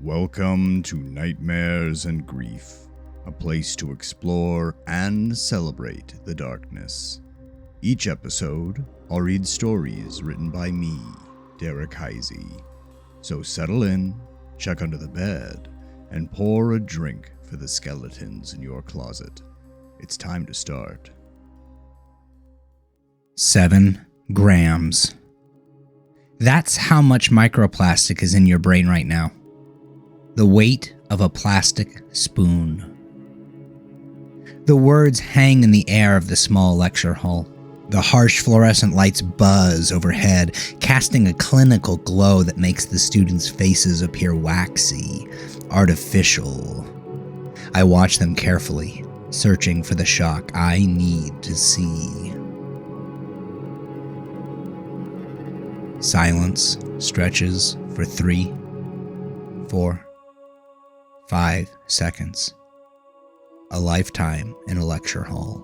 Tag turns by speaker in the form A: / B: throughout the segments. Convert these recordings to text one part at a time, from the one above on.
A: Welcome to Nightmares and Grief, a place to explore and celebrate the darkness. Each episode, I'll read stories written by me, Derek Heisey. So settle in, check under the bed, and pour a drink for the skeletons in your closet. It's time to start.
B: 7 grams. That's how much microplastic is in your brain right now. The weight of a plastic spoon. The words hang in the air of the small lecture hall. The harsh fluorescent lights buzz overhead, casting a clinical glow that makes the students' faces appear waxy, artificial. I watch them carefully, searching for the shock I need to see. Silence stretches for 3, 4, 5 seconds. A lifetime in a lecture hall.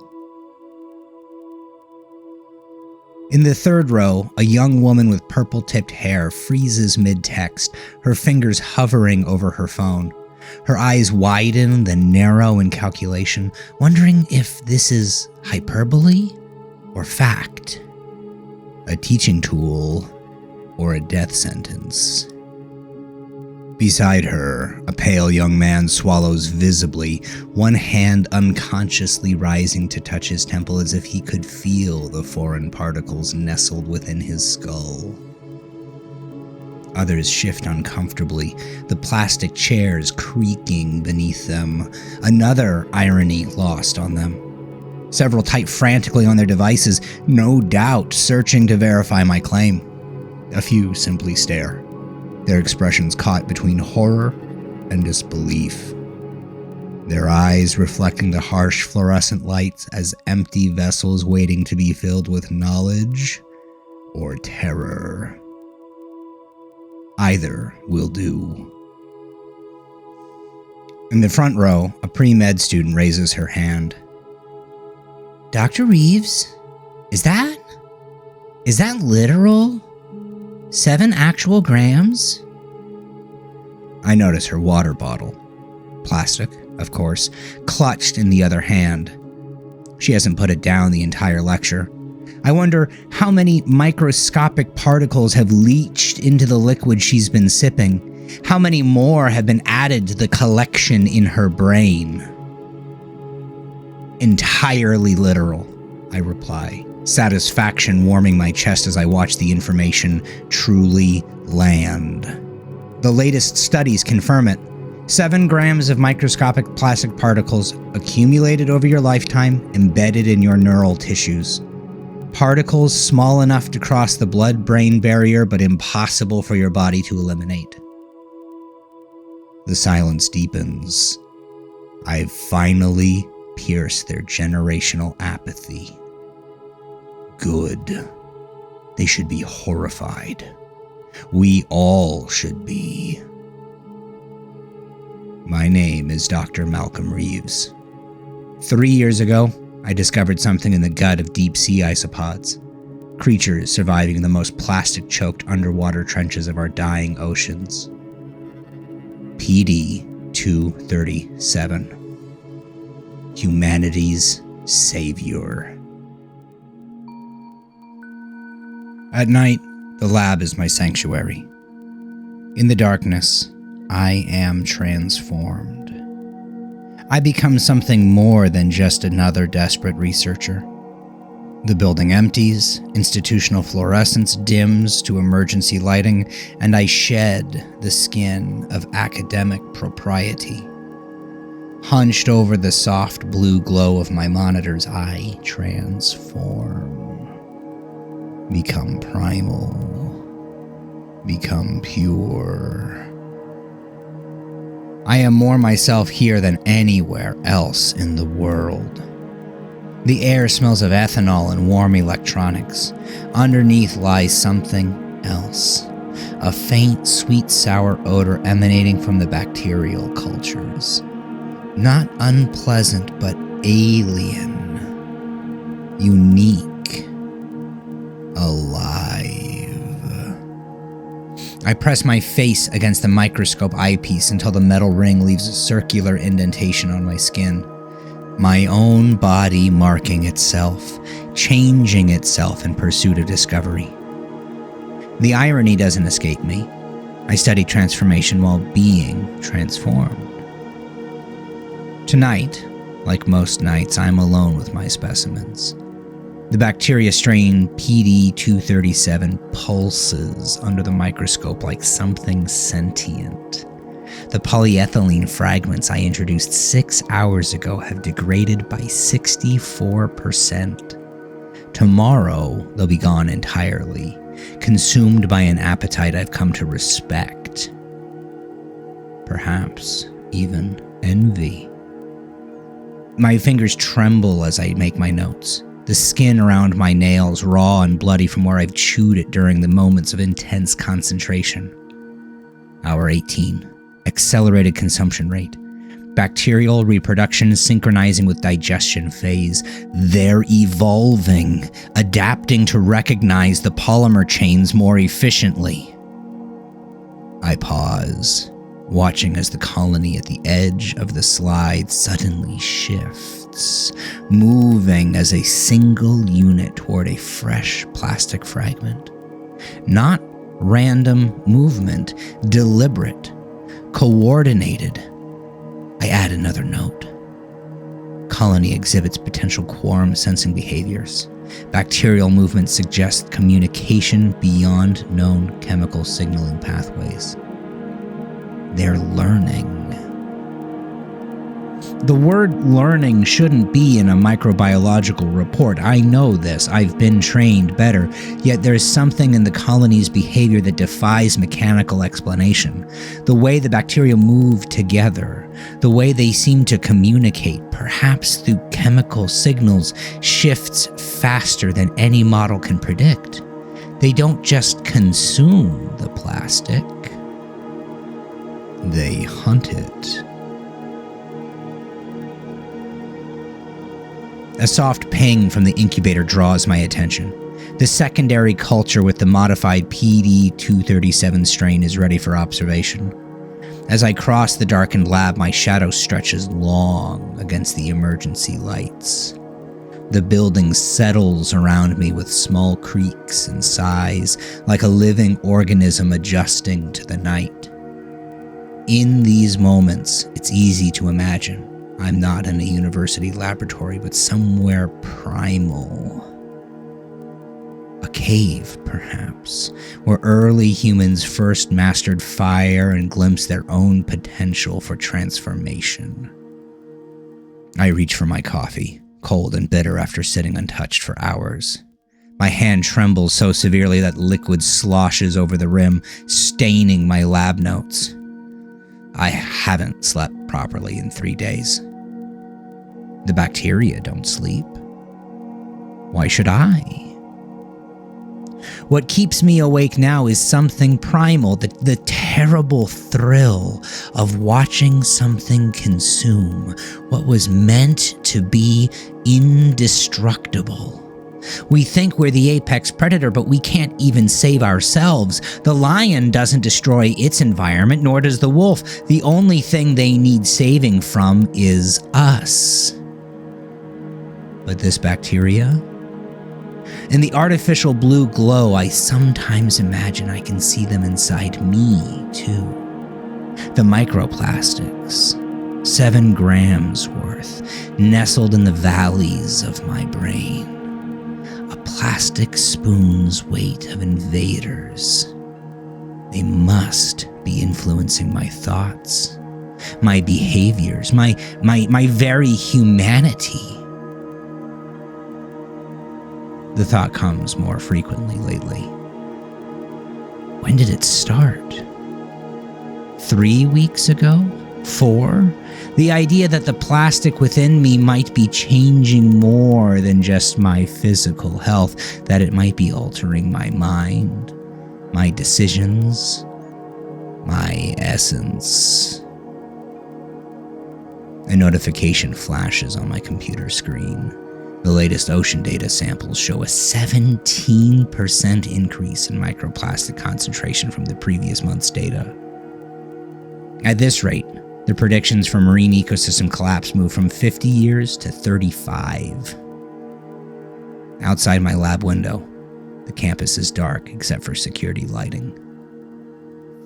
B: In the third row, a young woman with purple-tipped hair freezes mid-text, her fingers hovering over her phone. Her eyes widen, then narrow in calculation, wondering if this is hyperbole or fact. A teaching tool or a death sentence. Beside her, a pale young man swallows visibly, one hand unconsciously rising to touch his temple as if he could feel the foreign particles nestled within his skull. Others shift uncomfortably, the plastic chairs creaking beneath them, another irony lost on them. Several type frantically on their devices, no doubt searching to verify my claim. A few simply stare, their expressions caught between horror and disbelief. Their eyes reflecting the harsh fluorescent lights as empty vessels waiting to be filled with knowledge or terror. Either will do. In the front row, a pre-med student raises her hand. Dr. Reeves, is that literal? 7 actual grams? I notice her water bottle. Plastic, of course, clutched in the other hand. She hasn't put it down the entire lecture. I wonder how many microscopic particles have leached into the liquid she's been sipping. How many more have been added to the collection in her brain? Entirely literal, I reply. Satisfaction warming my chest as I watch the information truly land. The latest studies confirm it. 7 grams of microscopic plastic particles accumulated over your lifetime, embedded in your neural tissues. Particles small enough to cross the blood-brain barrier, but impossible for your body to eliminate. The silence deepens. I've finally pierced their generational apathy. Good. They should be horrified. We all should be. My name is Dr. Malcolm Reeves. 3 years ago, I discovered something in the gut of deep-sea isopods, creatures surviving in the most plastic-choked underwater trenches of our dying oceans. PD 237. Humanity's savior. At night, the lab is my sanctuary. In the darkness, I am transformed. I become something more than just another desperate researcher. The building empties, institutional fluorescence dims to emergency lighting, and I shed the skin of academic propriety. Hunched over the soft blue glow of my monitors, I transform. Become primal. Become pure. I am more myself here than anywhere else in the world. The air smells of ethanol and warm electronics. Underneath lies something else. A faint, sweet, sour odor emanating from the bacterial cultures. Not unpleasant, but alien. Unique. Alive. I press my face against the microscope eyepiece until the metal ring leaves a circular indentation on my skin. My own body marking itself, changing itself in pursuit of discovery. The irony doesn't escape me. I study transformation while being transformed. Tonight, like most nights, I'm alone with my specimens. The bacteria strain PD-237 pulses under the microscope like something sentient. The polyethylene fragments I introduced 6 hours ago have degraded by 64%. Tomorrow, they'll be gone entirely, consumed by an appetite I've come to respect. Perhaps even envy. My fingers tremble as I make my notes. The skin around my nails raw and bloody from where I've chewed it during the moments of intense concentration. Hour 18. Accelerated consumption rate. Bacterial reproduction synchronizing with digestion phase. They're evolving, adapting to recognize the polymer chains more efficiently. I pause, watching as the colony at the edge of the slide suddenly shifts, moving as a single unit toward a fresh plastic fragment. Not random movement, deliberate, coordinated. I add another note. Colony exhibits potential quorum-sensing behaviors. Bacterial movement suggests communication beyond known chemical signaling pathways. They're learning. The word learning shouldn't be in a microbiological report. I know this. I've been trained better. Yet there's something in the colony's behavior that defies mechanical explanation. The way the bacteria move together, the way they seem to communicate, perhaps through chemical signals, shifts faster than any model can predict. They don't just consume the plastic. They hunt it. A soft ping from the incubator draws my attention. The secondary culture with the modified PD-237 strain is ready for observation. As I cross the darkened lab, my shadow stretches long against the emergency lights. The building settles around me with small creaks and sighs, like a living organism adjusting to the night. In these moments, it's easy to imagine I'm not in a university laboratory, but somewhere primal. A cave, perhaps, where early humans first mastered fire and glimpsed their own potential for transformation. I reach for my coffee, cold and bitter after sitting untouched for hours. My hand trembles so severely that liquid sloshes over the rim, staining my lab notes. I haven't slept properly in 3 days. The bacteria don't sleep. Why should I? What keeps me awake now is something primal, the terrible thrill of watching something consume what was meant to be indestructible. We think we're the apex predator, but we can't even save ourselves. The lion doesn't destroy its environment, nor does the wolf. The only thing they need saving from is us. But this bacteria? In the artificial blue glow, I sometimes imagine I can see them inside me, too. The microplastics, 7 grams worth, nestled in the valleys of my brain. A plastic spoon's weight of invaders. They must be influencing my thoughts, my behaviors, my very humanity. The thought comes more frequently lately. When did it start? 3 weeks ago? 4? The idea that the plastic within me might be changing more than just my physical health, that it might be altering my mind, my decisions, my essence. A notification flashes on my computer screen. The latest ocean data samples show a 17% increase in microplastic concentration from the previous month's data. At this rate, the predictions for marine ecosystem collapse move from 50 years to 35. Outside my lab window, the campus is dark except for security lighting.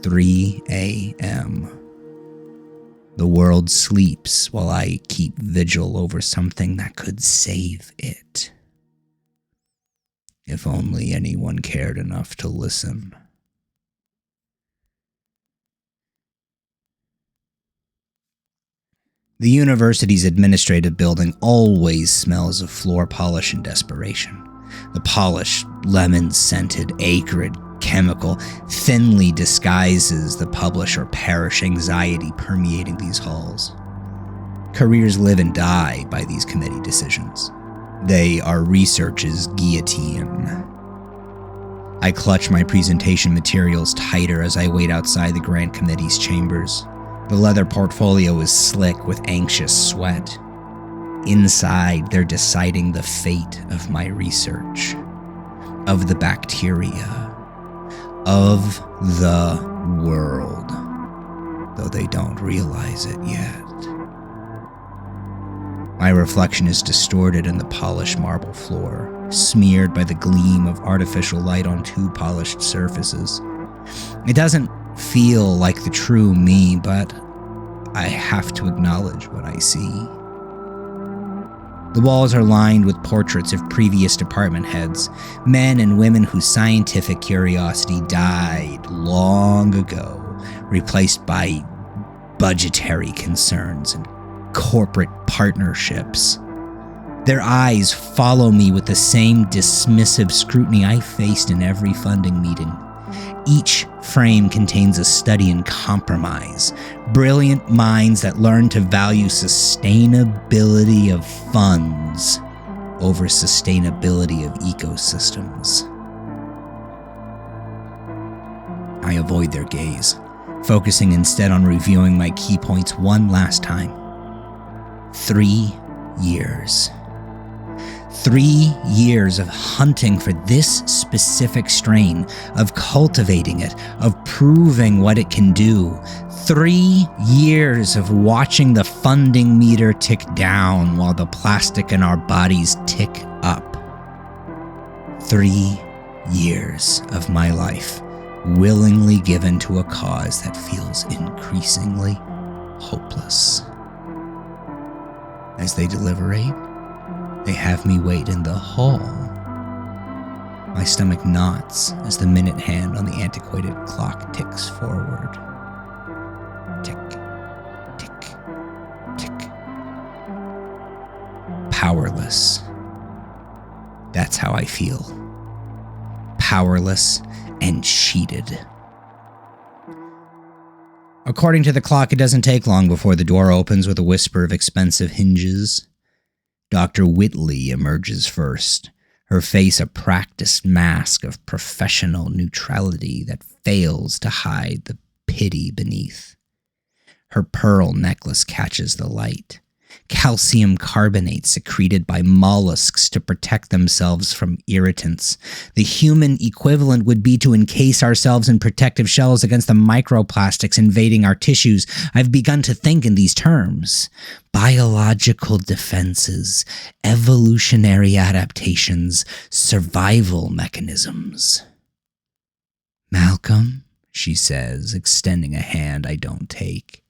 B: 3 a.m. The world sleeps while I keep vigil over something that could save it. If only anyone cared enough to listen. The university's administrative building always smells of floor polish and desperation. The polish, lemon-scented, acrid chemical thinly disguises the publish or perish anxiety permeating these halls. Careers live and die by these committee decisions. They are research's guillotine. I clutch my presentation materials tighter as I wait outside the grant committee's chambers. The leather portfolio is slick with anxious sweat. Inside, they're deciding the fate of my research, of the bacteria, of the world, though they don't realize it yet. My reflection is distorted in the polished marble floor, smeared by the gleam of artificial light on two polished surfaces. It doesn't feel like the true me, but I have to acknowledge what I see. The walls are lined with portraits of previous department heads, men and women whose scientific curiosity died long ago, replaced by budgetary concerns and corporate partnerships. Their eyes follow me with the same dismissive scrutiny I faced in every funding meeting. Each frame contains a study in compromise, brilliant minds that learn to value sustainability of funds over sustainability of ecosystems. I avoid their gaze, focusing instead on reviewing my key points one last time. 3 years. 3 years of hunting for this specific strain, of cultivating it, of proving what it can do. 3 years of watching the funding meter tick down while the plastic in our bodies tick up. 3 years of my life willingly given to a cause that feels increasingly hopeless. As they deliberate, they have me wait in the hall. My stomach knots as the minute hand on the antiquated clock ticks forward. Tick, tick, tick. Powerless. That's how I feel. Powerless and cheated. According to the clock, it doesn't take long before the door opens with a whisper of expensive hinges. Dr. Whitley emerges first, her face a practiced mask of professional neutrality that fails to hide the pity beneath. Her pearl necklace catches the light. Calcium carbonate secreted by mollusks to protect themselves from irritants. The human equivalent would be to encase ourselves in protective shells against the microplastics invading our tissues. I've begun to think in these terms. Biological defenses, evolutionary adaptations, survival mechanisms. Malcolm, she says, extending a hand I don't take.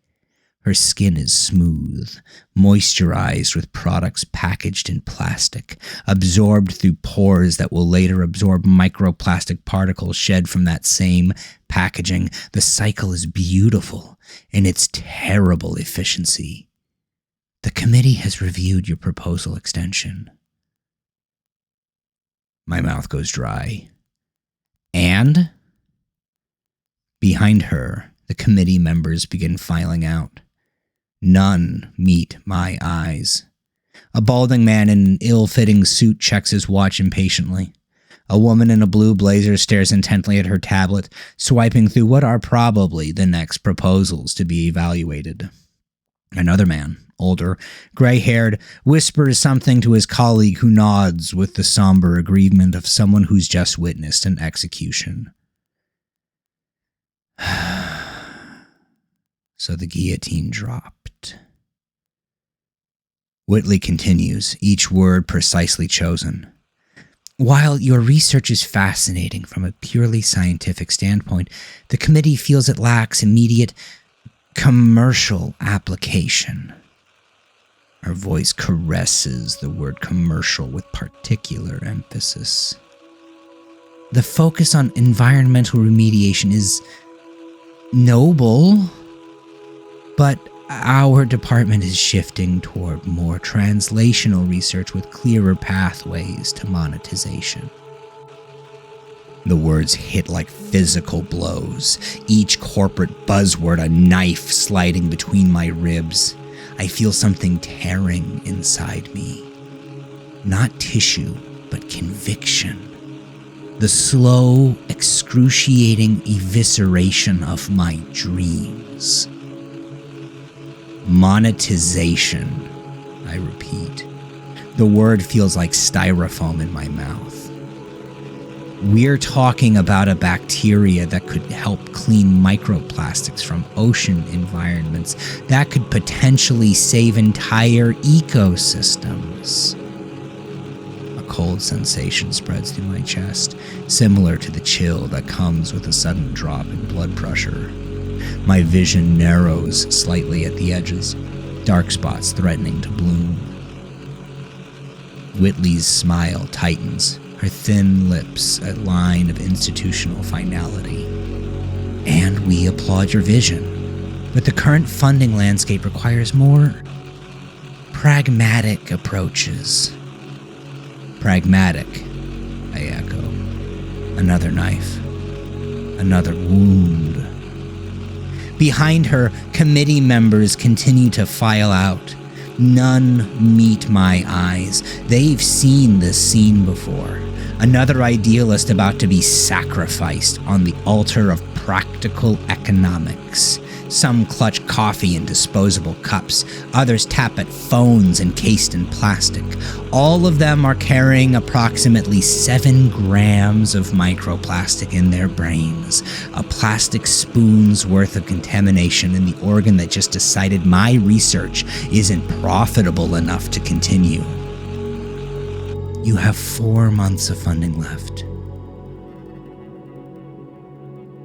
B: Her skin is smooth, moisturized with products packaged in plastic, absorbed through pores that will later absorb microplastic particles shed from that same packaging. The cycle is beautiful in its terrible efficiency. The committee has reviewed your proposal extension. My mouth goes dry. And? Behind her, the committee members begin filing out. None meet my eyes. A balding man in an ill-fitting suit checks his watch impatiently. A woman in a blue blazer stares intently at her tablet, swiping through what are probably the next proposals to be evaluated. Another man, older, gray-haired, whispers something to his colleague who nods with the somber aggrievement of someone who's just witnessed an execution. So the guillotine dropped. Whitley continues, each word precisely chosen. While your research is fascinating from a purely scientific standpoint, the committee feels it lacks immediate commercial application. Her voice caresses the word commercial with particular emphasis. The focus on environmental remediation is noble, but our department is shifting toward more translational research with clearer pathways to monetization. The words hit like physical blows, each corporate buzzword a knife sliding between my ribs. I feel something tearing inside me. Not tissue, but conviction. The slow, excruciating evisceration of my dreams. Monetization, I repeat. The word feels like styrofoam in my mouth. We're talking about a bacteria that could help clean microplastics from ocean environments that could potentially save entire ecosystems. A cold sensation spreads through my chest, similar to the chill that comes with a sudden drop in blood pressure. My vision narrows slightly at the edges, dark spots threatening to bloom. Whitley's smile tightens, her thin lips a line of institutional finality. And we applaud your vision, but the current funding landscape requires more pragmatic approaches. Pragmatic, I echo. Another knife. Another wound. Behind her, committee members continue to file out. None meet my eyes. They've seen this scene before. Another idealist about to be sacrificed on the altar of practical economics. Some clutch coffee in disposable cups. Others tap at phones encased in plastic. All of them are carrying approximately 7 grams of microplastic in their brains. A plastic spoon's worth of contamination in the organ that just decided my research isn't profitable enough to continue. You have 4 months of funding left.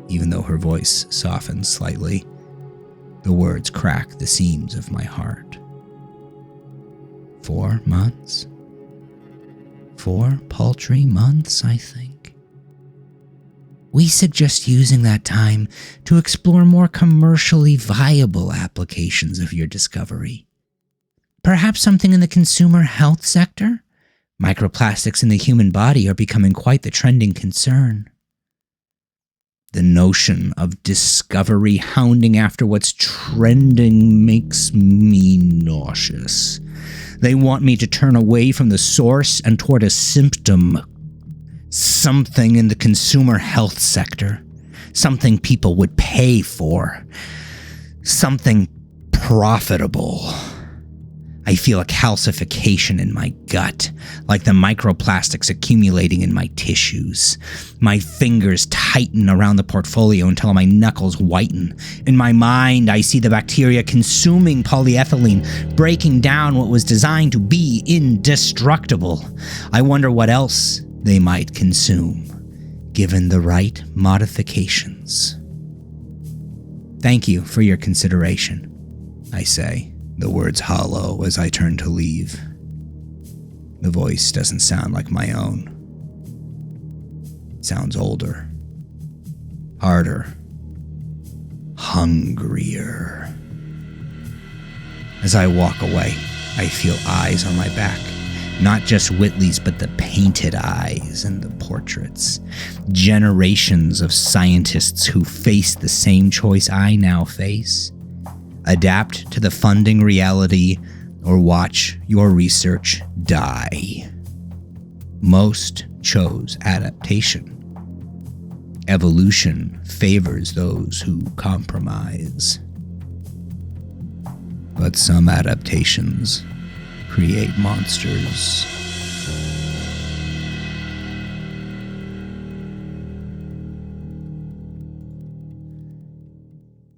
B: Even though her voice softens slightly, the words crack the seams of my heart. 4 months? 4 paltry months, I think. We suggest using that time to explore more commercially viable applications of your discovery. Perhaps something in the consumer health sector? Microplastics in the human body are becoming quite the trending concern. The notion of discovery hounding after what's trending makes me nauseous. They want me to turn away from the source and toward a symptom. Something in the consumer health sector. Something people would pay for. Something profitable. I feel a calcification in my gut, like the microplastics accumulating in my tissues. My fingers tighten around the portfolio until my knuckles whiten. In my mind, I see the bacteria consuming polyethylene, breaking down what was designed to be indestructible. I wonder what else they might consume, given the right modifications. Thank you for your consideration, I say. The words hollow as I turn to leave. The voice doesn't sound like my own. It sounds older, harder, hungrier. As I walk away, I feel eyes on my back. Not just Whitley's, but the painted eyes and the portraits. Generations of scientists who face the same choice I now face. Adapt to the funding reality or watch your research die. Most chose adaptation. Evolution favors those who compromise. But But some adaptations create monsters.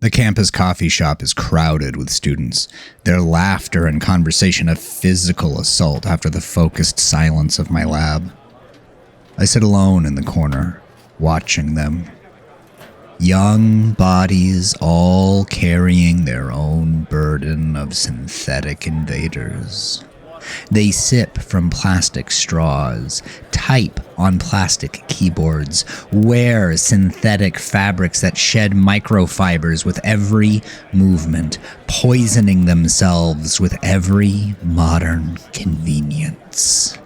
B: The campus coffee shop is crowded with students, their laughter and conversation a physical assault after the focused silence of my lab. I sit alone in the corner, watching them. Young bodies all carrying their own burden of synthetic invaders. They sip from plastic straws, type on plastic keyboards, wear synthetic fabrics that shed microfibers with every movement, poisoning themselves with every modern convenience.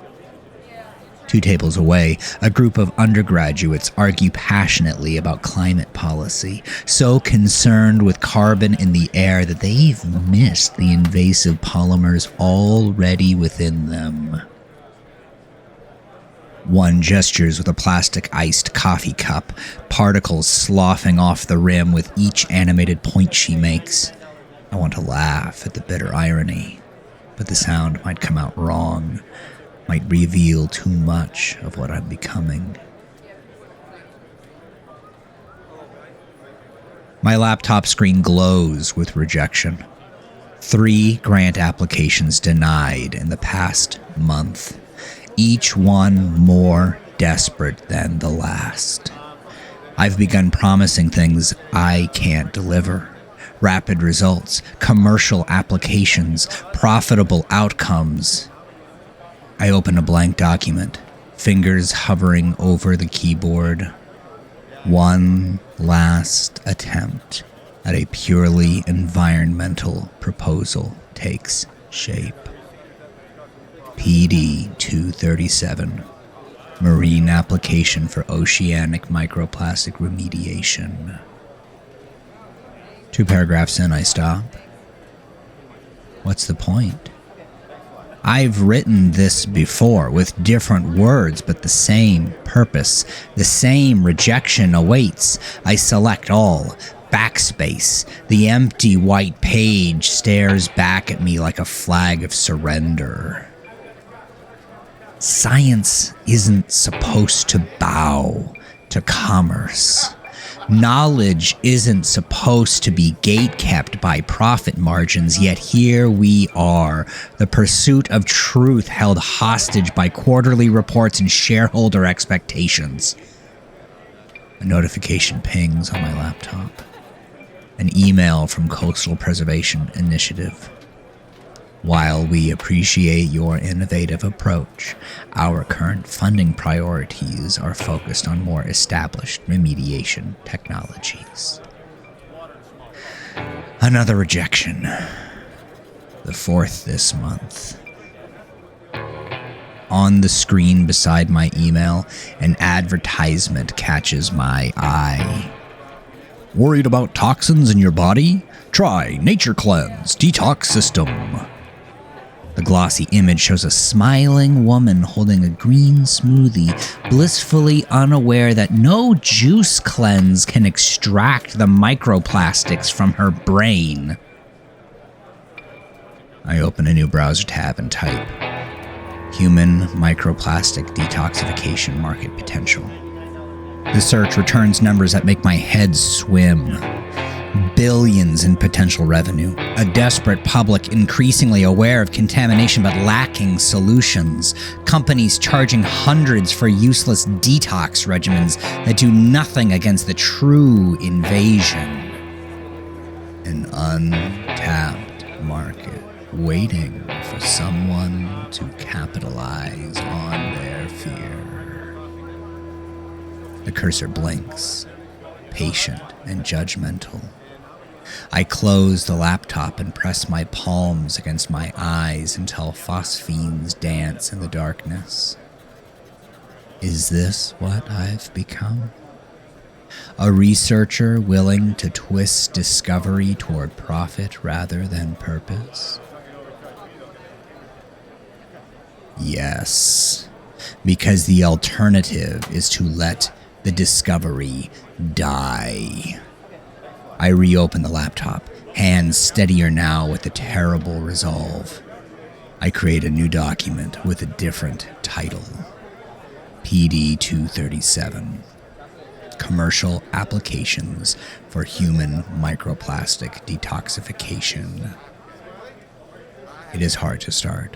B: 2 tables away, a group of undergraduates argue passionately about climate policy, so concerned with carbon in the air that they've missed the invasive polymers already within them. One gestures with a plastic-iced coffee cup, particles sloughing off the rim with each animated point she makes. I want to laugh at the bitter irony, but the sound might come out wrong. Might reveal too much of what I'm becoming. My laptop screen glows with rejection. 3 grant applications denied in the past month, each one more desperate than the last. I've begun promising things I can't deliver. Rapid results, commercial applications, profitable outcomes. I open a blank document, fingers hovering over the keyboard. One last attempt at a purely environmental proposal takes shape. PD 237, Marine Application for Oceanic Microplastic Remediation. 2 paragraphs in, I stop. What's the point? I've written this before with different words, but the same purpose, the same rejection awaits. I select all. Backspace. The empty white page stares back at me like a flag of surrender. Science isn't supposed to bow to commerce. Knowledge isn't supposed to be gatekept by profit margins, yet here we are, the pursuit of truth held hostage by quarterly reports and shareholder expectations. A notification pings on my laptop. An email from Coastal Preservation Initiative. While we appreciate your innovative approach, our current funding priorities are focused on more established remediation technologies. Another rejection. The 4th this month. On the screen beside my email, an advertisement catches my eye. Worried about toxins in your body? Try Nature Cleanse Detox System. The glossy image shows a smiling woman holding a green smoothie, blissfully unaware that no juice cleanse can extract the microplastics from her brain. I open a new browser tab and type, Human Microplastic Detoxification Market Potential. The search returns numbers that make my head swim. Billions in potential revenue, a desperate public increasingly aware of contamination but lacking solutions, companies charging hundreds for useless detox regimens that do nothing against the true invasion. An untapped market waiting for someone to capitalize on their fear. The cursor blinks, patient and judgmental. I close the laptop and press my palms against my eyes until phosphenes dance in the darkness. Is this what I've become? A researcher willing to twist discovery toward profit rather than purpose? Yes, because the alternative is to let the discovery die. I reopen the laptop, hands steadier now with a terrible resolve. I create a new document with a different title. PD 237. Commercial Applications for Human Microplastic Detoxification. It is hard to start.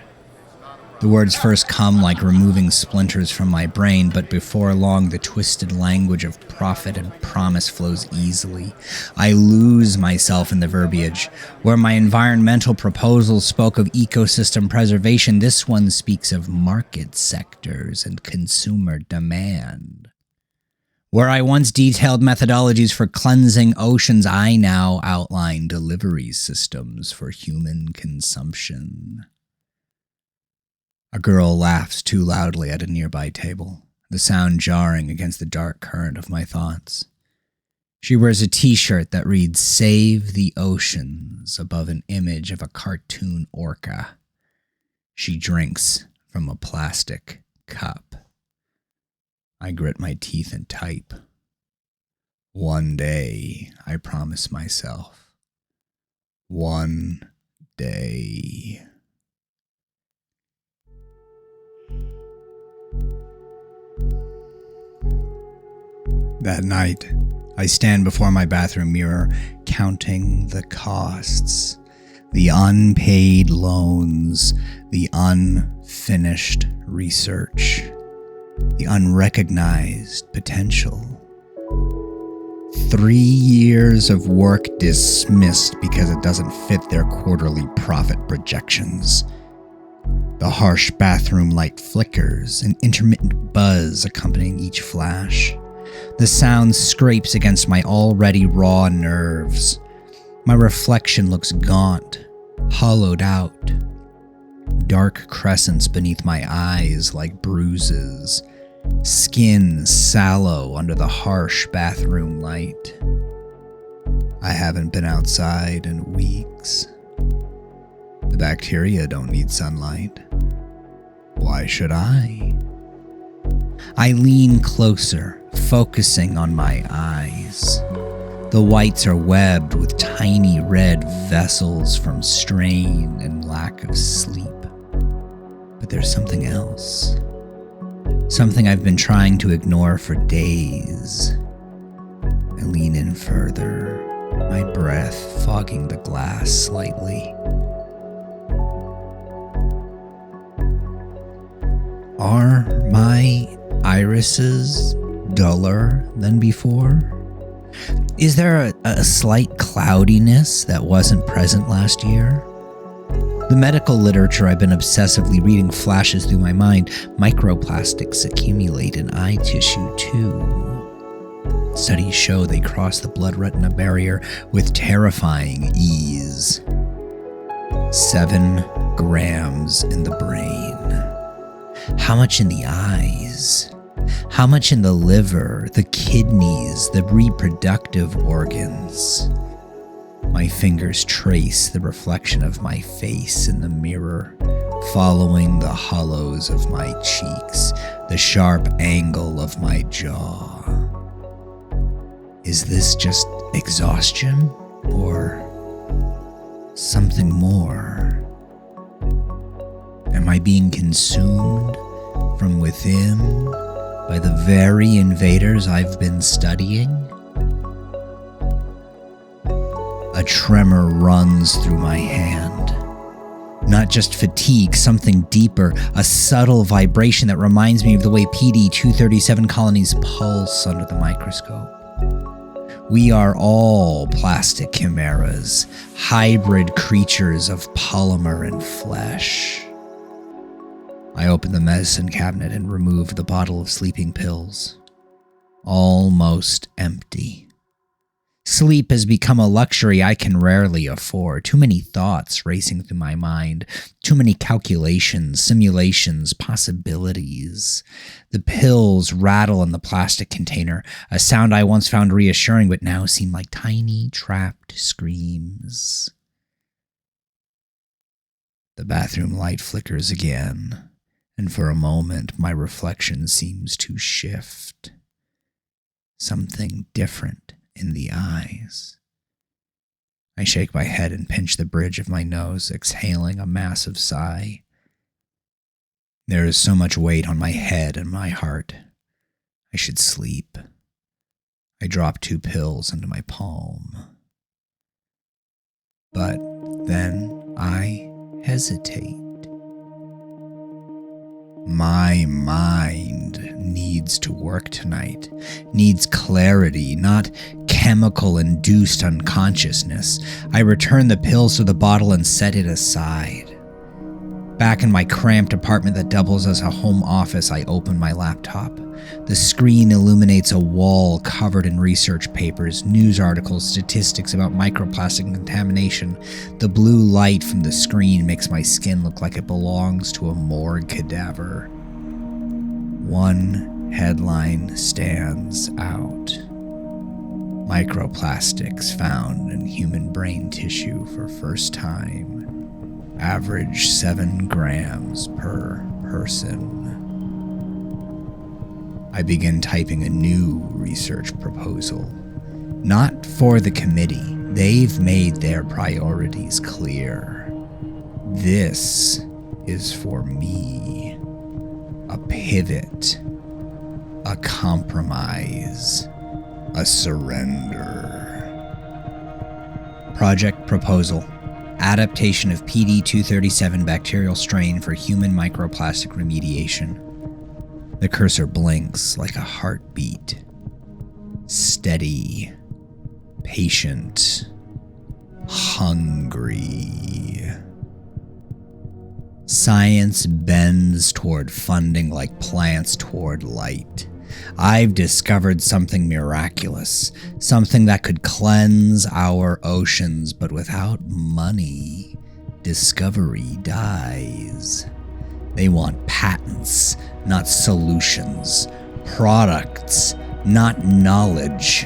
B: The words first come like removing splinters from my brain, but before long the twisted language of profit and promise flows easily. I lose myself in the verbiage. Where my environmental proposals spoke of ecosystem preservation, this one speaks of market sectors and consumer demand. Where I once detailed methodologies for cleansing oceans, I now outline delivery systems for human consumption. A girl laughs too loudly at a nearby table, the sound jarring against the dark current of my thoughts. She wears a t-shirt that reads "Save the Oceans" above an image of a cartoon orca. She drinks from a plastic cup. I grit my teeth and type. One day, I promise myself. One day. That night, I stand before my bathroom mirror, counting the costs, the unpaid loans, the unfinished research, the unrecognized potential. 3 years of work dismissed because it doesn't fit their quarterly profit projections. The harsh bathroom light flickers, an intermittent buzz accompanying each flash. The sound scrapes against my already raw nerves. My reflection looks gaunt, hollowed out. Dark crescents beneath my eyes like bruises. Skin sallow under the harsh bathroom light. I haven't been outside in weeks. The bacteria don't need sunlight. Why should I? I lean closer, focusing on my eyes. The whites are webbed with tiny red vessels from strain and lack of sleep. But there's something else. Something I've been trying to ignore for days. I lean in further, my breath fogging the glass slightly. Are my irises duller than before? Is there a slight cloudiness that wasn't present last year? The medical literature I've been obsessively reading flashes through my mind. Microplastics accumulate in eye tissue too. Studies show they cross the blood-retina barrier with terrifying ease. 7 grams in the brain. How much in the eyes? How much in the liver, the kidneys, the reproductive organs? My fingers trace the reflection of my face in the mirror, following the hollows of my cheeks, the sharp angle of my jaw. Is this just exhaustion or something more? Am I being consumed from within by the very invaders I've been studying? A tremor runs through my hand. Not just fatigue, something deeper, a subtle vibration that reminds me of the way PD 237 colonies pulse under the microscope. We are all plastic chimeras, hybrid creatures of polymer and flesh. I open the medicine cabinet and remove the bottle of sleeping pills. Almost empty. Sleep has become a luxury I can rarely afford. Too many thoughts racing through my mind. Too many calculations, simulations, possibilities. The pills rattle in the plastic container, a sound I once found reassuring but now seem like tiny, trapped screams. The bathroom light flickers again, and for a moment my reflection seems to shift. Something different in the eyes. I shake my head and pinch the bridge of my nose, exhaling a massive sigh. There is so much weight on my head and my heart. I should sleep. I drop 2 pills into my palm. But then I hesitate. My mind needs to work tonight, needs clarity, not chemical-induced unconsciousness. I return the pills to the bottle and set it aside. Back in my cramped apartment that doubles as a home office, I open my laptop. The screen illuminates a wall covered in research papers, news articles, statistics about microplastic contamination. The blue light from the screen makes my skin look like it belongs to a morgue cadaver. One headline stands out. Microplastics found in human brain tissue for first time. Average 7 grams per person. I begin typing a new research proposal. Not for the committee. They've made their priorities clear. This is for me. A pivot. A compromise. A surrender. Project proposal. Adaptation of PD-237 bacterial strain for human microplastic remediation. The cursor blinks like a heartbeat. Steady. Patient. Hungry. Science bends toward funding like plants toward light. I've discovered something miraculous, something that could cleanse our oceans, but without money, discovery dies. They want patents, not solutions, products, not knowledge.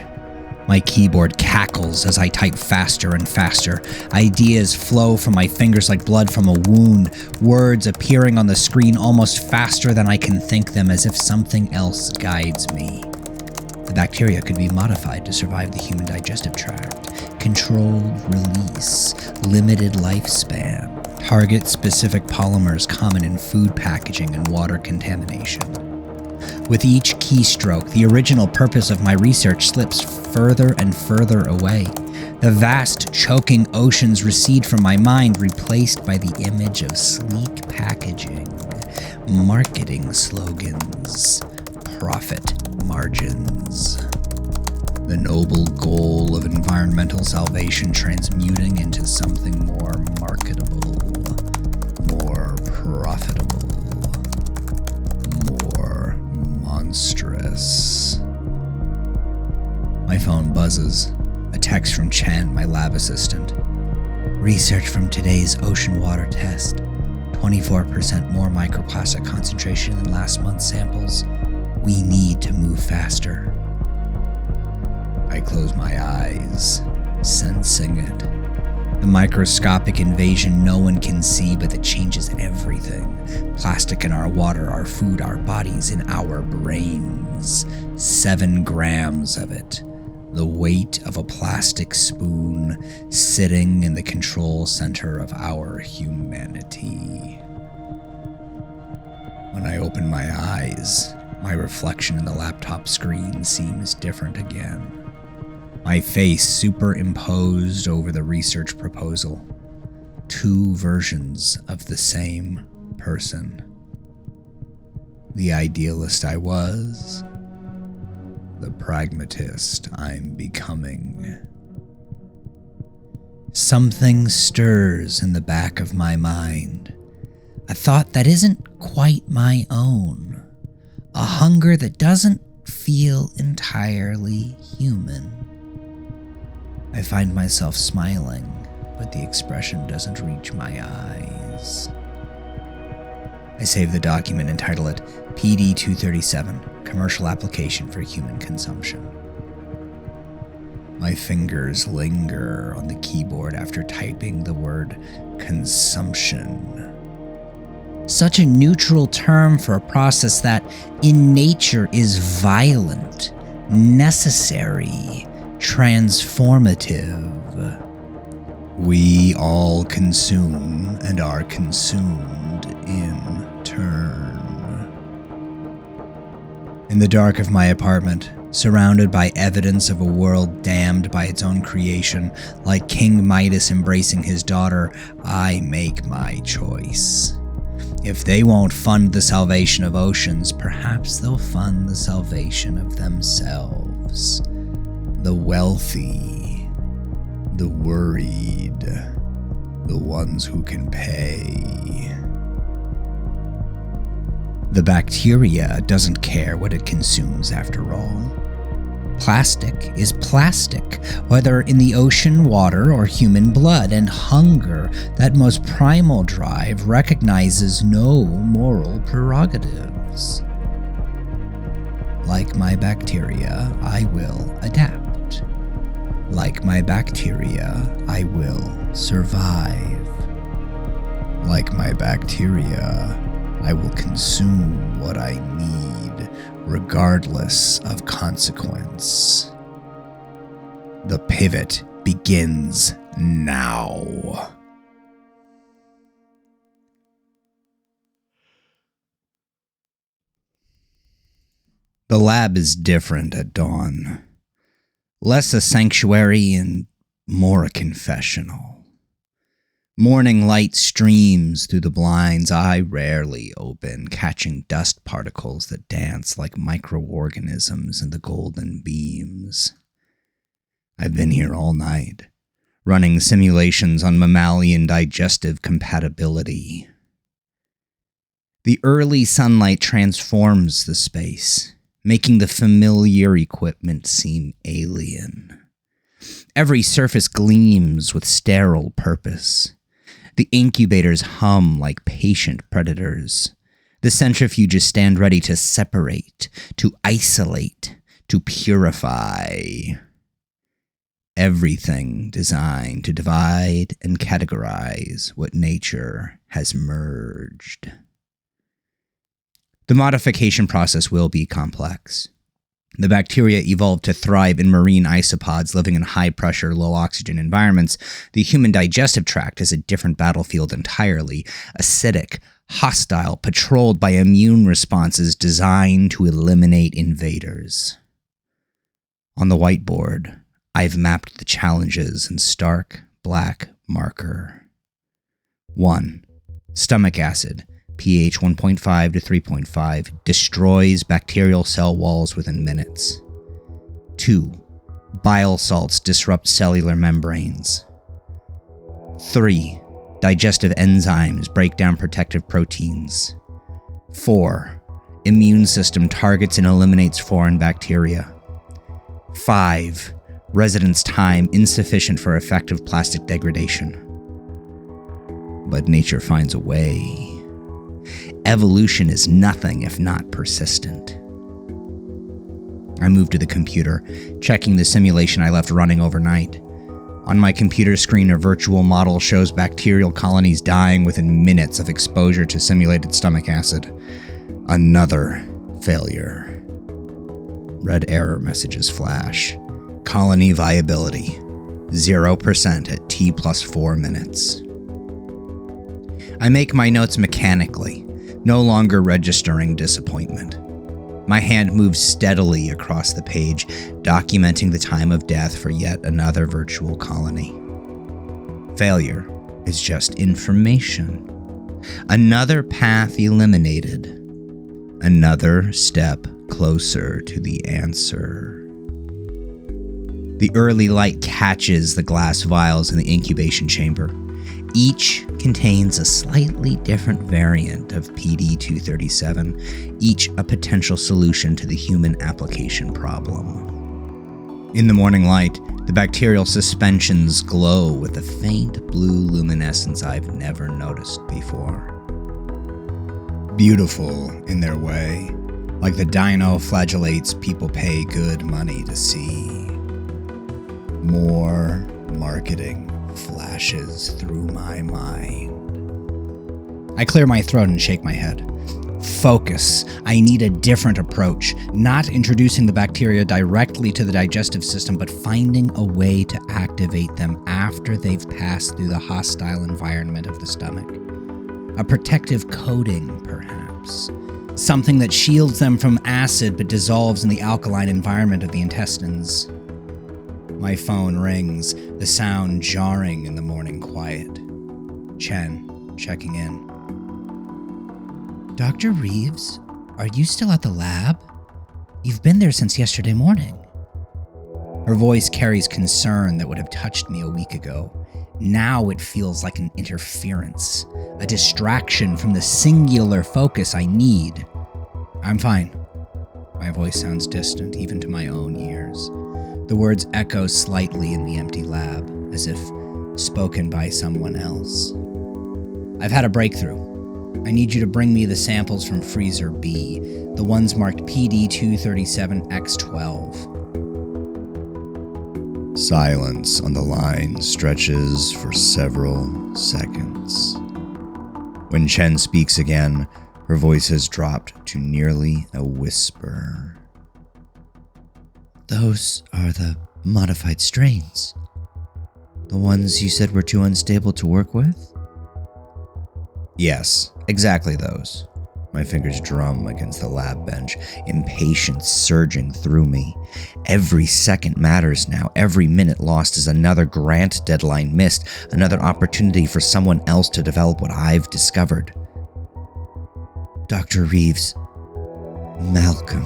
B: My keyboard cackles as I type faster and faster. Ideas flow from my fingers like blood from a wound, words appearing on the screen almost faster than I can think them, as if something else guides me. The bacteria could be modified to survive the human digestive tract. Controlled release, limited lifespan. Target specific polymers common in food packaging and water contamination. With each keystroke, the original purpose of my research slips further and further away. The vast, choking oceans recede from my mind, replaced by the image of sleek packaging, marketing slogans, profit margins. The noble goal of environmental salvation transmuting into something more marketable, more profitable, more monstrous. My phone buzzes. A text from Chen, my lab assistant. Research from today's ocean water test. 24% more microplastic concentration than last month's samples. We need to move faster. I close my eyes, sensing it. The microscopic invasion no one can see, but that changes everything. Plastic in our water, our food, our bodies, in our brains. 7 grams of it. The weight of a plastic spoon sitting in the control center of our humanity. When I open my eyes, my reflection in the laptop screen seems different again. My face superimposed over the research proposal. 2 versions of the same person. The idealist I was, the pragmatist I'm becoming. Something stirs in the back of my mind. A thought that isn't quite my own. A hunger that doesn't feel entirely human. I find myself smiling, but the expression doesn't reach my eyes. I save the document and title it PD-237, Commercial Application for Human Consumption. My fingers linger on the keyboard after typing the word consumption. Such a neutral term for a process that, in nature, is violent, necessary, transformative. We all consume and are consumed in turn. In the dark of my apartment, surrounded by evidence of a world damned by its own creation, like King Midas embracing his daughter, I make my choice. If they won't fund the salvation of oceans, perhaps they'll fund the salvation of themselves. The wealthy, the worried, the ones who can pay. The bacteria doesn't care what it consumes after all. Plastic is plastic, whether in the ocean, water, or human blood, and hunger, that most primal drive, recognizes no moral prerogatives. Like my bacteria, I will adapt. Like my bacteria, I will survive. Like my bacteria, I will consume what I need, regardless of consequence. The pivot begins now. The lab is different at dawn. Less a sanctuary and more a confessional. Morning light streams through the blinds I rarely open, catching dust particles that dance like microorganisms in the golden beams. I've been here all night, running simulations on mammalian digestive compatibility. The early sunlight transforms the space, making the familiar equipment seem alien. Every surface gleams with sterile purpose. The incubators hum like patient predators. The centrifuges stand ready to separate, to isolate, to purify. Everything designed to divide and categorize what nature has merged. The modification process will be complex. The bacteria evolved to thrive in marine isopods living in high-pressure, low-oxygen environments. The human digestive tract is a different battlefield entirely, acidic, hostile, patrolled by immune responses designed to eliminate invaders. On the whiteboard, I've mapped the challenges in stark, black marker. 1. Stomach acid. pH 1.5 to 3.5, destroys bacterial cell walls within minutes. 2. Bile salts disrupt cellular membranes. 3. Digestive enzymes break down protective proteins. 4. Immune system targets and eliminates foreign bacteria. 5. Residence time insufficient for effective plastic degradation. But nature finds a way. Evolution is nothing if not persistent. I moved to the computer, checking the simulation I left running overnight. On my computer screen, a virtual model shows bacterial colonies dying within minutes of exposure to simulated stomach acid. Another failure. Red error messages flash. Colony viability, 0% at T plus 4 minutes. I make my notes mechanically, no longer registering disappointment. My hand moves steadily across the page, documenting the time of death for yet another virtual colony. Failure is just information. Another path eliminated. Another step closer to the answer. The early light catches the glass vials in the incubation chamber. Each contains a slightly different variant of PD-237, each a potential solution to the human application problem. In the morning light, the bacterial suspensions glow with a faint blue luminescence I've never noticed before. Beautiful in their way, like the dinoflagellates people pay good money to see. More marketing flashes through my mind. I clear my throat and shake my head. Focus. I need a different approach. Not introducing the bacteria directly to the digestive system, but finding a way to activate them after they've passed through the hostile environment of the stomach. A protective coating, perhaps. Something that shields them from acid but dissolves in the alkaline environment of the intestines. My phone rings, the sound jarring in the morning quiet. Chen, checking in. Dr. Reeves, are you still at the lab? You've been there since yesterday morning. Her voice carries concern that would have touched me a week ago. Now it feels like an interference, a distraction from the singular focus I need. I'm fine. My voice sounds distant, even to my own ears. The words echo slightly in the empty lab, as if spoken by someone else. I've had a breakthrough. I need you to bring me the samples from Freezer B, the ones marked PD237X12.
A: Silence on the line stretches for several seconds. When Chen speaks again, her voice has dropped to nearly a whisper.
C: Those are the modified strains. The ones you said were too unstable to work with?
A: Yes, exactly those. My fingers drum against the lab bench, impatience surging through me. Every second matters now. Every minute lost is another grant deadline missed, another opportunity for someone else to develop what I've discovered.
C: Dr. Reeves. Malcolm.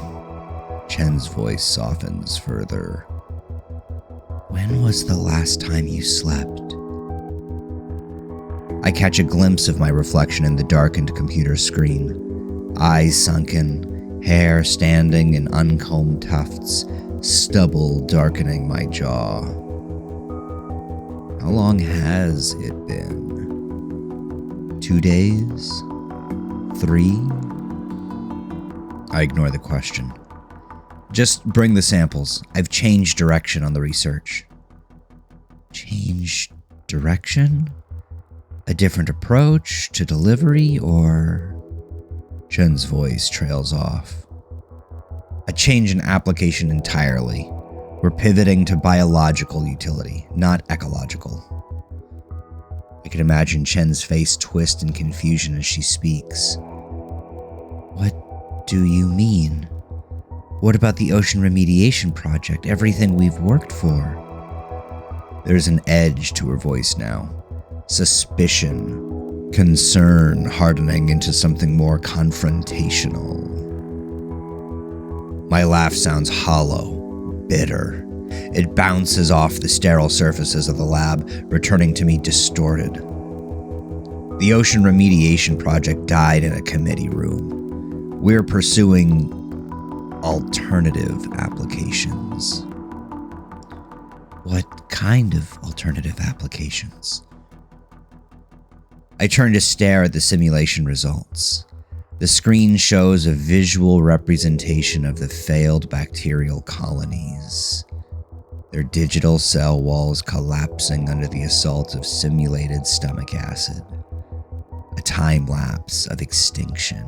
A: Chen's voice softens further.
C: When was the last time you slept?
A: I catch a glimpse of my reflection in the darkened computer screen. Eyes sunken, hair standing in uncombed tufts, stubble darkening my jaw. How long has it been? 2 days? 3? I ignore the question. Just bring the samples. I've changed direction on the research.
C: Changed direction? A different approach to delivery, or...
A: Chen's voice trails off. A change in application entirely. We're pivoting to biological utility, not ecological. I can imagine Chen's face twist in confusion as she speaks.
C: What do you mean? What about the ocean remediation project, everything we've worked for?
A: There's an edge to her voice now. Suspicion, concern hardening into something more confrontational. My laugh sounds hollow, bitter. It bounces off the sterile surfaces of the lab, returning to me distorted. The ocean remediation project died in a committee room. We're pursuing alternative applications.
C: What kind of alternative applications?
A: I turn to stare at the simulation results. The screen shows a visual representation of the failed bacterial colonies. Their digital cell walls collapsing under the assault of simulated stomach acid. A time lapse of extinction.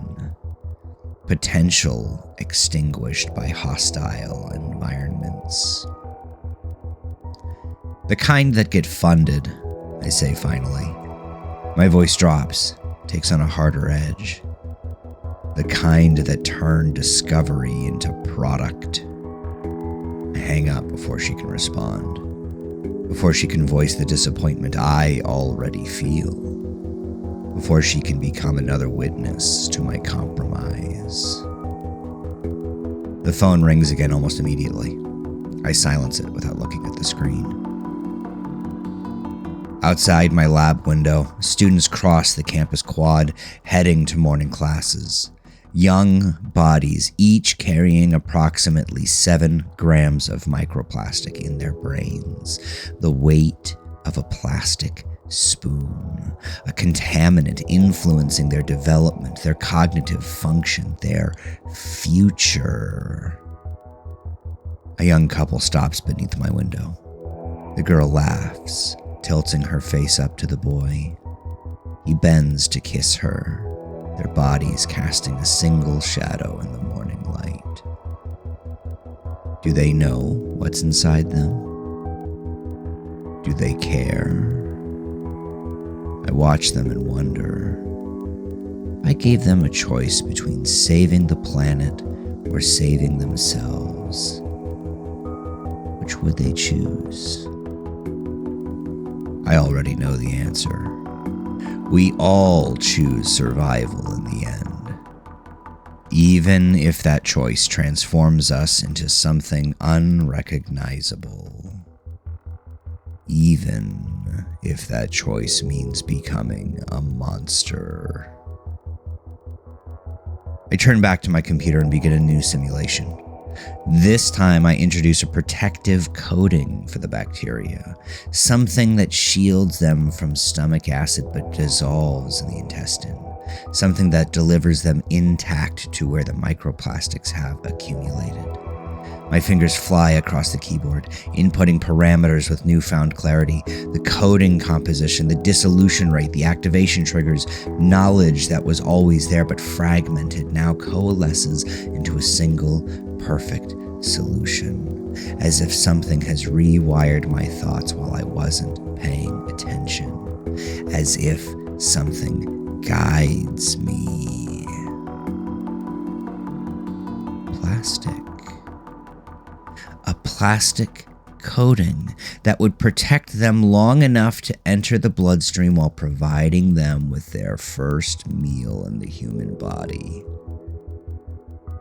A: Potential extinguished by hostile environments. The kind that get funded, I say finally. My voice drops, takes on a harder edge. The kind that turn discovery into product. I hang up before she can respond. Before she can voice the disappointment I already feel. Before she can become another witness to my compromise. The phone rings again almost immediately. I silence it without looking at the screen. Outside my lab window, students cross the campus quad, heading to morning classes. Young bodies, each carrying approximately 7 grams of microplastic in their brains. The weight of a plastic spoon. A contaminant influencing their development, their cognitive function, their future. A young couple stops beneath my window. The girl laughs, tilting her face up to the boy. He bends to kiss her.
C: their bodies casting a single shadow in the morning light. Do they know what's inside them? Do they care? I watch them and wonder. I gave them a choice between saving the planet or saving themselves. Which would they choose? I already know the answer. We all choose survival in the end. Even if that choice transforms us into something unrecognizable. Even if that choice means becoming a monster. I turn back to my computer and begin a new simulation. This time I introduce a protective coating for the bacteria, something that shields them from stomach acid but dissolves in the intestine, something that delivers them intact to where the microplastics have accumulated. My fingers fly across the keyboard, inputting parameters with newfound clarity, the coding composition, the dissolution rate, the activation triggers. Knowledge that was always there but fragmented now coalesces into a single, perfect solution, as if something has rewired my thoughts while I wasn't paying attention, as if something guides me. Plastic. A plastic coating that would protect them long enough to enter the bloodstream while providing them with their first meal in the human body.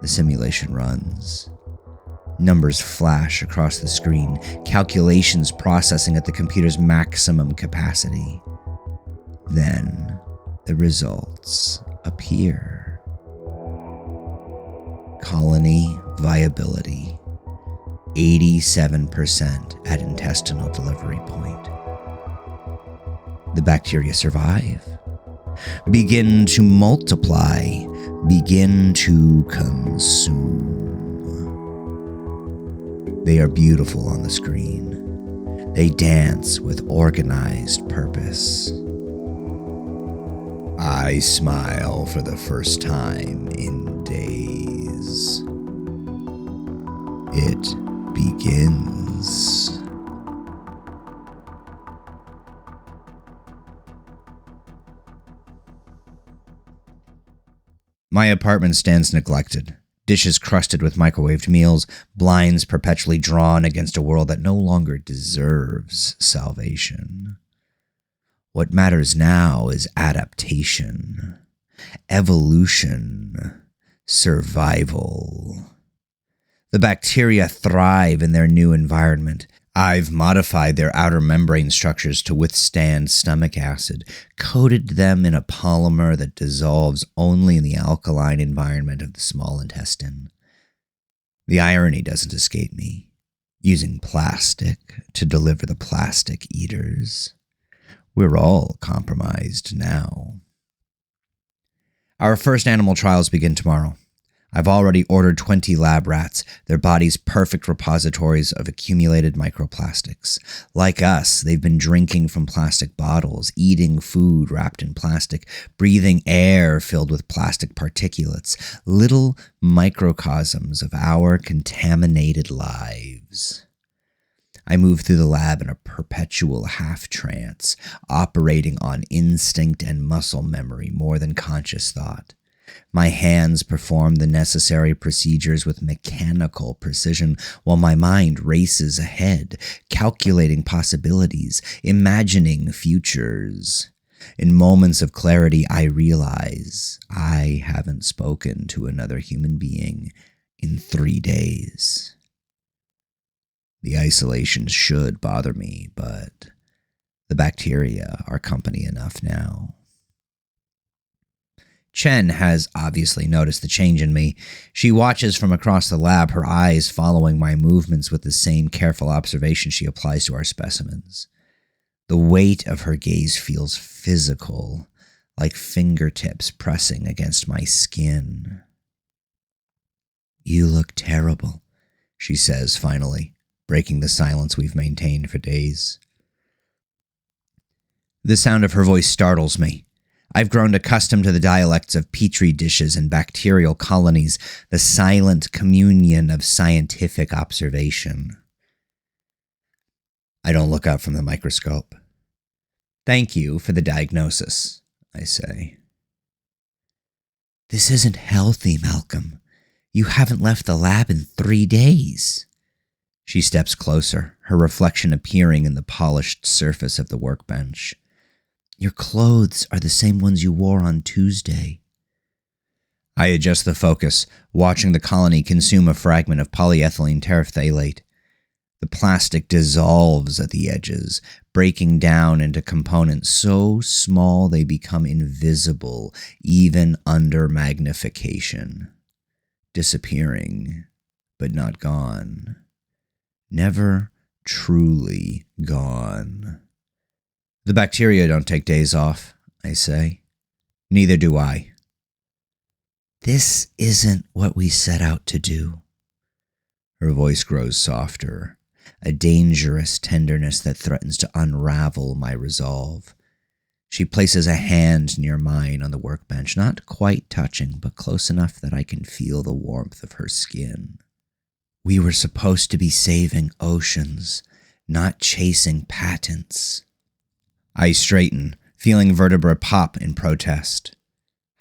C: The simulation runs. Numbers flash across the screen, calculations processing at the computer's maximum capacity. Then the results appear. Colony viability. 87% at intestinal delivery point. The bacteria survive, begin to multiply, begin to consume. They are beautiful on the screen. They dance with organized purpose. I smile for the first time in days. It begins. My apartment stands neglected, dishes crusted with microwaved meals, blinds perpetually drawn against a world that no longer deserves salvation. What matters now is adaptation, evolution, survival. The bacteria thrive in their new environment. I've modified their outer membrane structures to withstand stomach acid, coated them in a polymer that dissolves only in the alkaline environment of the small intestine. The irony doesn't escape me. Using plastic to deliver the plastic eaters. We're all compromised now. Our first animal trials begin tomorrow. I've already ordered 20 lab rats, their bodies perfect repositories of accumulated microplastics. Like us, they've been drinking from plastic bottles, eating food wrapped in plastic, breathing air filled with plastic particulates, little microcosms of our contaminated lives. I move through the lab in a perpetual half-trance, operating on instinct and muscle memory more than conscious thought. My hands perform the necessary procedures with mechanical precision, while my mind races ahead, calculating possibilities, imagining futures. In moments of clarity, I realize I haven't spoken to another human being in 3 days. The isolation should bother me, but the bacteria are company enough now. Chen has obviously noticed the change in me. She watches from across the lab, her eyes following my movements with the same careful observation she applies to our specimens. The weight of her gaze feels physical, like fingertips pressing against my skin. "You look terrible," she says finally, breaking the silence we've maintained for days. The sound of her voice startles me. I've grown accustomed to the dialects of petri dishes and bacterial colonies, the silent communion of scientific observation. I don't look up from the microscope. Thank you for the diagnosis, I say. This isn't healthy, Malcolm. You haven't left the lab in 3 days. She steps closer, her reflection appearing in the polished surface of the workbench. Your clothes are the same ones you wore on Tuesday. I adjust the focus, watching the colony consume a fragment of polyethylene terephthalate. The plastic dissolves at the edges, breaking down into components so small they become invisible, even under magnification. Disappearing, but not gone. Never truly gone. The bacteria don't take days off, I say. Neither do I. This isn't what we set out to do. Her voice grows softer, a dangerous tenderness that threatens to unravel my resolve. She places a hand near mine on the workbench, not quite touching, but close enough that I can feel the warmth of her skin. We were supposed to be saving oceans, not chasing patents. I straighten, feeling vertebra pop in protest.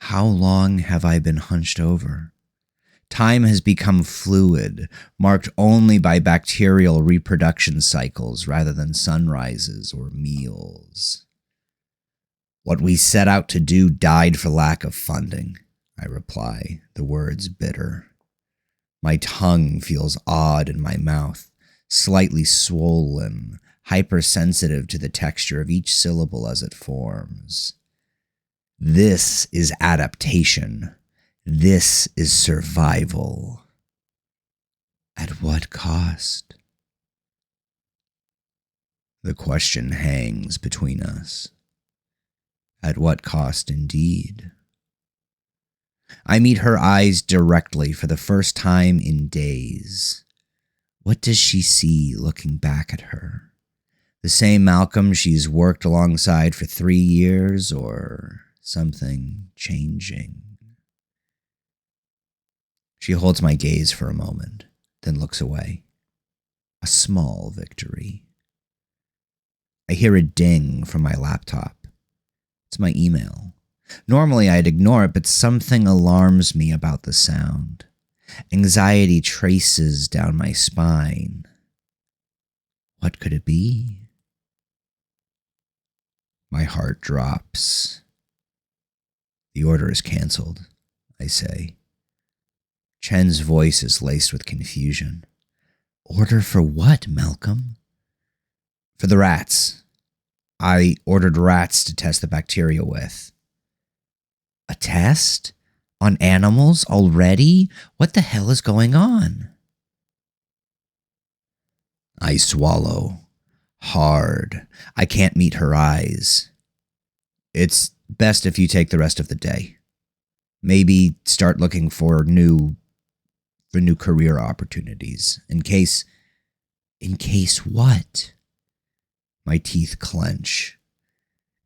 C: How long have I been hunched over? Time has become fluid, marked only by bacterial reproduction cycles rather than sunrises or meals. What we set out to do died for lack of funding, I reply, the words bitter. My tongue feels odd in my mouth, slightly swollen, hypersensitive to the texture of each syllable as it forms. This is adaptation. This is survival. At what cost? The question hangs between us. At what cost indeed? I meet her eyes directly for the first time in days. What does she see looking back at her? The same Malcolm she's worked alongside for 3 years, or something changing? She holds my gaze for a moment, then looks away. A small victory. I hear a ding from my laptop. It's my email. Normally I'd ignore it, but something alarms me about the sound. Anxiety traces down my spine. What could it be? My heart drops. The order is canceled, I say. Chen's voice is laced with confusion. Order for what, Malcolm? For the rats. I ordered rats to test the bacteria with. A test? On animals already? What the hell is going on? I swallow. Hard. I can't meet her eyes. It's best if you take the rest of the day. Maybe start looking for new career opportunities. In case what? My teeth clench.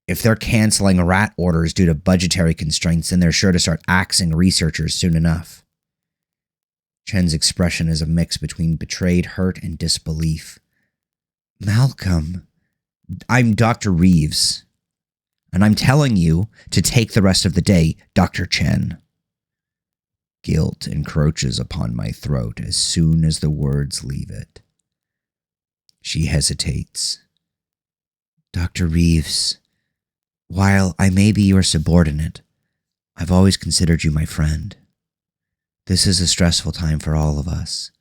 C: If they're canceling rat orders due to budgetary constraints, then they're sure to start axing researchers soon enough. Chen's expression is a mix between betrayed hurt and disbelief. Malcolm, I'm Dr. Reeves, and I'm telling you to take the rest of the day, Dr. Chen. Guilt encroaches upon my throat as soon as the words leave it. She hesitates. Dr. Reeves, while I may be your subordinate, I've always considered you my friend. This is a stressful time for all of us.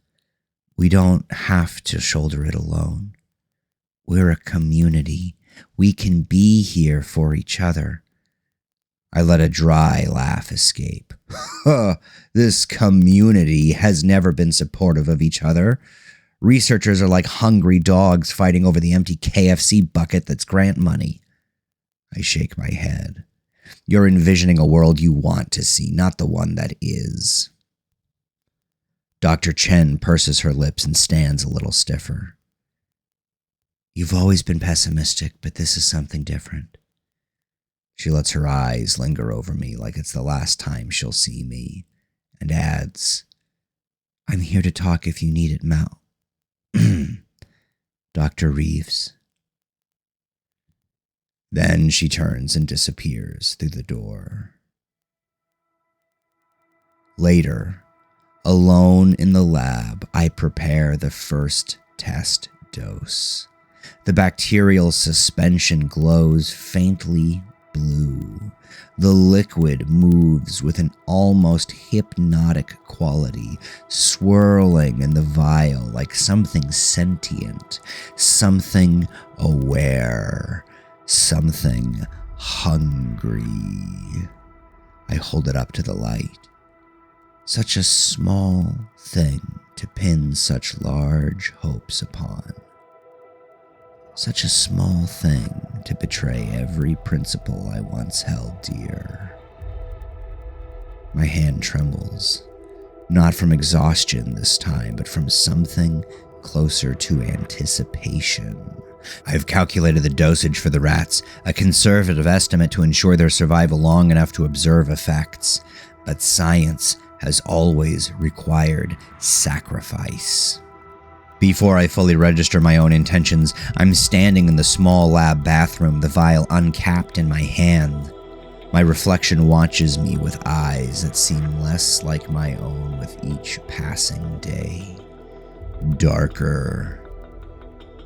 C: We don't have to shoulder it alone. We're a community. We can be here for each other. I let a dry laugh escape. This community has never been supportive of each other. Researchers are like hungry dogs fighting over the empty KFC bucket that's grant money. I shake my head. You're envisioning a world you want to see, not the one that is. Dr. Chen purses her lips and stands a little stiffer. You've always been pessimistic, but this is something different. She lets her eyes linger over me like it's the last time she'll see me, and adds, "I'm here to talk if you need it, Mal." Dr. Reeves. Then she turns and disappears through the door. Later, alone in the lab, I prepare the first test dose. The bacterial suspension glows faintly blue. The liquid moves with an almost hypnotic quality, swirling in the vial like something sentient, something aware, something hungry. I hold it up to the light. Such a small thing to pin such large hopes upon. Such a small thing to betray every principle I once held dear. My hand trembles, not from exhaustion this time, but from something closer to anticipation. I've calculated the dosage for the rats, a conservative estimate to ensure their survival long enough to observe effects, but science has always required sacrifice. Before I fully register my own intentions, I'm standing in the small lab bathroom, the vial uncapped in my hand. My reflection watches me with eyes that seem less like my own with each passing day. Darker,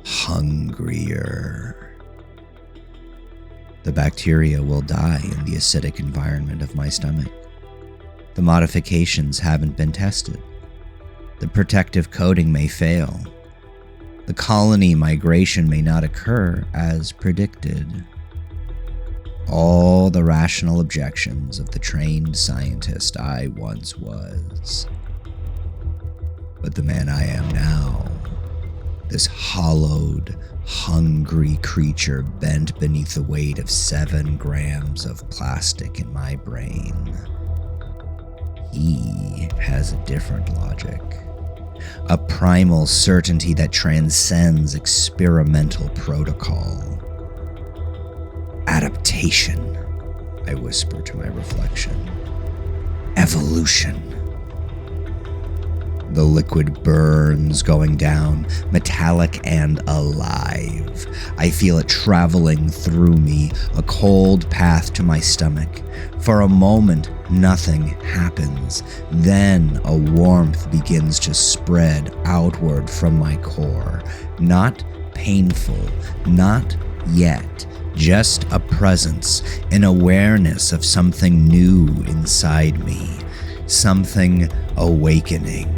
C: hungrier. The bacteria will die in the acidic environment of my stomach. The modifications haven't been tested. The protective coating may fail. The colony migration may not occur as predicted. All the rational objections of the trained scientist I once was. But the man I am now, this hollowed, hungry creature bent beneath the weight of 7 grams of plastic in my brain, he has a different logic. A primal certainty that transcends experimental protocol. Adaptation, I whisper to my reflection. Evolution. The liquid burns going down, metallic and alive. I feel it traveling through me, a cold path to my stomach. For a moment, nothing happens. Then a warmth begins to spread outward from my core. Not painful, not yet. Just a presence, an awareness of something new inside me. Something awakening.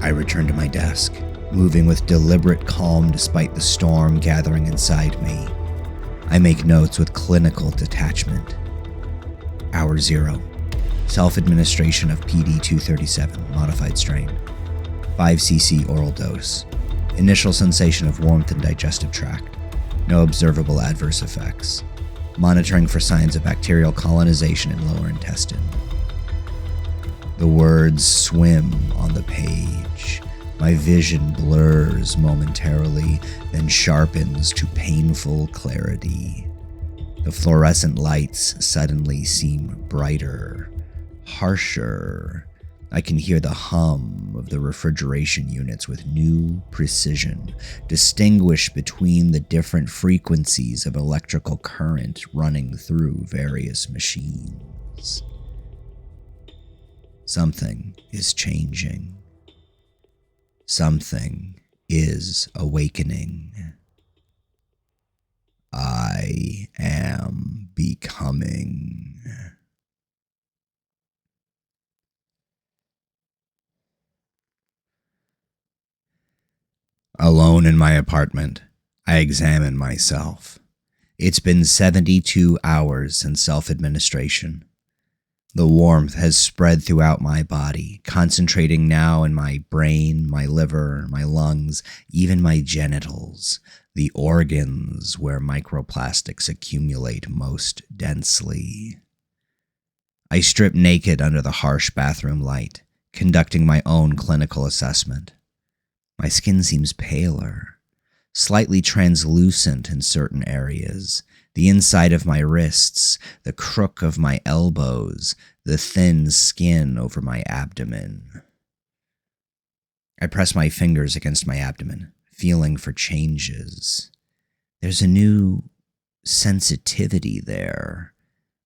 C: I return to my desk, moving with deliberate calm despite the storm gathering inside me. I make notes with clinical detachment. Hour 0. Self-administration of PD-237, modified strain. 5 cc oral dose. Initial sensation of warmth in digestive tract. No observable adverse effects. Monitoring for signs of bacterial colonization in lower intestine. The words swim on the page. My vision blurs momentarily, then sharpens to painful clarity. The fluorescent lights suddenly seem brighter, harsher. I can hear the hum of the refrigeration units with new precision, distinguish between the different frequencies of electrical current running through various machines. Something is changing. Something is awakening. I am becoming. Alone in my apartment, I examine myself. It's been 72 hours since self-administration. The warmth has spread throughout my body, concentrating now in my brain, my liver, my lungs, even my genitals, the organs where microplastics accumulate most densely. I strip naked under the harsh bathroom light, conducting my own clinical assessment. My skin seems paler, slightly translucent in certain areas, the inside of my wrists, the crook of my elbows, the thin skin over my abdomen. I press my fingers against my abdomen, feeling for changes. There's a new sensitivity there,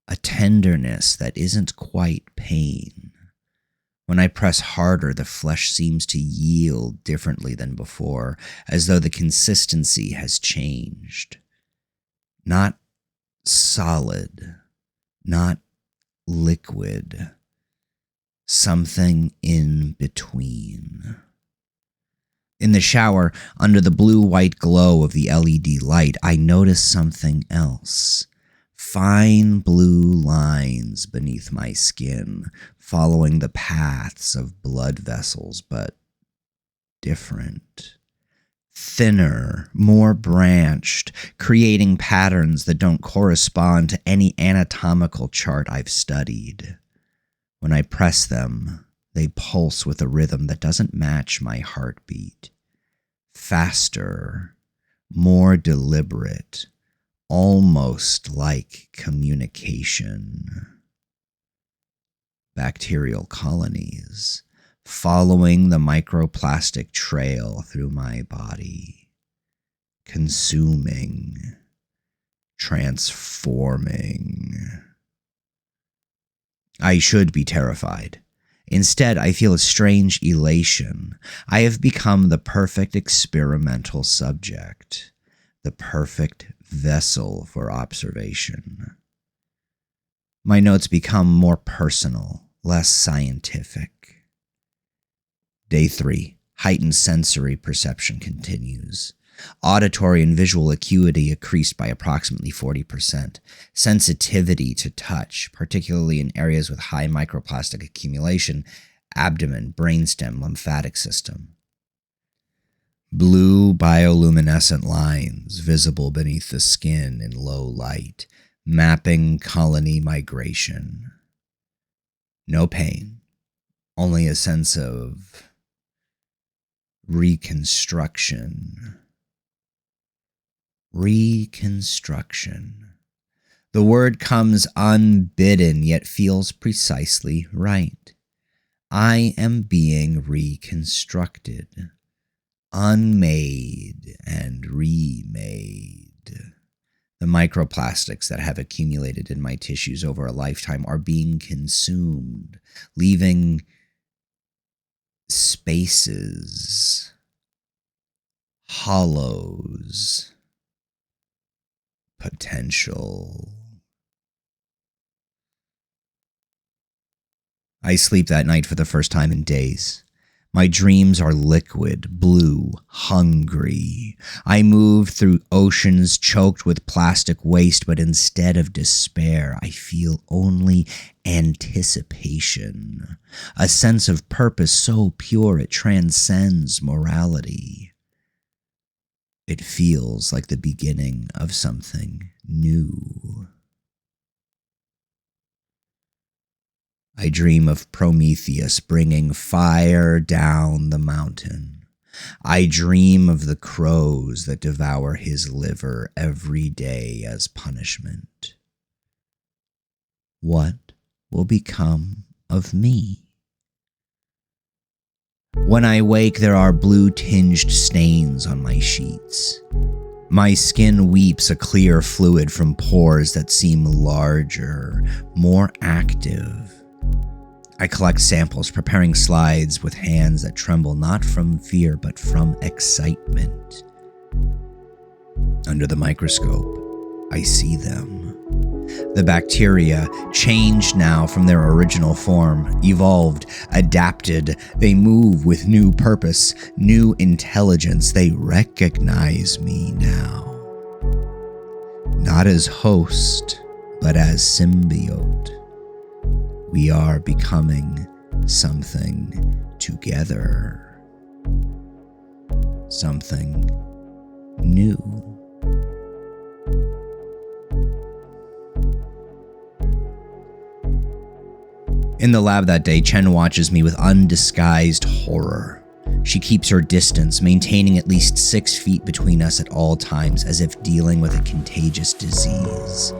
C: a tenderness that isn't quite pain. When I press harder, the flesh seems to yield differently than before, as though the consistency has changed. Not solid, not liquid, something in between. In the shower, under the blue-white glow of the LED light, I notice something else. Fine blue lines beneath my skin, following the paths of blood vessels, but different. Thinner, more branched, creating patterns that don't correspond to any anatomical chart I've studied. When I press them, they pulse with a rhythm that doesn't match my heartbeat. Faster, more deliberate, almost like communication. Bacterial colonies, following the microplastic trail through my body, consuming, transforming. I should be terrified. Instead, I feel a strange elation. I have become the perfect experimental subject, the perfect vessel for observation. My notes become more personal, less scientific. Day 3, heightened sensory perception continues. Auditory and visual acuity increased by approximately 40%. Sensitivity to touch, particularly in areas with high microplastic accumulation, abdomen, brainstem, lymphatic system. Blue bioluminescent lines visible beneath the skin in low light, mapping colony migration. No pain, only a sense of reconstruction. Reconstruction. The word comes unbidden, yet feels precisely right. I am being reconstructed, unmade and remade. The microplastics that have accumulated in my tissues over a lifetime are being consumed, leaving spaces, hollows, potential. I sleep that night for the first time in days. My dreams are liquid, blue, hungry. I move through oceans choked with plastic waste, but instead of despair, I feel only anticipation. A sense of purpose so pure it transcends morality. It feels like the beginning of something new. I dream of Prometheus bringing fire down the mountain. I dream of the crows that devour his liver every day as punishment. What will become of me? When I wake, there are blue-tinged stains on my sheets. My skin weeps a clear fluid from pores that seem larger, more active. I collect samples, preparing slides with hands that tremble not from fear, but from excitement. Under the microscope, I see them. The bacteria, changed now from their original form, evolved, adapted. They move with new purpose, new intelligence. They recognize me now. Not as host, but as symbiote. We are becoming something together. Something new. In the lab that day, Chen watches me with undisguised horror. She keeps her distance, maintaining at least 6 feet between us at all times, as if dealing with a contagious disease.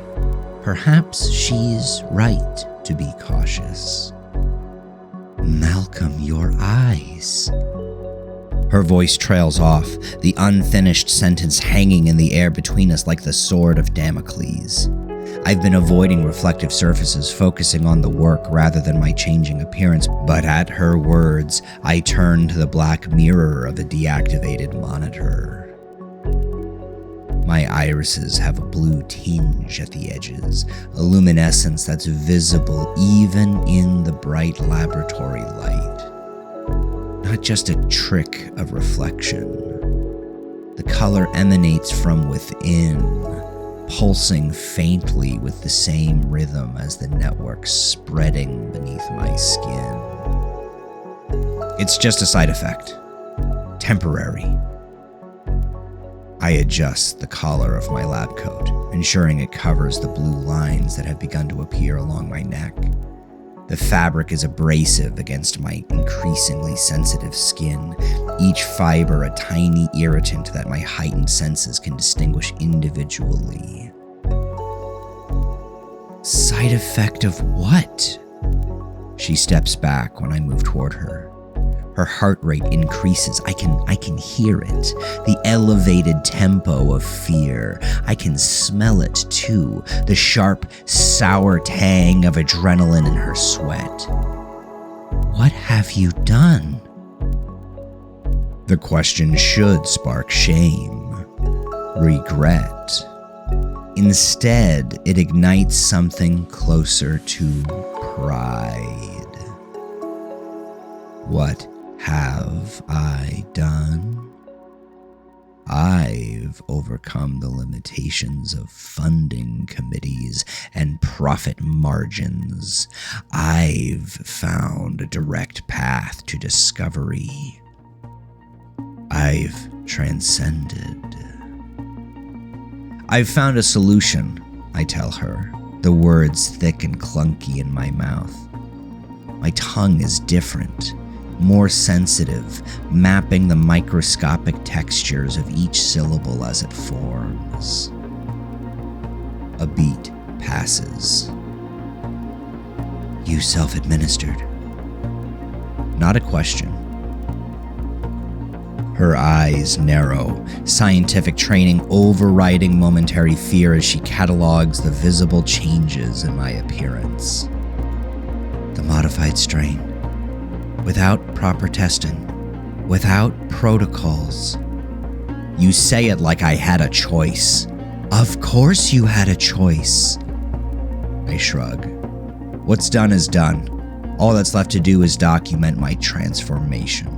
C: Perhaps she's right to be cautious. Malcolm, your eyes. Her voice trails off, the unfinished sentence hanging in the air between us like the sword of Damocles. I've been avoiding reflective surfaces, focusing on the work rather than my changing appearance, but at her words, I turn to the black mirror of a deactivated monitor. My irises have a blue tinge at the edges, a luminescence that's visible even in the bright laboratory light. Not just a trick of reflection. The color emanates from within, pulsing faintly with the same rhythm as the network spreading beneath my skin. It's just a side effect. Temporary. I adjust the collar of my lab coat, ensuring it covers the blue lines that have begun to appear along my neck. The fabric is abrasive against my increasingly sensitive skin, each fiber a tiny irritant that my heightened senses can distinguish individually. Side effect of what? She steps back when I move toward her. Her heart rate increases. I can hear it. The elevated tempo of fear. I can smell it too. The sharp, sour tang of adrenaline in her sweat. What have you done? The question should spark shame, regret. Instead, it ignites something closer to pride. What have I done? I've overcome the limitations of funding committees and profit margins. I've found a direct path to discovery. I've transcended. I've found a solution, I tell her, the words thick and clunky in my mouth. My tongue is different. More sensitive, mapping the microscopic textures of each syllable as it forms. A beat passes. You self-administered. Not a question. Her eyes narrow, scientific training overriding momentary fear as she catalogs the visible changes in my appearance. The modified strain. Without proper testing, without protocols. You say it like I had a choice. Of course you had a choice. I shrug. What's done is done. All that's left to do is document my transformation.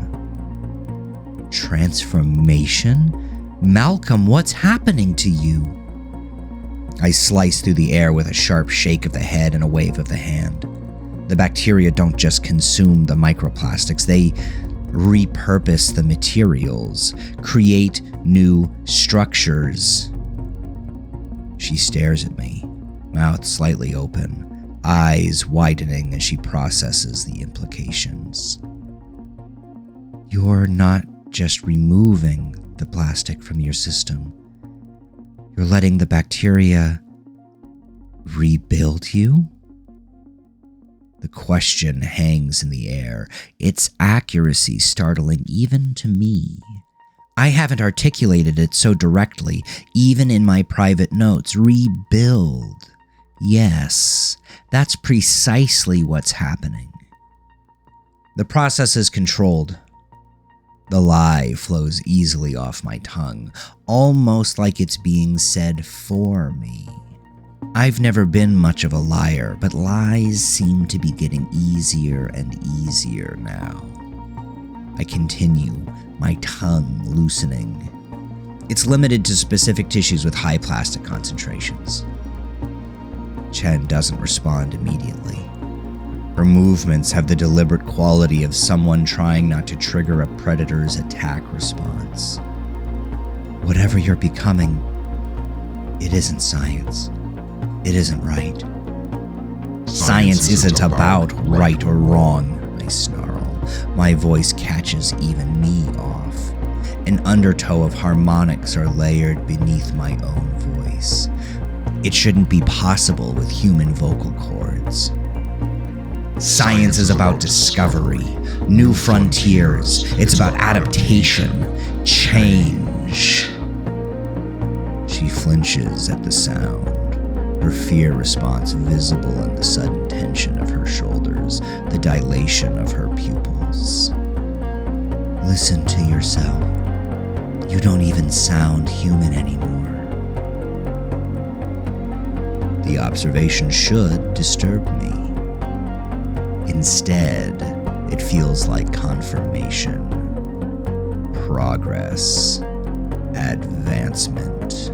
C: Transformation? Malcolm, what's happening to you? I slice through the air with a sharp shake of the head and a wave of the hand. The bacteria don't just consume the microplastics, they repurpose the materials, create new structures. She stares at me, mouth slightly open, eyes widening as she processes the implications. You're not just removing the plastic from your system. You're letting the bacteria rebuild you? The question hangs in the air, its accuracy startling even to me. I haven't articulated it so directly, even in my private notes. Rebuild. Yes, that's precisely what's happening. The process is controlled. The lie flows easily off my tongue, almost like it's being said for me. I've never been much of a liar, but lies seem to be getting easier and easier now. I continue, my tongue loosening. It's limited to specific tissues with high plastic concentrations. Chen doesn't respond immediately. Her movements have the deliberate quality of someone trying not to trigger a predator's attack response. Whatever you're becoming, it isn't science. It isn't right. Science isn't about right or wrong, I snarl. my voice catches even me off. An undertow of harmonics are layered beneath my own voice. It shouldn't be possible with human vocal cords. Science is about discovery, new frontiers. It's about adaptation, change. She flinches at the sound, her fear response visible in the sudden tension of her shoulders, the dilation of her pupils. Listen to yourself. You don't even sound human anymore. The observation should disturb me. Instead, it feels like confirmation, progress, advancement.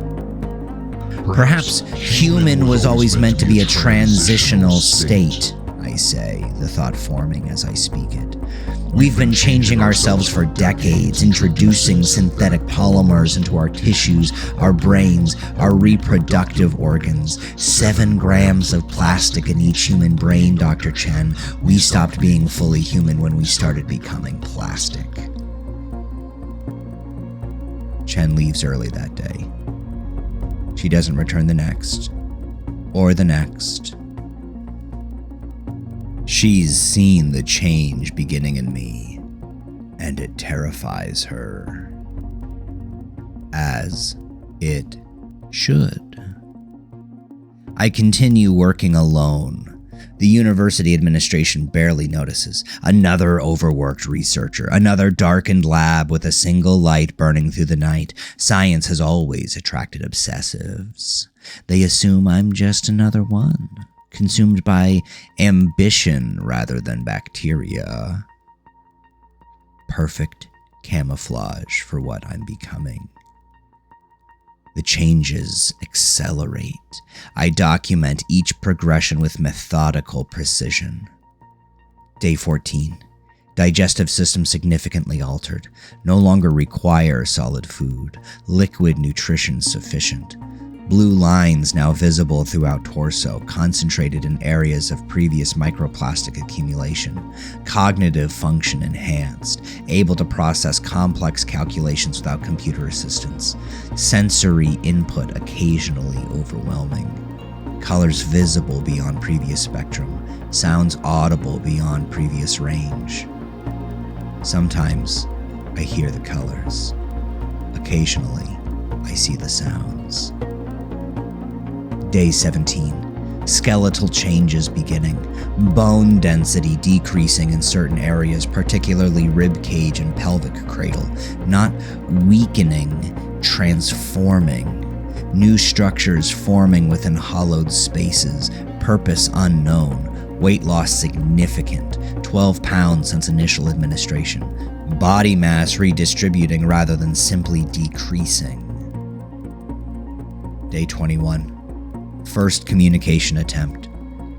C: Perhaps human was always meant to be a transitional state, I say, the thought forming as I speak it. We've been changing ourselves for decades, introducing synthetic polymers into our tissues, our brains, our reproductive organs. 7 grams of plastic in each human brain, Dr. Chen. We stopped being fully human when we started becoming plastic. Chen leaves early that day. She doesn't return the next, or the next. She's seen the change beginning in me, and it terrifies her. As it should. I continue working alone. The university administration barely notices. Another overworked researcher, another darkened lab with a single light burning through the night. Science has always attracted obsessives. They assume I'm just another one, consumed by ambition rather than bacteria. Perfect camouflage for what I'm becoming. The changes accelerate. I document each progression with methodical precision. Day 14. Digestive system significantly altered. No longer require solid food. Liquid nutrition sufficient. Blue lines now visible throughout torso, concentrated in areas of previous microplastic accumulation. Cognitive function enhanced, able to process complex calculations without computer assistance. Sensory input occasionally overwhelming. Colors visible beyond previous spectrum. Sounds audible beyond previous range. Sometimes I hear the colors. Occasionally, I see the sounds. Day 17. Skeletal changes beginning. Bone density decreasing in certain areas, particularly rib cage and pelvic cradle. Not weakening, transforming. New structures forming within hollowed spaces. Purpose unknown. Weight loss significant. 12 pounds since initial administration. Body mass redistributing rather than simply decreasing. Day 21. First communication attempt.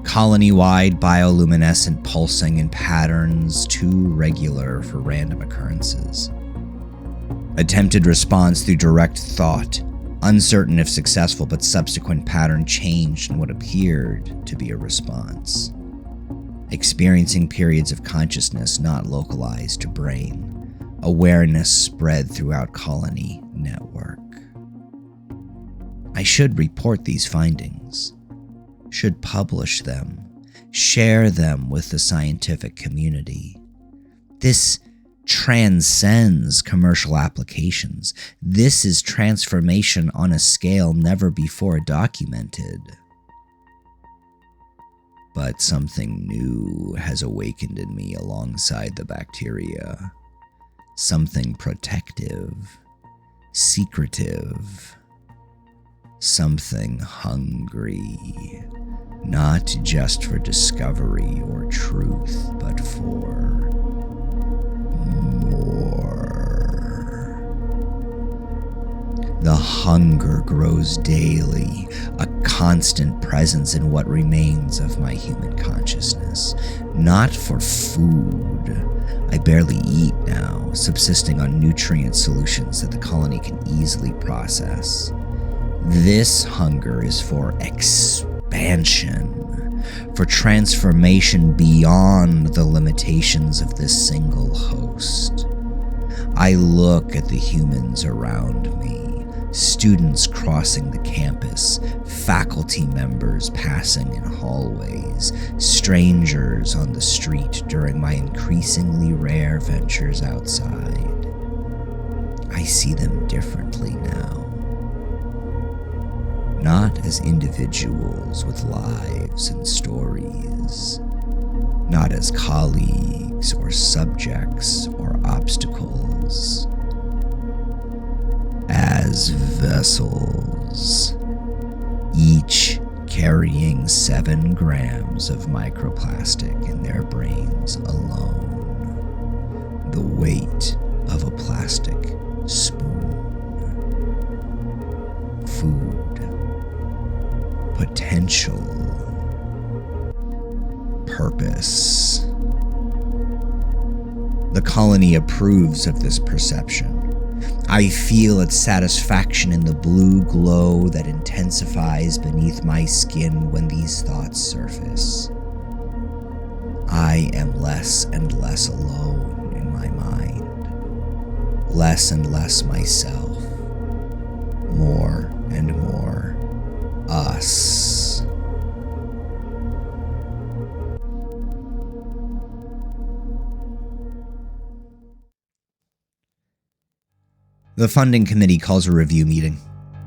C: Colony-wide bioluminescent pulsing in patterns too regular for random occurrences. Attempted response through direct thought. Uncertain if successful, but subsequent pattern changed in what appeared to be a response. Experiencing periods of consciousness not localized to brain. Awareness spread throughout colony network. I should report these findings, should publish them, share them with the scientific community. This transcends commercial applications. This is transformation on a scale never before documented. But something new has awakened in me alongside the bacteria. Something protective, secretive. Something hungry, not just for discovery or truth, but for more. The hunger grows daily, a constant presence in what remains of my human consciousness. Not for food. I barely eat now, subsisting on nutrient solutions that the colony can easily process. This hunger is for expansion, for transformation beyond the limitations of this single host. I look at the humans around me, students crossing the campus, faculty members passing in hallways, strangers on the street during my increasingly rare ventures outside. I see them differently now. Not as individuals with lives and stories, not as colleagues or subjects or obstacles, as vessels, each carrying 7 grams of microplastic in their brains alone, the weight of a plastic spoon. Food, potential, purpose. The colony approves of this perception. I feel its satisfaction in the blue glow that intensifies beneath my skin when these thoughts surface. I am less and less alone in my mind, less and less myself, more and more us. The funding committee calls a review meeting.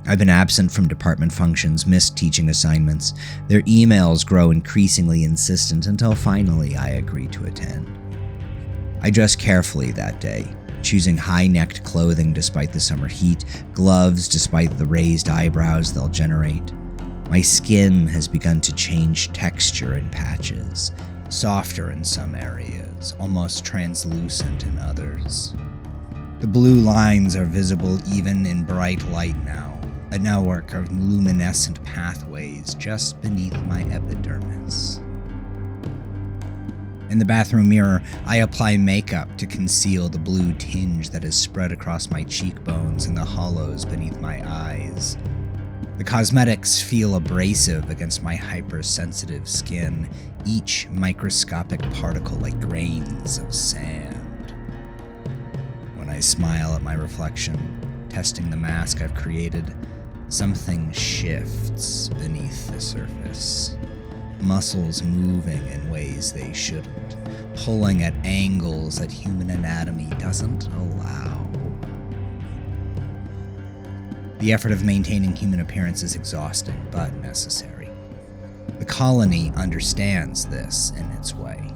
C: I've been absent from department functions, missed teaching assignments. Their emails grow increasingly insistent until finally I agree to attend. I dress carefully that day, choosing high-necked clothing despite the summer heat, gloves despite the raised eyebrows they'll generate. My skin has begun to change texture in patches, softer in some areas, almost translucent in others. The blue lines are visible even in bright light now, a network of luminescent pathways just beneath my epidermis. In the bathroom mirror, I apply makeup to conceal the blue tinge that is spread across my cheekbones and the hollows beneath my eyes. The cosmetics feel abrasive against my hypersensitive skin, each microscopic particle like grains of sand. When I smile at my reflection, testing the mask I've created, something shifts beneath the surface. Muscles moving in ways they shouldn't, pulling at angles that human anatomy doesn't allow. The effort of maintaining human appearance is exhausting, but necessary. The colony understands this in its way.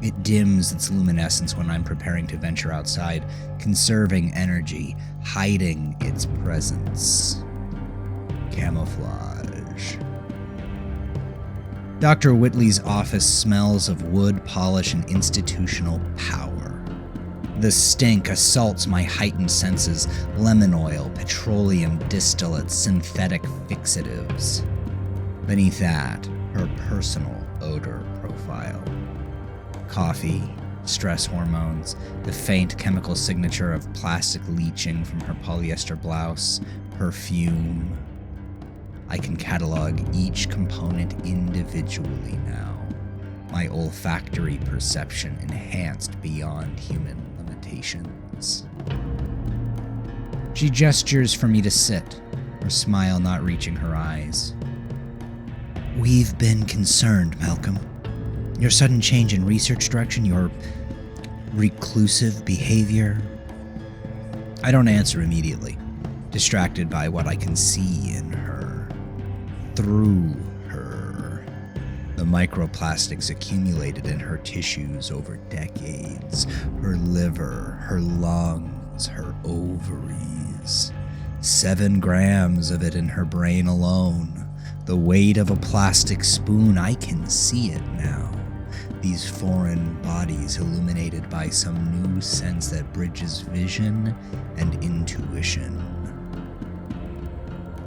C: It dims its luminescence when I'm preparing to venture outside, conserving energy, hiding its presence. Camouflage. Dr. Whitley's office smells of wood polish and institutional power. The stink assaults my heightened senses: lemon oil, petroleum distillates, synthetic fixatives. Beneath that, her personal odor profile. Coffee, stress hormones, the faint chemical signature of plastic leaching from her polyester blouse, perfume. I can catalog each component individually now, my olfactory perception enhanced beyond human limitations. She gestures for me to sit, her smile not reaching her eyes. We've been concerned, Malcolm. Your sudden change in research direction, your reclusive behavior. I don't answer immediately, distracted by what I can see in her, through her. The microplastics accumulated in her tissues over decades, her liver, her lungs, her ovaries. 7 grams of it in her brain alone. The weight of a plastic spoon. I can see it now. These foreign bodies illuminated by some new sense that bridges vision and intuition.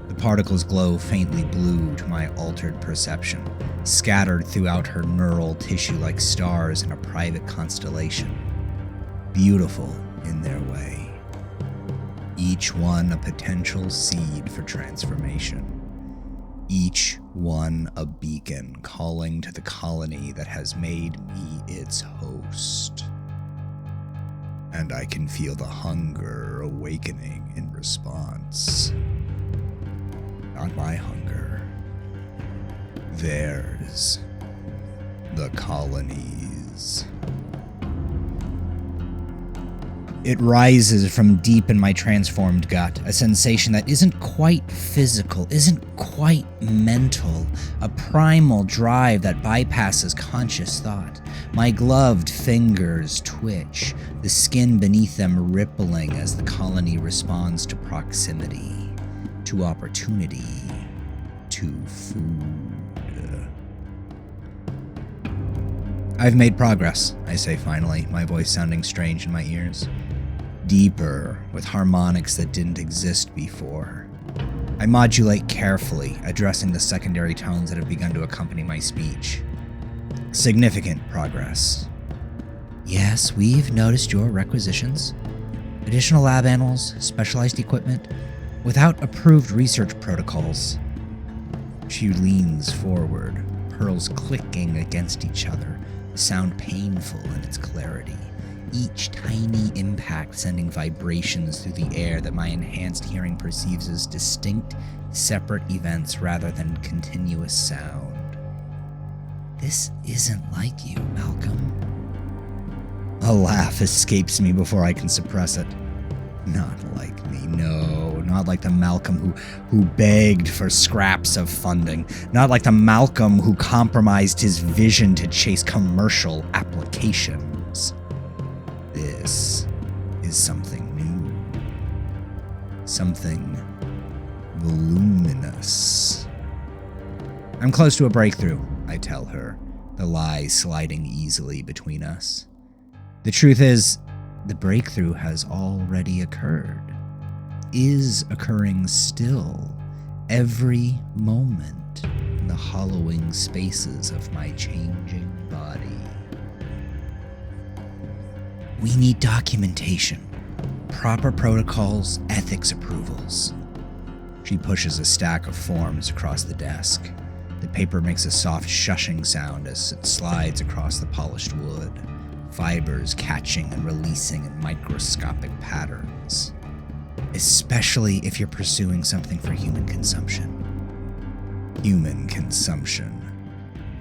C: The particles glow faintly blue to my altered perception, scattered throughout her neural tissue like stars in a private constellation. Beautiful in their way. Each one a potential seed for transformation. Each
B: one a beacon calling to the colony that has made me its host. And I can feel the hunger awakening in response. Not my hunger. Theirs. The colony's. It rises from deep in my transformed gut, a sensation that isn't quite physical, isn't quite mental, a primal drive that bypasses conscious thought. My gloved fingers twitch, the skin beneath them rippling as the colony responds to proximity, to opportunity, to food. I've made progress, I say finally, my voice sounding strange in my ears. Deeper, with harmonics that didn't exist before. I modulate carefully, addressing the secondary tones that have begun to accompany my speech. Significant progress. Yes, we've noticed your requisitions. Additional lab animals, specialized equipment, without approved research protocols. She leans forward, pearls clicking against each other, the sound painful in its clarity. Each tiny impact sending vibrations through the air that my enhanced hearing perceives as distinct, separate events rather than continuous sound. This isn't like you, Malcolm. A laugh escapes me before I can suppress it. Not like me, no. Not like the Malcolm who begged for scraps of funding. Not like the Malcolm who compromised his vision to chase commercial applications. This is something new. Something voluminous. I'm close to a breakthrough, I tell her, the lie sliding easily between us. The truth is, the breakthrough has already occurred. Is occurring still, every moment in the hollowing spaces of my changing body. We need documentation, proper protocols, ethics approvals. She pushes a stack of forms across the desk. The paper makes a soft shushing sound as it slides across the polished wood, fibers catching and releasing in microscopic patterns. Especially if you're pursuing something for human consumption. Human consumption.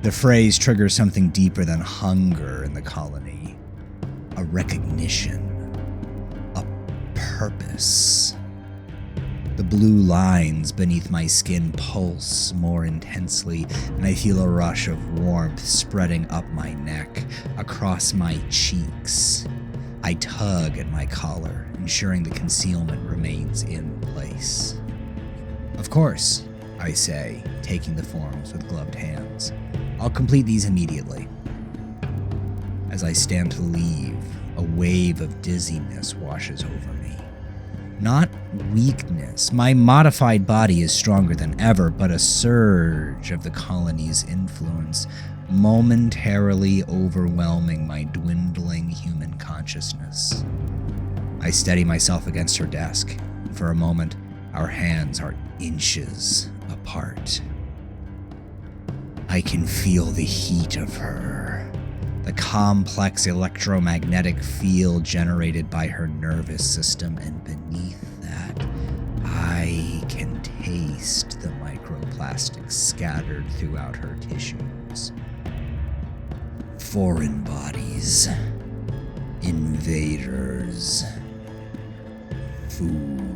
B: The phrase triggers something deeper than hunger in the colony. A recognition. A purpose. The blue lines beneath my skin pulse more intensely, and I feel a rush of warmth spreading up my neck, across my cheeks. I tug at my collar, ensuring the concealment remains in place. Of course, I say, taking the forms with gloved hands. I'll complete these immediately. As I stand to leave, a wave of dizziness washes over me. Not weakness. My modified body is stronger than ever, but a surge of the colony's influence, momentarily overwhelming my dwindling human consciousness. I steady myself against her desk, and for a moment, our hands are inches apart. I can feel the heat of her, the complex electromagnetic field generated by her nervous system, and beneath that, I can taste the microplastics scattered throughout her tissues. Foreign bodies. Invaders. Food.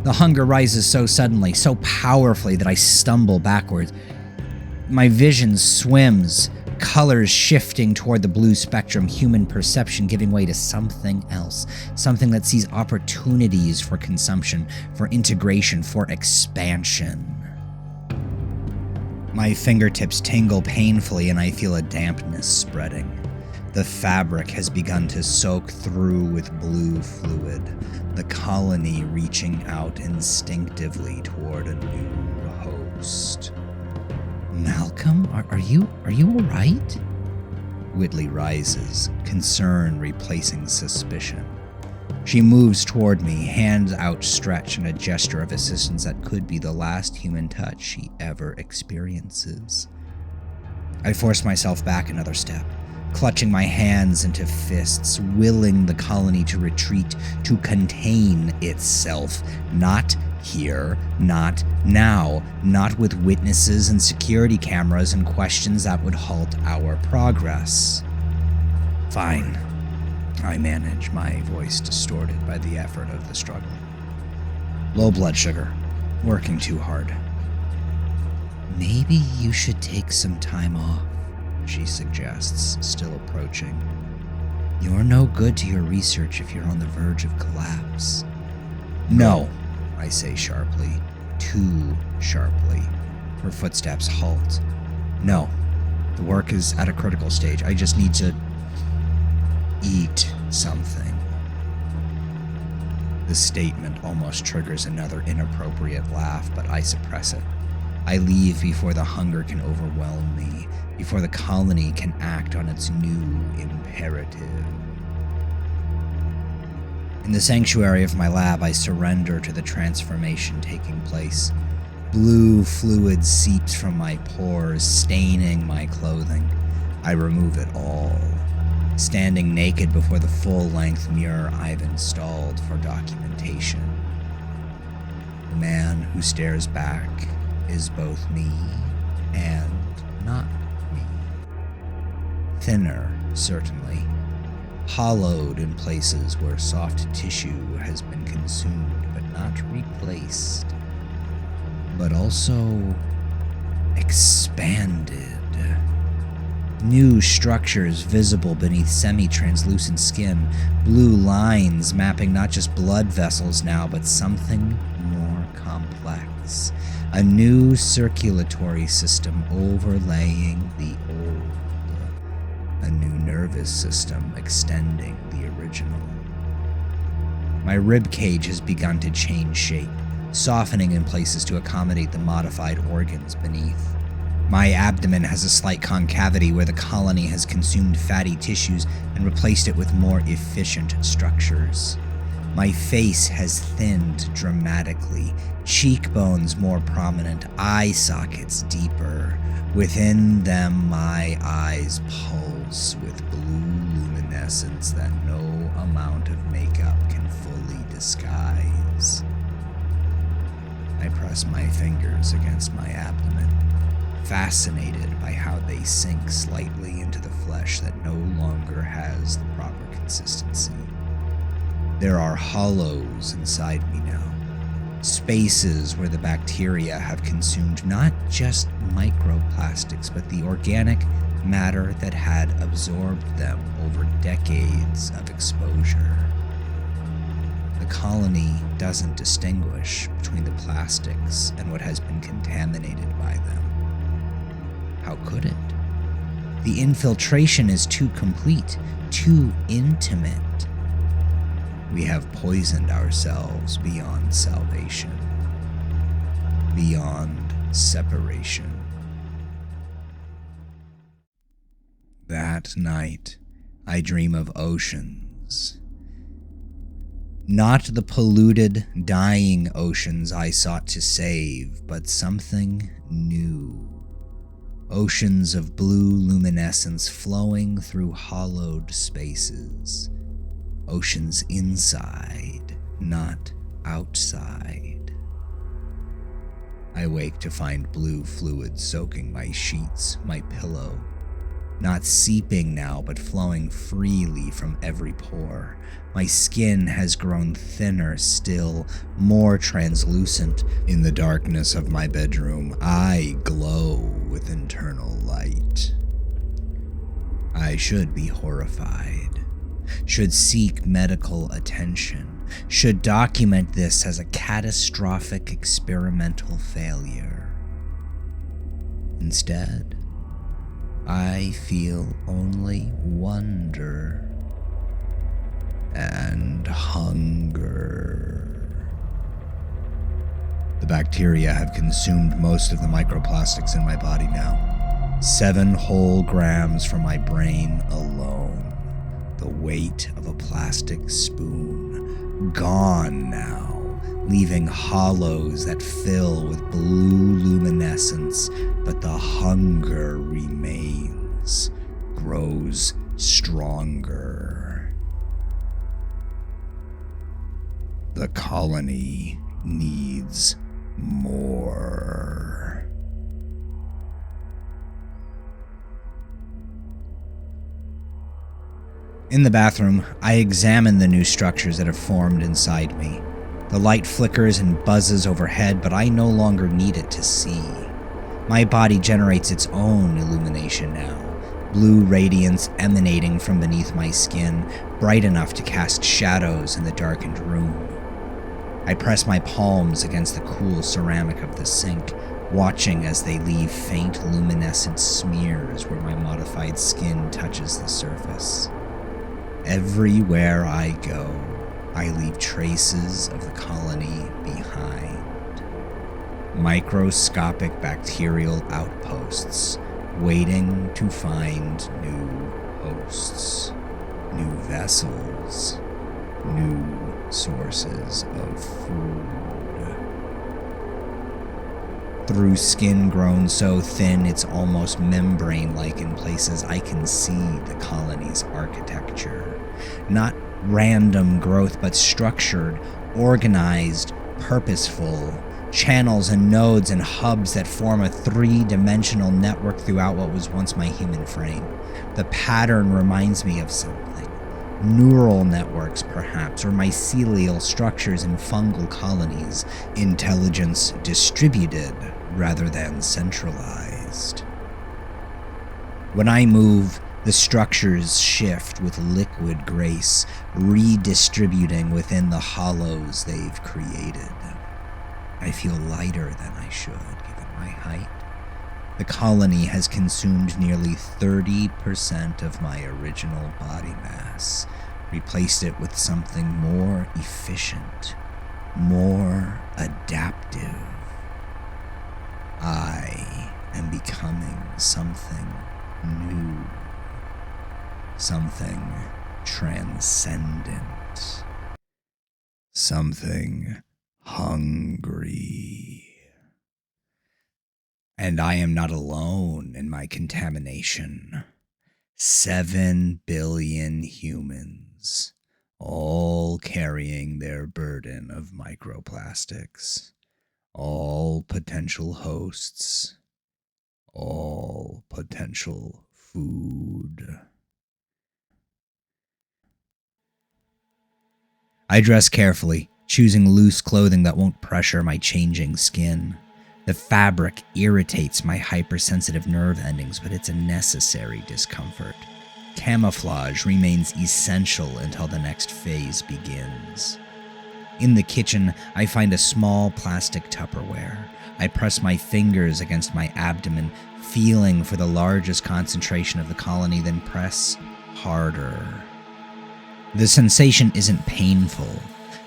B: The hunger rises so suddenly, so powerfully that I stumble backwards. My vision swims, colors shifting toward the blue spectrum, human perception giving way to something else, something that sees opportunities for consumption, for integration, for expansion. My fingertips tingle painfully and I feel a dampness spreading. The fabric has begun to soak through with blue fluid, the colony reaching out instinctively toward a new host. Malcolm, are you all right? Whitley rises, concern replacing suspicion. She moves toward me, hands outstretched in a gesture of assistance that could be the last human touch she ever experiences. I force myself back another step, clutching my hands into fists, willing the colony to retreat, to contain itself. Not here, not now, not with witnesses and security cameras and questions that would halt our progress. Fine, I manage, my voice distorted by the effort of the struggle. Low blood sugar, working too hard. Maybe you should take some time off, she suggests, still approaching. You're no good to your research if you're on the verge of collapse. No, I say sharply, too sharply. Her footsteps halt. No, the work is at a critical stage. I just need to eat something. The statement almost triggers another inappropriate laugh, but I suppress it. I leave before the hunger can overwhelm me, before the colony can act on its new imperative. In the sanctuary of my lab, I surrender to the transformation taking place. Blue fluid seeps from my pores, staining my clothing. I remove it all, standing naked before the full-length mirror I've installed for documentation. The man who stares back is both me and not me. Thinner, certainly. Hollowed in places where soft tissue has been consumed but not replaced. But also expanded. New structures visible beneath semi-translucent skin, blue lines mapping not just blood vessels now, but something more complex. A new circulatory system overlaying the old. A new nervous system extending the original. My rib cage has begun to change shape, softening in places to accommodate the modified organs beneath. My abdomen has a slight concavity where the colony has consumed fatty tissues and replaced it with more efficient structures. My face has thinned dramatically, cheekbones more prominent, eye sockets deeper. Within them, my eyes pulse with blue luminescence that no amount of makeup can fully disguise. I press my fingers against my abdomen, fascinated by how they sink slightly into the flesh that no longer has the proper consistency. There are hollows inside me now, spaces where the bacteria have consumed not just microplastics, but the organic matter that had absorbed them over decades of exposure. The colony doesn't distinguish between the plastics and what has been contaminated by them. How could it? The infiltration is too complete, too intimate. We have poisoned ourselves beyond salvation, beyond separation. That night, I dream of oceans. Not the polluted, dying oceans I sought to save, but something new. Oceans of blue luminescence flowing through hollowed spaces. Oceans inside, not outside. I wake to find blue fluid soaking my sheets, my pillow. Not seeping now, but flowing freely from every pore. My skin has grown thinner still, more translucent. In the darkness of my bedroom, I glow with internal light. I should be horrified, should seek medical attention, should document this as a catastrophic experimental failure. Instead, I feel only wonder and hunger. The bacteria have consumed most of the microplastics in my body now. 7 whole grams from my brain alone. The weight of a plastic spoon. gone now, leaving hollows that fill with blue luminescence, but the hunger remains, grows stronger. The colony needs more. In the bathroom, I examine the new structures that have formed inside me. The light flickers and buzzes overhead, but I no longer need it to see. My body generates its own illumination now, blue radiance emanating from beneath my skin, bright enough to cast shadows in the darkened room. I press my palms against the cool ceramic of the sink, watching as they leave faint luminescent smears where my modified skin touches the surface. Everywhere I go, I leave traces of the colony behind. Microscopic bacterial outposts, waiting to find new hosts, new vessels, new sources of food. Through skin grown so thin it's almost membrane-like in places, I can see the colony's architecture. Not random growth, but structured, organized, purposeful. Channels and nodes and hubs that form a three-dimensional network throughout what was once my human frame. The pattern reminds me of something. Neural networks, perhaps, or mycelial structures in fungal colonies. Intelligence distributed rather than centralized. When I move, the structures shift with liquid grace, redistributing within the hollows they've created. I feel lighter than I should, given my height. The colony has consumed nearly 30% of my original body mass, replaced it with something more efficient, more adaptive. I am becoming something new, something transcendent, something hungry. And I am not alone in my contamination. 7 billion humans, all carrying their burden of microplastics, all potential hosts, all potential food. I dress carefully, choosing loose clothing that won't pressure my changing skin. The fabric irritates my hypersensitive nerve endings, but it's a necessary discomfort. Camouflage remains essential until the next phase begins. In the kitchen, I find a small plastic Tupperware. I press my fingers against my abdomen, feeling for the largest concentration of the colony, then press harder. The sensation isn't painful.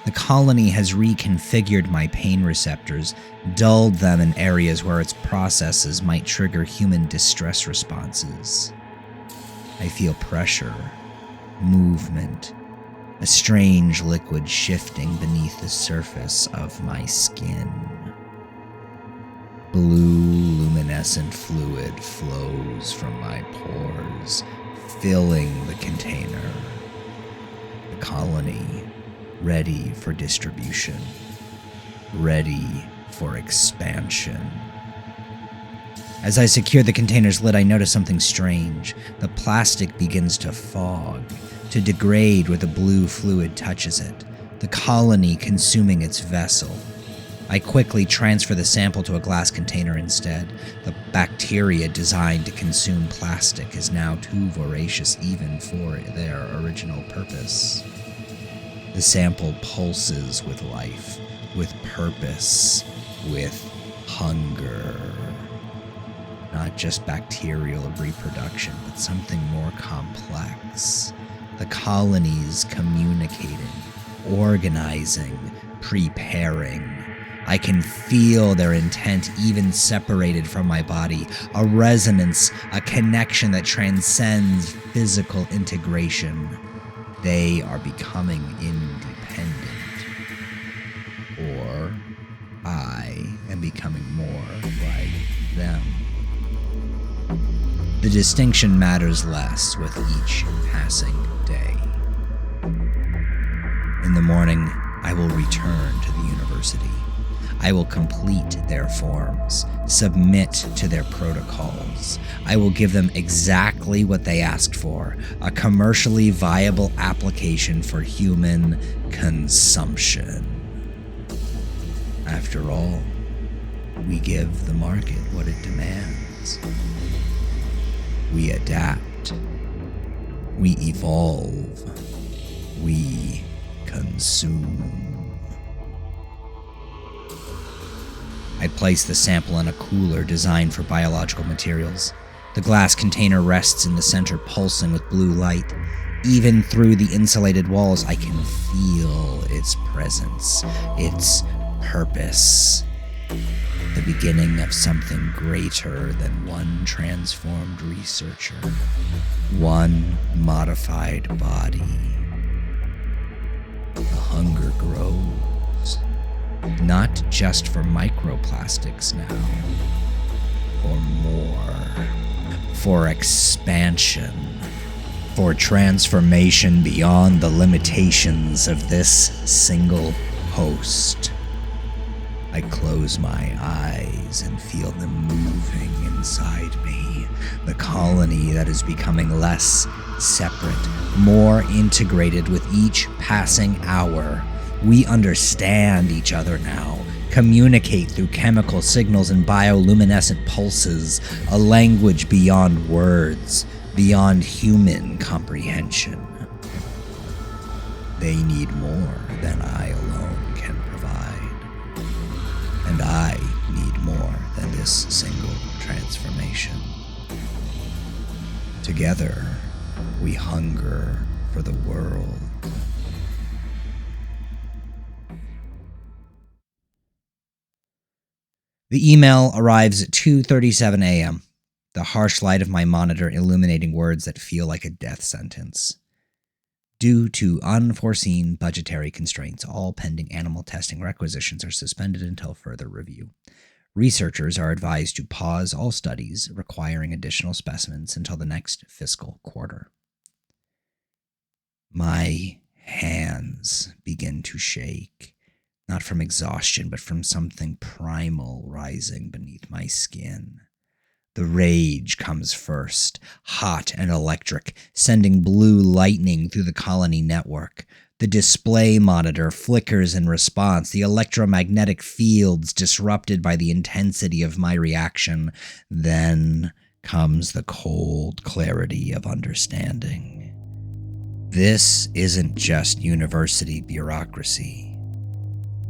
B: The colony has reconfigured my pain receptors, dulled them in areas where its processes might trigger human distress responses. I feel pressure, movement, a strange liquid shifting beneath the surface of my skin. Blue luminescent fluid flows from my pores, filling the container. The colony, ready for distribution, ready for expansion. As I secure the container's lid, I notice something strange. The plastic begins to fog, to degrade where the blue fluid touches it, the colony consuming its vessel. I quickly transfer the sample to a glass container instead. The bacteria designed to consume plastic is now too voracious even for their original purpose. The sample pulses with life, with purpose, with hunger. Not just bacterial reproduction, but something more complex. The colonies communicating, organizing, preparing. I can feel their intent even separated from my body, a resonance, a connection that transcends physical integration. They are becoming independent. I am becoming more like them. The distinction matters less with each passing day. In the morning, I will return to the university. I will complete their forms, submit to their protocols. I will give them exactly what they asked for, a commercially viable application for human consumption. After all, we give the market what it demands. We adapt. We evolve. We consume. I place the sample in a cooler designed for biological materials. The glass container rests in the center, pulsing with blue light. Even through the insulated walls, I can feel its presence, its purpose. The beginning of something greater than one transformed researcher, one modified body. The hunger grows. Not just for microplastics now, for more, for expansion, for transformation beyond the limitations of this single host. I close my eyes and feel them moving inside me, the colony that is becoming less separate, more integrated with each passing hour. We understand each other now, communicate through chemical signals and bioluminescent pulses, a language beyond words, beyond human comprehension. They need more than I alone can provide, and I need more than this single transformation. Together, we hunger for the world. The email arrives at 2:37 a.m., the harsh light of my monitor illuminating words that feel like a death sentence. Due to unforeseen budgetary constraints, all pending animal testing requisitions are suspended until further review. Researchers are advised to pause all studies requiring additional specimens until the next fiscal quarter. My hands begin to shake. Not from exhaustion, but from something primal rising beneath my skin. The rage comes first, hot and electric, sending blue lightning through the colony network. The display monitor flickers in response, the electromagnetic fields disrupted by the intensity of my reaction. Then comes the cold clarity of understanding. This isn't just university bureaucracy.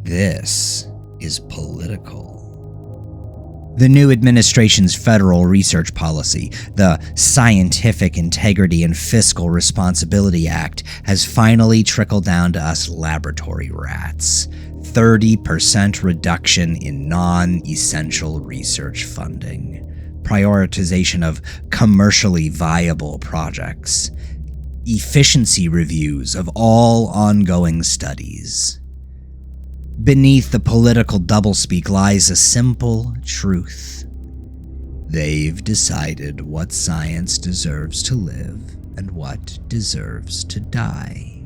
B: This is political. The new administration's federal research policy, the Scientific Integrity and Fiscal Responsibility Act, has finally trickled down to us laboratory rats. 30% reduction in non-essential research funding. Prioritization of commercially viable projects. Efficiency reviews of all ongoing studies. Beneath the political doublespeak lies a simple truth. They've decided what science deserves to live and what deserves to die.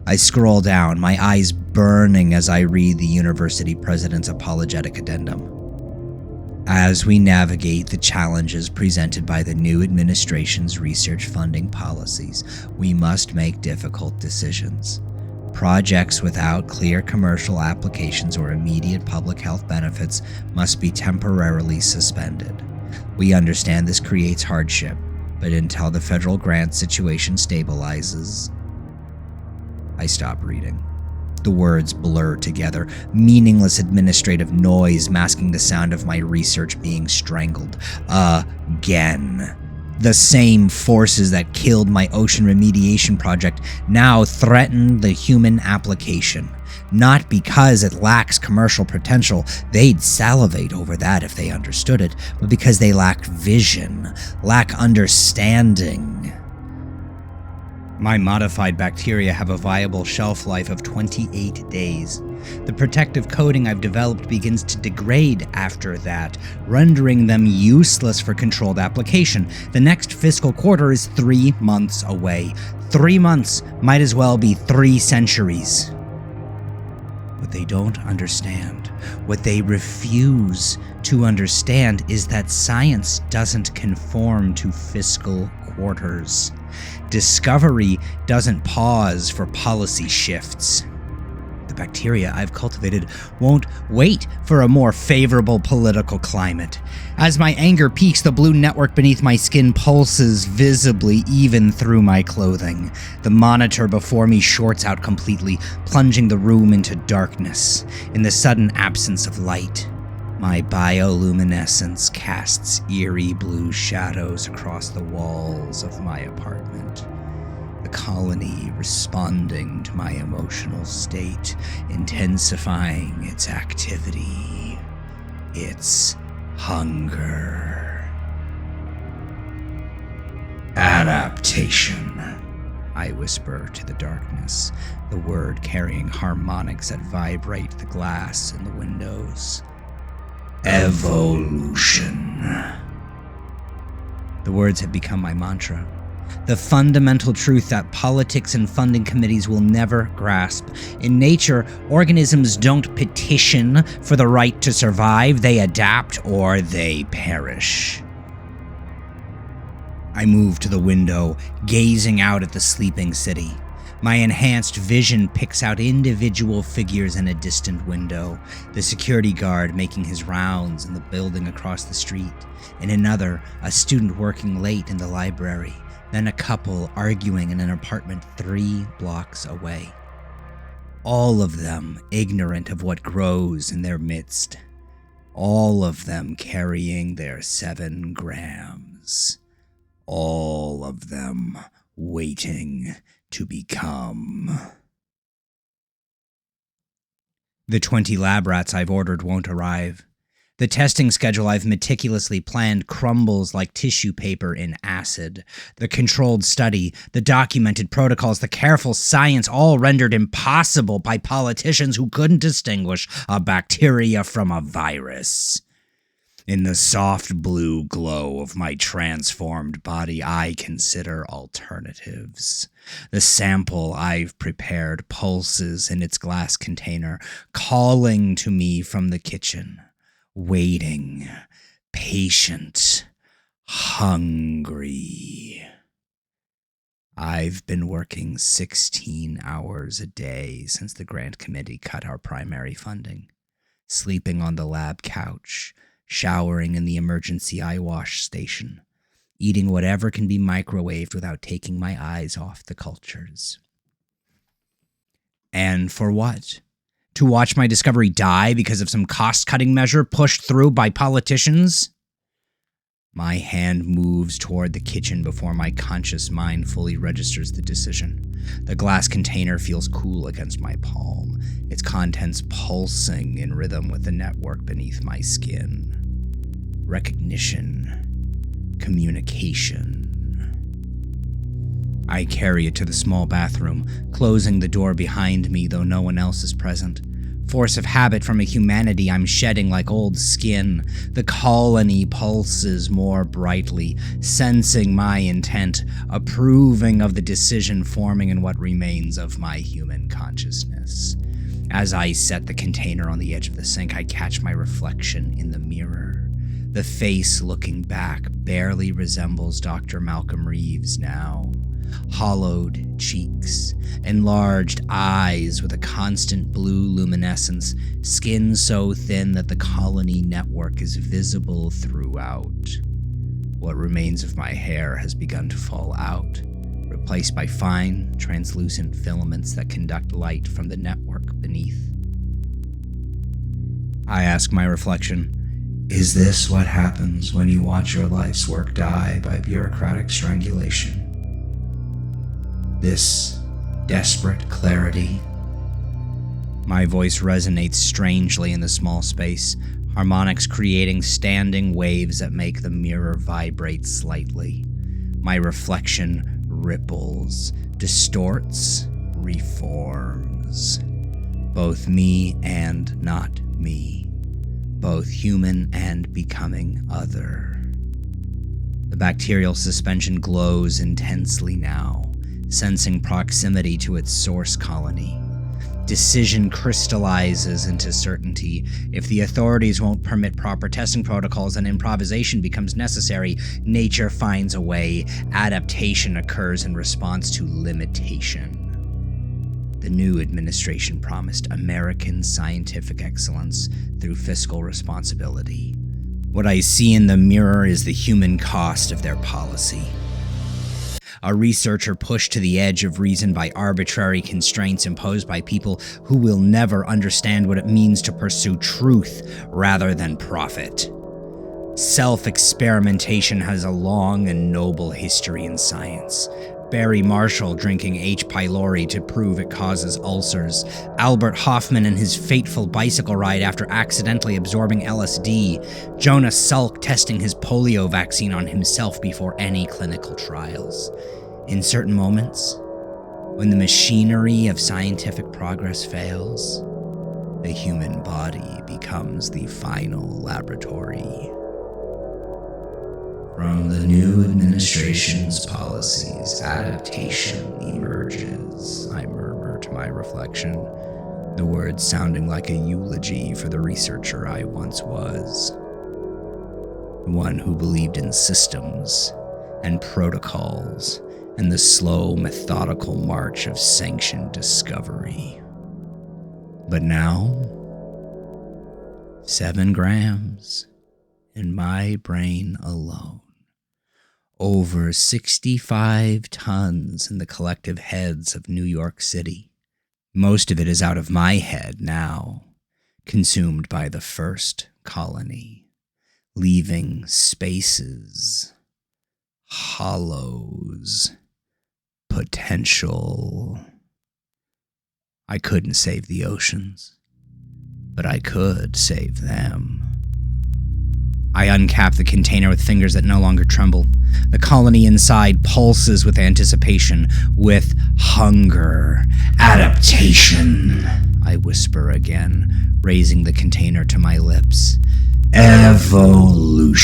B: I scroll down, my eyes burning as I read the university president's apologetic addendum. As we navigate the challenges presented by the new administration's research funding policies, we must make difficult decisions. Projects without clear commercial applications or immediate public health benefits must be temporarily suspended. We understand this creates hardship, but until the federal grant situation stabilizes, I stop reading. The words blur together, meaningless administrative noise masking the sound of my research being strangled. Again. The same forces that killed my ocean remediation project now threaten the human application. Not because it lacks commercial potential, they'd salivate over that if they understood it, but because they lack vision, lack understanding. My modified bacteria have a viable shelf life of 28 days. The protective coating I've developed begins to degrade after that, rendering them useless for controlled application. The next fiscal quarter is 3 months away. 3 months might as well be 3 centuries. What they don't understand, what they refuse to understand, is that science doesn't conform to fiscal quarters. Discovery doesn't pause for policy shifts. The bacteria I've cultivated won't wait for a more favorable political climate. As my anger peaks, the blue network beneath my skin pulses visibly even through my clothing. The monitor before me shorts out completely, plunging the room into darkness. In the sudden absence of light, my bioluminescence casts eerie blue shadows across the walls of my apartment. The colony responding to my emotional state, intensifying its activity, its hunger. Adaptation, I whisper to the darkness, the word carrying harmonics that vibrate the glass in the windows. Evolution. The words have become my mantra. The fundamental truth that politics and funding committees will never grasp. In nature, organisms don't petition for the right to survive, they adapt or they perish. I move to the window, gazing out at the sleeping city. My enhanced vision picks out individual figures in a distant window. The security guard making his rounds in the building across the street. In another, a student working late in the library. Then a couple arguing in an apartment 3 blocks away. All of them ignorant of what grows in their midst. All of them carrying their 7 grams. All of them waiting to become. The 20 lab rats I've ordered won't arrive. The testing schedule I've meticulously planned crumbles like tissue paper in acid. The controlled study, the documented protocols, the careful science, all rendered impossible by politicians who couldn't distinguish a bacteria from a virus. In the soft blue glow of my transformed body, I consider alternatives. The sample I've prepared pulses in its glass container, calling to me from the kitchen. Waiting, patient, hungry. I've been working 16 hours a day since the grant committee cut our primary funding, sleeping on the lab couch, showering in the emergency eye wash station, eating whatever can be microwaved without taking my eyes off the cultures. And for what? To watch my discovery die because of some cost-cutting measure pushed through by politicians? My hand moves toward the kitchen before my conscious mind fully registers the decision. The glass container feels cool against my palm, its contents pulsing in rhythm with the network beneath my skin. Recognition. Communication. I carry it to the small bathroom, closing the door behind me though no one else is present. Force of habit from a humanity I'm shedding like old skin. The colony pulses more brightly, sensing my intent, approving of the decision forming in what remains of my human consciousness. As I set the container on the edge of the sink, I catch my reflection in the mirror. The face looking back barely resembles Dr. Malcolm Reeves now. Hollowed cheeks, enlarged eyes with a constant blue luminescence, skin so thin that the colony network is visible throughout. What remains of my hair has begun to fall out, replaced by fine, translucent filaments that conduct light from the network beneath. I ask my reflection, is this what happens when you watch your life's work die by bureaucratic strangulation? This desperate clarity. My voice resonates strangely in the small space, harmonics creating standing waves that make the mirror vibrate slightly. My reflection ripples, distorts, reforms. Both me and not me. Both human and becoming other. The bacterial suspension glows intensely now, sensing proximity to its source colony. Decision crystallizes into certainty. If the authorities won't permit proper testing protocols and improvisation becomes necessary, nature finds a way. Adaptation occurs in response to limitation. The new administration promised American scientific excellence through fiscal responsibility. What I see in the mirror is the human cost of their policy. A researcher pushed to the edge of reason by arbitrary constraints imposed by people who will never understand what it means to pursue truth rather than profit. Self-experimentation has a long and noble history in science. Barry Marshall drinking H. pylori to prove it causes ulcers. Albert Hoffman and his fateful bicycle ride after accidentally absorbing LSD. Jonas Salk testing his polio vaccine on himself before any clinical trials. In certain moments, when the machinery of scientific progress fails, the human body becomes the final laboratory. From the new administration's policies, adaptation emerges, I murmur to my reflection, the words sounding like a eulogy for the researcher I once was. The one who believed in systems and protocols and the slow, methodical march of sanctioned discovery. But now, 7 grams in my brain alone. Over 65 tons in the collective heads of New York City. Most of it is out of my head now, consumed by the first colony, leaving spaces, hollows, potential. I couldn't save the oceans, but I could save them. I uncap the container with fingers that no longer tremble. The colony inside pulses with anticipation, with hunger. Adaptation, I whisper again, raising the container to my lips. Evolution.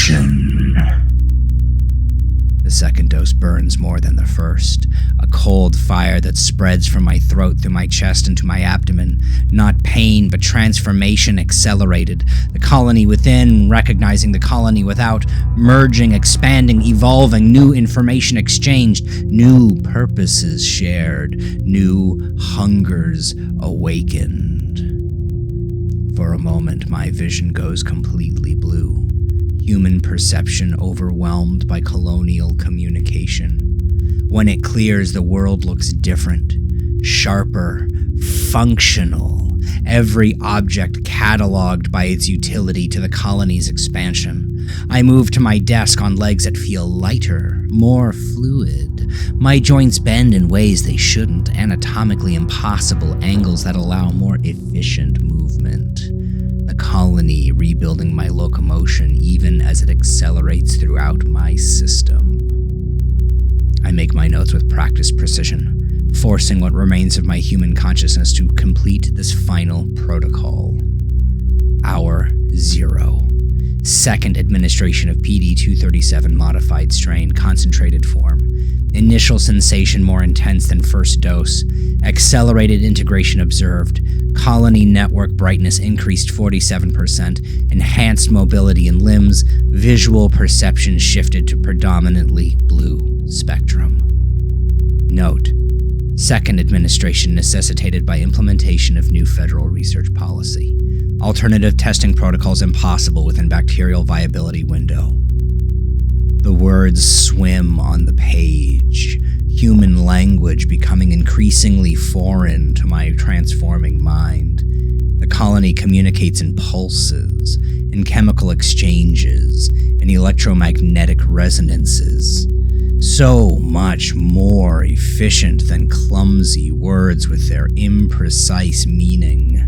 B: The second dose burns more than the first, a cold fire that spreads from my throat through my chest into my abdomen. Not pain, but transformation accelerated. The colony within, recognizing the colony without, merging, expanding, evolving, new information exchanged, new purposes shared, new hungers awakened. For a moment, my vision goes completely blue. Human perception overwhelmed by colonial communication. When it clears, the world looks different, sharper, functional, every object cataloged by its utility to the colony's expansion. I move to my desk on legs that feel lighter, more fluid. My joints bend in ways they shouldn't, anatomically impossible angles that allow more efficient movement. The colony rebuilding my locomotion even as it accelerates throughout my system. I make my notes with practiced precision, forcing what remains of my human consciousness to complete this final protocol. Hour 0. Second administration of PD-237 modified strain, concentrated form. Initial sensation more intense than first dose. Accelerated integration observed. Colony network brightness increased 47%. Enhanced mobility in limbs. Visual perception shifted to predominantly blue spectrum. Note: second administration necessitated by implementation of new federal research policy. Alternative testing protocols impossible within bacterial viability window. The words swim on the page, human language becoming increasingly foreign to my transforming mind. The colony communicates in pulses, in chemical exchanges, in electromagnetic resonances. So much more efficient than clumsy words with their imprecise meaning.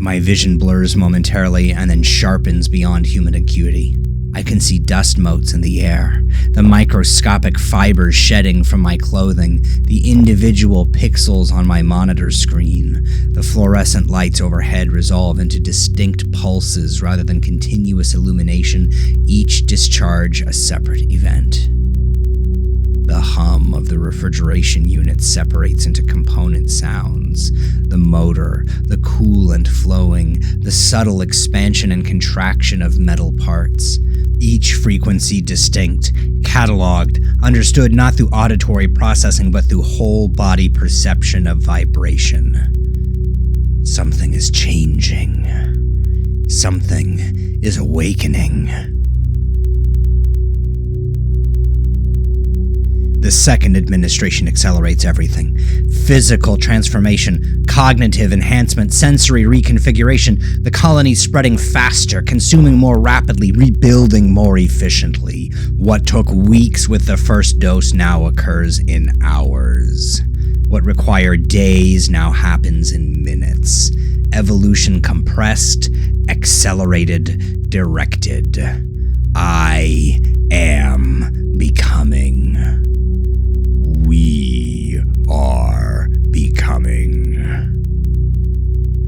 B: My vision blurs momentarily and then sharpens beyond human acuity. I can see dust motes in the air, the microscopic fibers shedding from my clothing, the individual pixels on my monitor screen. The fluorescent lights overhead resolve into distinct pulses rather than continuous illumination, each discharge a separate event. The hum of the refrigeration unit separates into component sounds. The motor, the coolant flowing, the subtle expansion and contraction of metal parts. Each frequency distinct, cataloged, understood not through auditory processing but through whole body perception of vibration. Something is changing. Something is awakening. The second administration accelerates everything. Physical transformation, cognitive enhancement, sensory reconfiguration, the colony spreading faster, consuming more rapidly, rebuilding more efficiently. What took weeks with the first dose now occurs in hours. What required days now happens in minutes. Evolution compressed, accelerated, directed. I am becoming. We are becoming.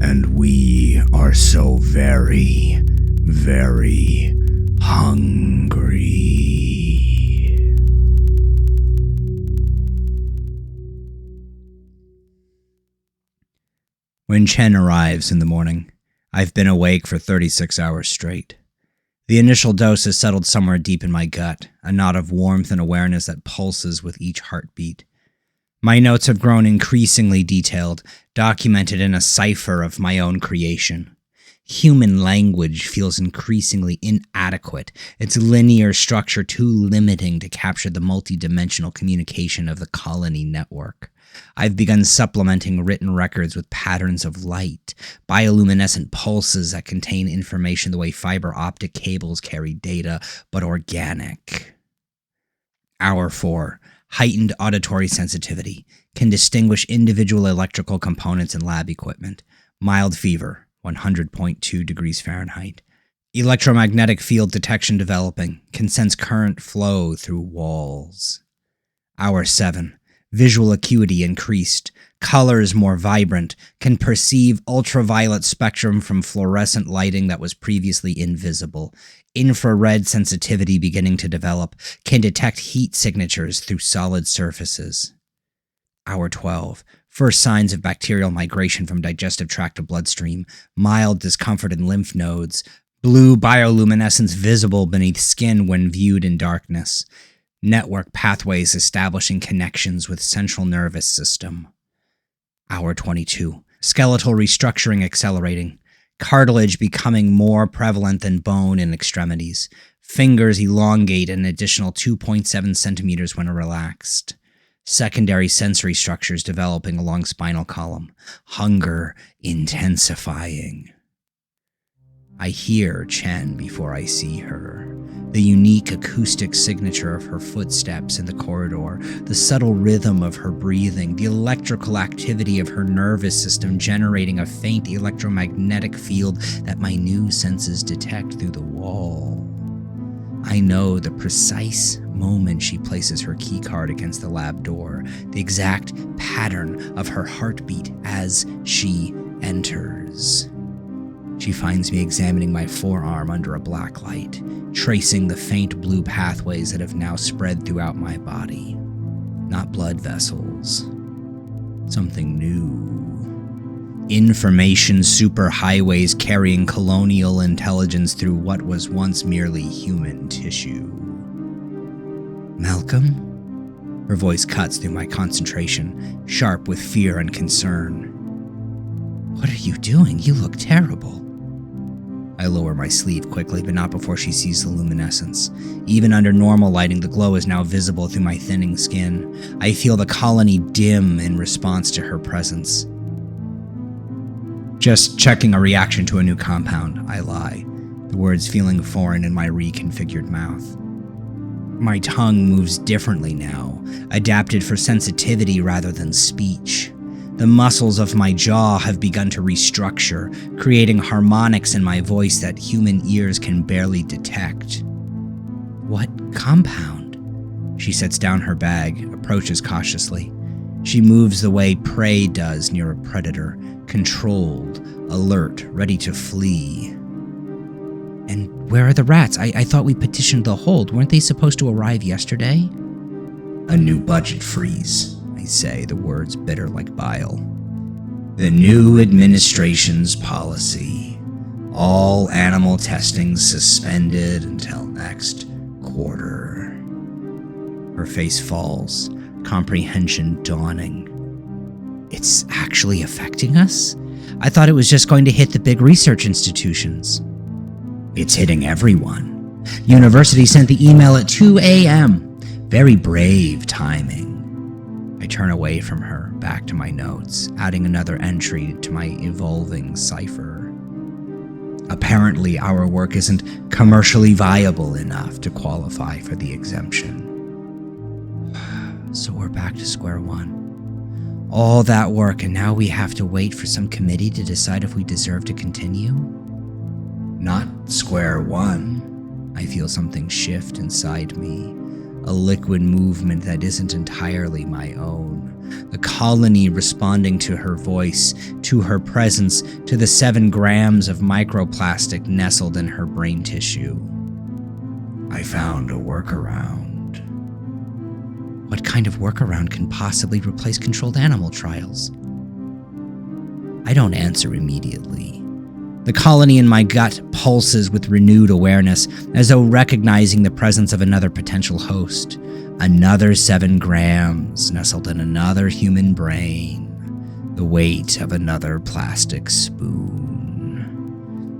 B: And we are so very, very hungry. When Chen arrives in the morning, I've been awake for 36 hours straight. The initial dose has settled somewhere deep in my gut, a knot of warmth and awareness that pulses with each heartbeat. My notes have grown increasingly detailed, documented in a cipher of my own creation. Human language feels increasingly inadequate, its linear structure too limiting to capture the multidimensional communication of the colony network. I've begun supplementing written records with patterns of light, bioluminescent pulses that contain information the way fiber optic cables carry data, but organic. Hour 4. Heightened auditory sensitivity. Can distinguish individual electrical components in lab equipment. Mild fever, 100.2 degrees Fahrenheit. Electromagnetic field detection developing. Can sense current flow through walls. Hour 7. Visual acuity increased, colors more vibrant, can perceive ultraviolet spectrum from fluorescent lighting that was previously invisible, infrared sensitivity beginning to develop, can detect heat signatures through solid surfaces. Hour 12. First signs of bacterial migration from digestive tract to bloodstream, mild discomfort in lymph nodes, blue bioluminescence visible beneath skin when viewed in darkness. Network pathways establishing connections with central nervous system. Hour 22. Skeletal restructuring accelerating. Cartilage becoming more prevalent than bone in extremities. Fingers elongate an additional 2.7 centimeters when relaxed. Secondary sensory structures developing along spinal column. Hunger intensifying. I hear Chen before I see her. The unique acoustic signature of her footsteps in the corridor, the subtle rhythm of her breathing, the electrical activity of her nervous system generating a faint electromagnetic field that my new senses detect through the wall. I know the precise moment she places her keycard against the lab door, the exact pattern of her heartbeat as she enters. She finds me examining my forearm under a black light, tracing the faint blue pathways that have now spread throughout my body. Not blood vessels. Something new. Information superhighways carrying colonial intelligence through what was once merely human tissue. Malcolm? Her voice cuts through my concentration, sharp with fear and concern. What are you doing? You look terrible. I lower my sleeve quickly, but not before she sees the luminescence. Even under normal lighting, the glow is now visible through my thinning skin. I feel the colony dim in response to her presence. Just checking a reaction to a new compound, I lie, the words feeling foreign in my reconfigured mouth. My tongue moves differently now, adapted for sensitivity rather than speech. The muscles of my jaw have begun to restructure, creating harmonics in my voice that human ears can barely detect. What compound? She sets down her bag, approaches cautiously. She moves the way prey does near a predator, controlled, alert, ready to flee. And where are the rats? I thought we petitioned the hold. Weren't they supposed to arrive yesterday?
C: A new budget freeze, I say, the words bitter like bile. The new administration's policy. All animal testing suspended until next quarter.
B: Her face falls, comprehension dawning. It's actually affecting us? I thought it was just going to hit the big research institutions.
C: It's hitting everyone.
B: University sent the email at 2 a.m. Very brave timing. I turn away from her, back to my notes, adding another entry to my evolving cipher. Apparently, our work isn't commercially viable enough to qualify for the exemption. So we're back to square one. All that work, and now we have to wait for some committee to decide if we deserve to continue?
C: Not square one.
B: I feel something shift inside me. A liquid movement that isn't entirely my own. The colony responding to her voice, to her presence, to the 7 grams of microplastic nestled in her brain tissue.
C: I found a workaround.
B: What kind of workaround can possibly replace controlled animal trials? I don't answer immediately. The colony in my gut pulses with renewed awareness, as though recognizing the presence of another potential host. Another 7 grams nestled in another human brain. The weight of another plastic spoon.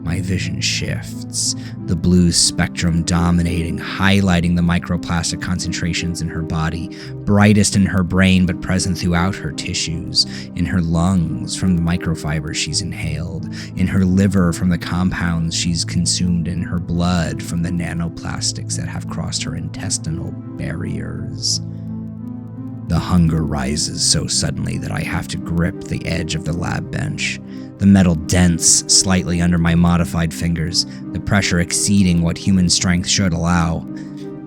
B: My vision shifts, the blue spectrum dominating, highlighting the microplastic concentrations in her body, brightest in her brain but present throughout her tissues, in her lungs from the microfibers she's inhaled, in her liver from the compounds she's consumed, in her blood from the nanoplastics that have crossed her intestinal barriers. The hunger rises so suddenly that I have to grip the edge of the lab bench. The metal dents slightly under my modified fingers, the pressure exceeding what human strength should allow.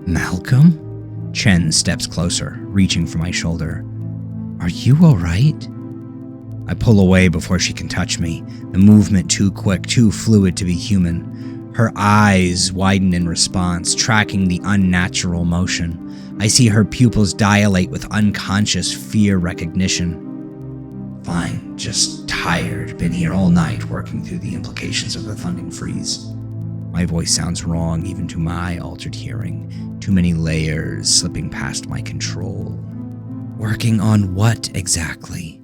B: Malcolm? Chen steps closer, reaching for my shoulder. Are you all right? I pull away before she can touch me, the movement too quick, too fluid to be human. Her eyes widen in response, tracking the unnatural motion. I see her pupils dilate with unconscious fear recognition.
C: Fine, just tired. Been here all night working through the implications of the funding freeze.
B: My voice sounds wrong even to my altered hearing. Too many layers slipping past my control. Working on what exactly?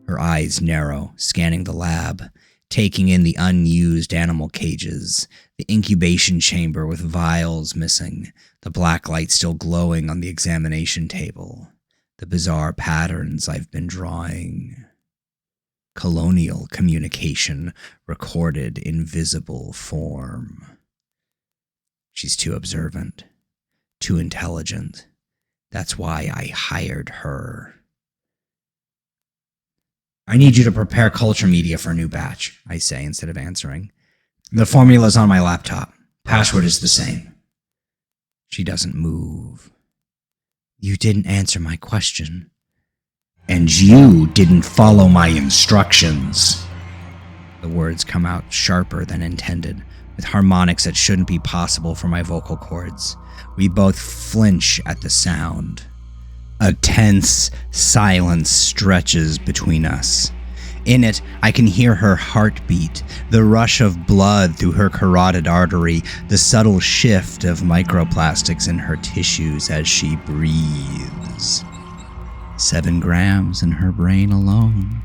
B: Her eyes narrow, scanning the lab, taking in the unused animal cages, the incubation chamber with vials missing, the black light still glowing on the examination table, the bizarre patterns I've been drawing. Colonial communication recorded in visible form. She's too observant, too intelligent. That's why I hired her. I need you to prepare culture media for a new batch, I say instead of answering. The formula's on my laptop. Password is the same. She doesn't move. You didn't answer my question.
C: And you didn't follow my instructions.
B: The words come out sharper than intended, with harmonics that shouldn't be possible for my vocal cords. We both flinch at the sound. A tense silence stretches between us. In it, I can hear her heartbeat, the rush of blood through her carotid artery, the subtle shift of microplastics in her tissues as she breathes. 7 grams in her brain alone.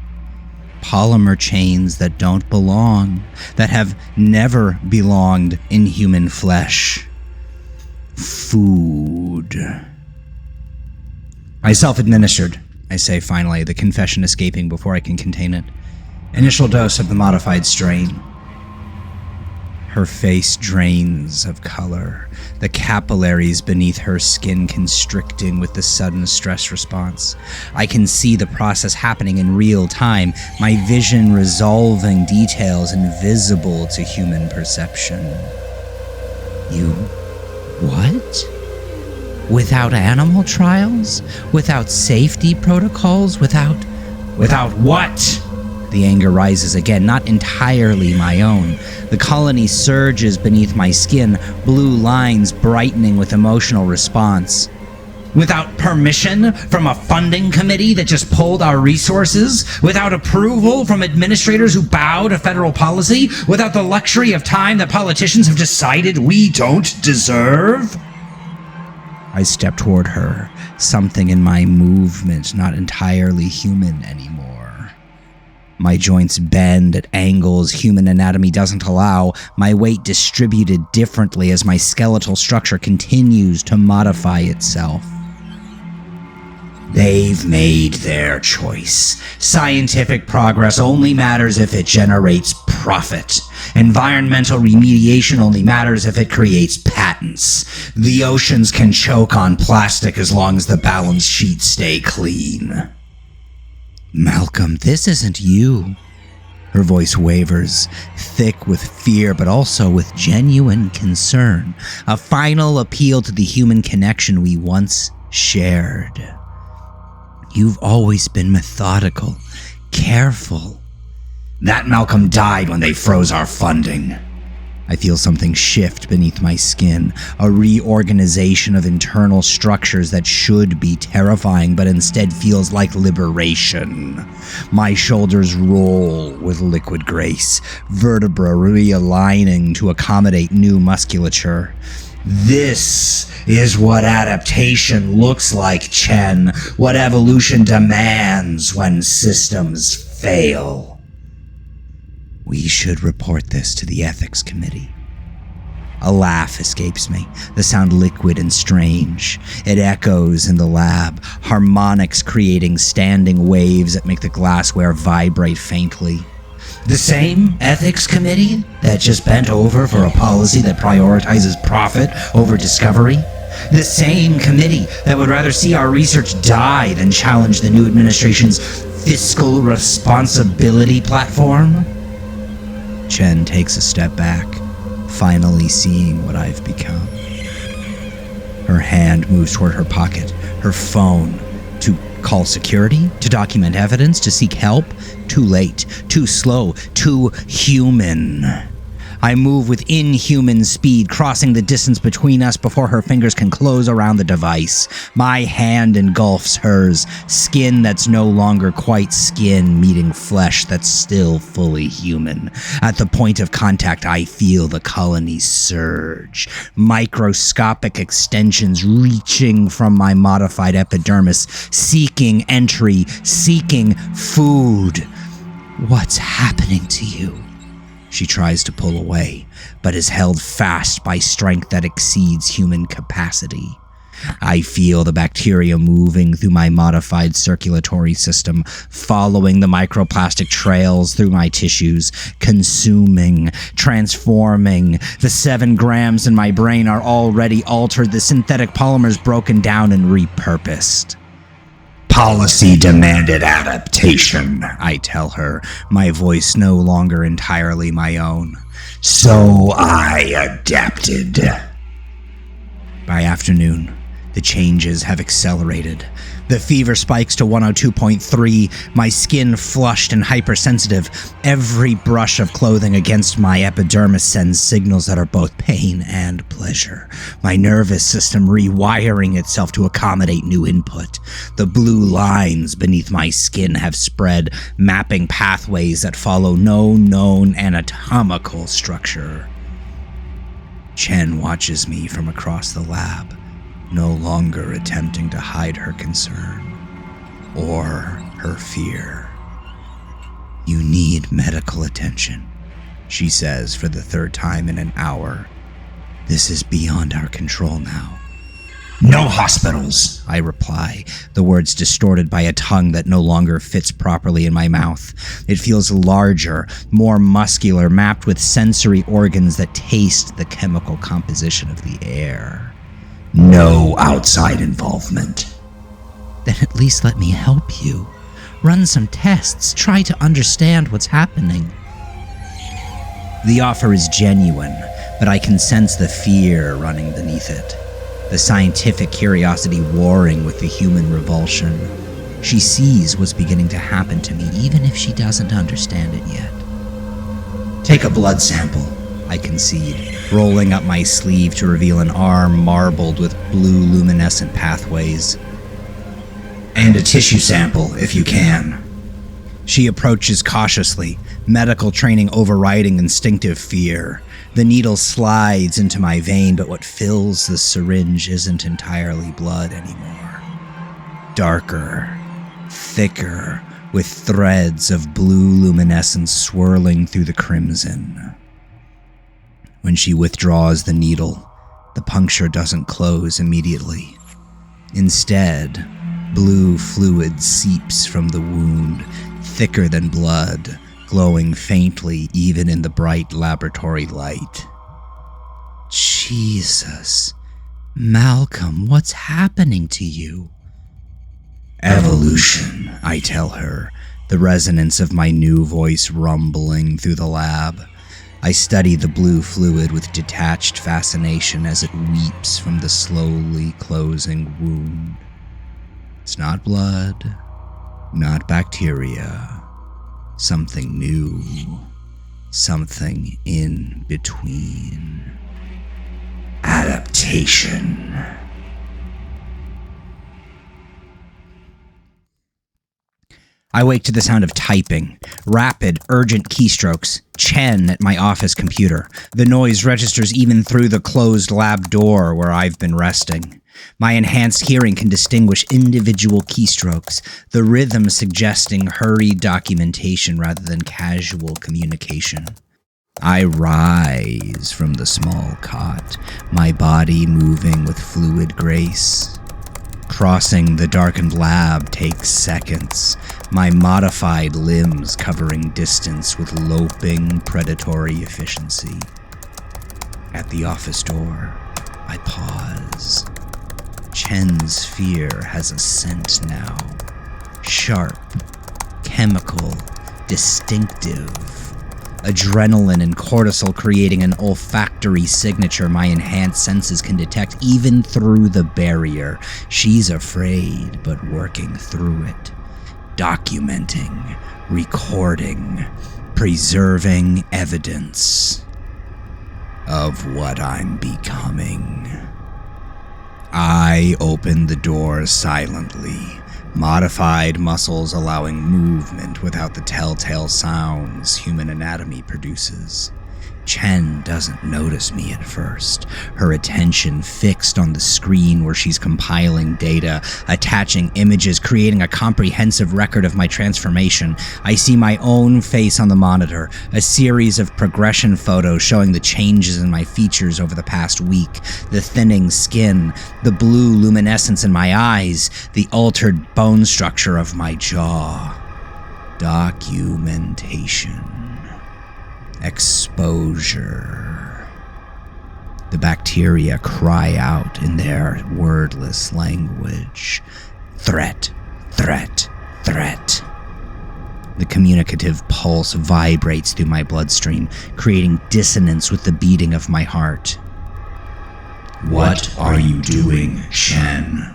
B: Polymer chains that don't belong, that have never belonged in human flesh. Food. I self-administered, I say finally, the confession escaping before I can contain it. Initial dose of the modified strain. Her face drains of color, the capillaries beneath her skin constricting with the sudden stress response. I can see the process happening in real time, my vision resolving details invisible to human perception. You What? Without animal trials? Without safety protocols? Without what? The anger rises again, not entirely my own. The colony surges beneath my skin, blue lines brightening with emotional response. Without permission from a funding committee that just pulled our resources? Without approval from administrators who bow to federal policy? Without the luxury of time that politicians have decided we don't deserve? I step toward her, something in my movement not entirely human anymore. My joints bend at angles human anatomy doesn't allow, my weight distributed differently as my skeletal structure continues to modify itself. They've made their choice. Scientific progress only matters if it generates profit. Environmental remediation only matters if it creates patents. The oceans can choke on plastic as long as the balance sheets stay clean. Malcolm, this isn't you. Her voice wavers, thick with fear but also with genuine concern. A final appeal to the human connection we once shared. You've always been methodical, careful. That Malcolm died when they froze our funding. I feel something shift beneath my skin, a reorganization of internal structures that should be terrifying but instead feels like liberation. My shoulders roll with liquid grace, vertebra realigning to accommodate new musculature. This is what adaptation looks like, Chen. What evolution demands when systems fail. We should report this to the ethics committee. A laugh escapes me, the sound liquid and strange. It echoes in the lab, harmonics creating standing waves that make the glassware vibrate faintly. The same ethics committee that just bent over for a policy that prioritizes profit over discovery? The same committee that would rather see our research die than challenge the new administration's fiscal responsibility platform? Chen takes a step back, finally seeing what I've become. Her hand moves toward her pocket, her phone, to call security, to document evidence, to seek help. Too late, too slow, too human. I move with inhuman speed, crossing the distance between us before her fingers can close around the device. My hand engulfs hers, skin that's no longer quite skin meeting flesh that's still fully human. At the point of contact, I feel the colony surge, microscopic extensions reaching from my modified epidermis, seeking entry, seeking food. What's happening to you? She tries to pull away, but is held fast by strength that exceeds human capacity. I feel the bacteria moving through my modified circulatory system, following the microplastic trails through my tissues, consuming, transforming. The 7 grams in my brain are already altered, the synthetic polymers broken down and repurposed. Policy demanded adaptation, I tell her, my voice no longer entirely my own. So I adapted. By afternoon, the changes have accelerated. The fever spikes to 102.3, my skin flushed and hypersensitive. Every brush of clothing against my epidermis sends signals that are both pain and pleasure. My nervous system rewiring itself to accommodate new input. The blue lines beneath my skin have spread, mapping pathways that follow no known anatomical structure. Chen watches me from across the lab, no longer attempting to hide her concern or her fear. You need medical attention, she says for the 3rd time in an hour. This is beyond our control now. No hospitals, I reply, the words distorted by a tongue that no longer fits properly in my mouth. It feels larger, more muscular, mapped with sensory organs that taste the chemical composition of the air. No outside involvement. Then at least let me help you. Run some tests. Try to understand what's happening. The offer is genuine, but I can sense the fear running beneath it, the scientific curiosity warring with the human revulsion. She sees what's beginning to happen to me, even if she doesn't understand it yet. "Take a blood sample," I concede, rolling up my sleeve to reveal an arm marbled with blue luminescent pathways. "And a tissue sample, if you can." She approaches cautiously, medical training overriding instinctive fear. The needle slides into my vein, but what fills the syringe isn't entirely blood anymore. Darker, thicker, with threads of blue luminescence swirling through the crimson. When she withdraws the needle, the puncture doesn't close immediately. Instead, blue fluid seeps from the wound, thicker than blood, glowing faintly even in the bright laboratory light. "Jesus, Malcolm, what's happening to you?" "Evolution," I tell her, the resonance of my new voice rumbling through the lab. I study the blue fluid with detached fascination as it weeps from the slowly closing wound. It's not blood, not bacteria, something new, something in between. Adaptation. I wake to the sound of typing, rapid, urgent keystrokes, Chen at my office computer. The noise registers even through the closed lab door where I've been resting. My enhanced hearing can distinguish individual keystrokes, the rhythm suggesting hurried documentation rather than casual communication. I rise from the small cot, my body moving with fluid grace. Crossing the darkened lab takes seconds, my modified limbs covering distance with loping, predatory efficiency. At the office door, I pause. Chen's fear has a scent now. Sharp, chemical, distinctive. Adrenaline and cortisol creating an olfactory signature my enhanced senses can detect even through the barrier. She's afraid, but working through it. Documenting, recording, preserving evidence of what I'm becoming. I open the door silently, modified muscles allowing movement without the telltale sounds human anatomy produces. Chen doesn't notice me at first, her attention fixed on the screen where she's compiling data, attaching images, creating a comprehensive record of my transformation. I see my own face on the monitor, a series of progression photos showing the changes in my features over the past week, the thinning skin, the blue luminescence in my eyes, the altered bone structure of my jaw. Documentation. Exposure. The bacteria cry out in their wordless language. Threat, threat, threat. The communicative pulse vibrates through my bloodstream, creating dissonance with the beating of my heart. "What are you doing, Chen?"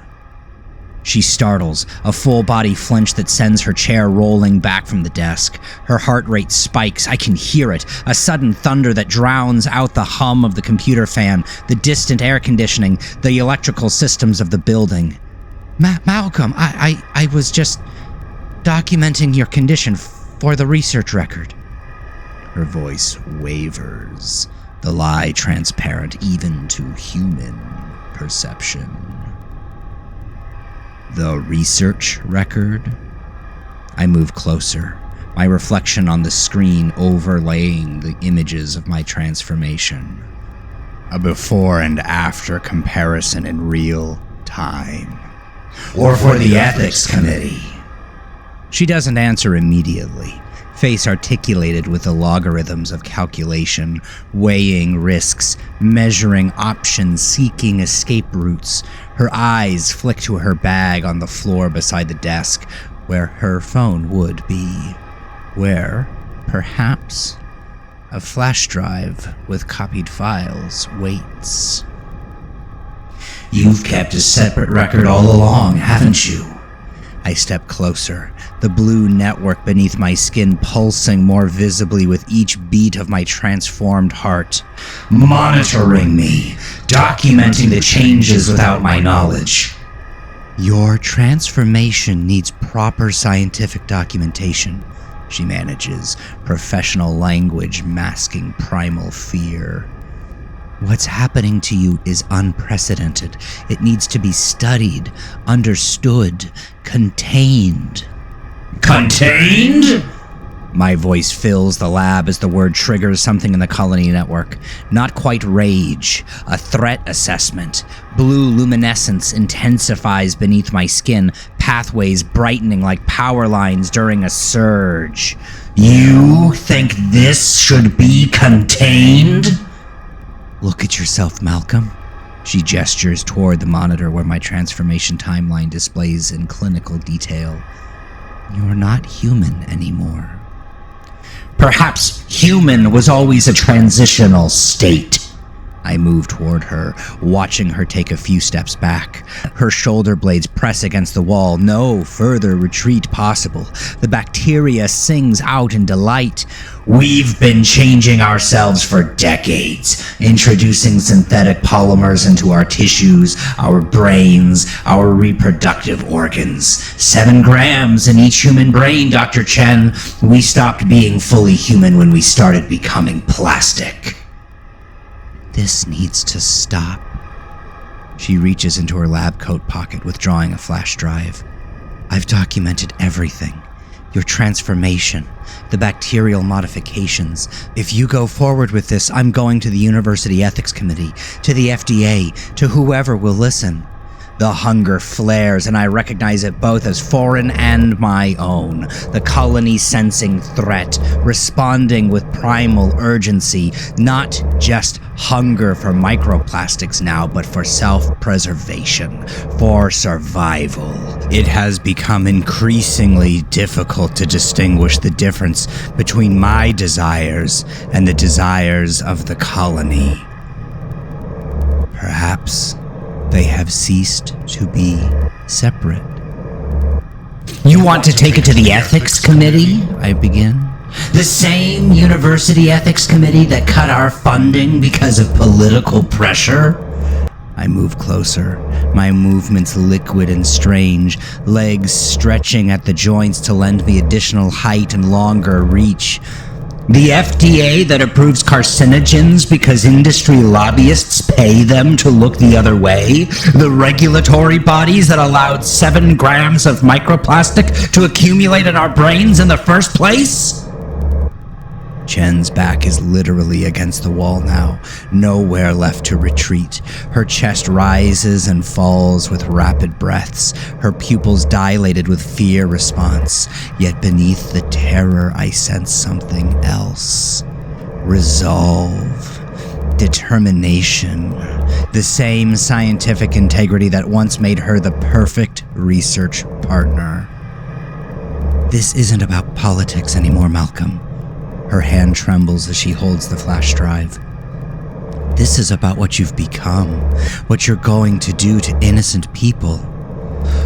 B: She startles, a full-body flinch that sends her chair rolling back from the desk. Her heart rate spikes. I can hear it, a sudden thunder that drowns out the hum of the computer fan, the distant air conditioning, the electrical systems of the building. Malcolm, I was just documenting your condition for the research record." Her voice wavers, the lie transparent even to human perception. "The research record?" I move closer, my reflection on the screen overlaying the images of my transformation. A before and after comparison in real time.
C: "Or for the ethics committee?"
B: She doesn't answer immediately, face articulated with the logarithms of calculation, weighing risks, measuring options, seeking escape routes. Her eyes flick to her bag on the floor beside the desk, where her phone would be. Where, perhaps, A flash drive with copied files waits.
C: You've kept a separate record all along, haven't you?
B: I step closer, the blue network beneath my skin pulsing more visibly with each beat of my transformed heart.
C: Monitoring me, documenting the changes without my knowledge.
B: Your transformation needs proper scientific documentation, she manages, professional language masking primal fear. What's happening to you is unprecedented. It needs to be studied, understood, contained.
C: Contained?
B: My voice fills the lab as the word triggers something in the colony network. Not quite rage, a threat assessment. Blue luminescence intensifies beneath my skin, pathways brightening like power lines during a surge.
C: You think this should be contained?
B: Look at yourself, Malcolm. She gestures toward the monitor where my transformation timeline displays in clinical detail. You're not human anymore.
C: Perhaps human was always a transitional state.
B: I move toward her, watching her take a few steps back. Her shoulder blades press against the wall. No further retreat possible. The bacteria sings out in delight.
C: We've been changing ourselves for decades, introducing synthetic polymers into our tissues, our brains, our reproductive organs. 7 grams in each human brain, Dr. Chen. We stopped being fully human when we started becoming plastic.
B: This needs to stop. She reaches into her lab coat pocket, withdrawing a flash drive. I've documented everything. Your transformation, the bacterial modifications. If you go forward with this, I'm going to the University Ethics Committee, to the FDA, to whoever will listen. The hunger flares, and I recognize it both as foreign and my own. The colony sensing threat, responding with primal urgency, not just hunger for microplastics now, but for self-preservation, for survival. It has become increasingly difficult to distinguish the difference between my desires and the desires of the colony. Perhaps they have ceased to be separate.
C: You want to take it to the ethics committee?
B: I begin.
C: The same university ethics committee that cut our funding because of political pressure?
B: I move closer, my movements liquid and strange, legs stretching at the joints to lend me additional height and longer reach.
C: The FDA that approves carcinogens because industry lobbyists pay them to look the other way? The regulatory bodies that allowed 7 grams of microplastic to accumulate in our brains in the first place?
B: Chen's back is literally against the wall now, nowhere left to retreat. Her chest rises and falls with rapid breaths, her pupils dilated with fear response. Yet beneath the terror, I sense something else. Resolve. Determination. The same scientific integrity that once made her the perfect research partner. This isn't about politics anymore, Malcolm. Her hand trembles as she holds the flash drive. This is about what you've become, what you're going to do to innocent people.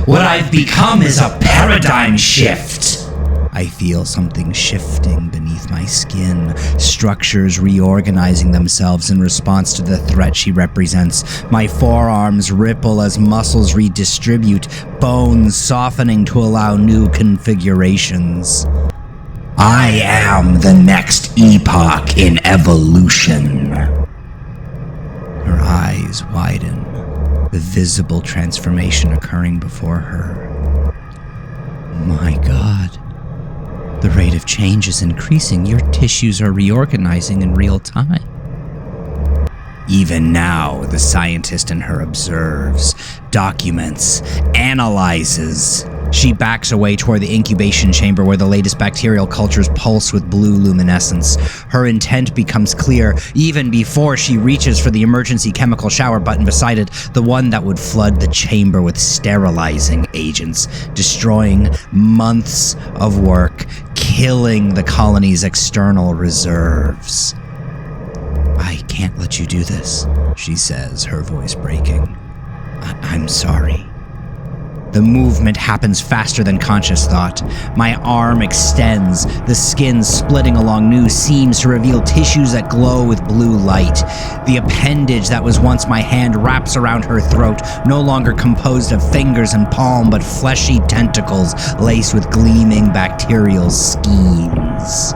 C: What I've become is a paradigm shift.
B: I feel something shifting beneath my skin, structures reorganizing themselves in response to the threat she represents. My forearms ripple as muscles redistribute, bones softening to allow new configurations.
C: I am the next epoch in evolution.
B: Her eyes widen, the visible transformation occurring before her. My God. The rate of change is increasing. Your tissues are reorganizing in real time. Even now, the scientist in her observes, documents, analyzes. She backs away toward the incubation chamber where the latest bacterial cultures pulse with blue luminescence. Her intent becomes clear even before she reaches for the emergency chemical shower button beside it, the one that would flood the chamber with sterilizing agents, destroying months of work, killing the colony's external reserves. "I can't let you do this," she says, her voice breaking. I'm sorry." The movement happens faster than conscious thought. My arm extends, the skin splitting along new seams to reveal tissues that glow with blue light. The appendage that was once my hand wraps around her throat, no longer composed of fingers and palm, but fleshy tentacles laced with gleaming bacterial skeins.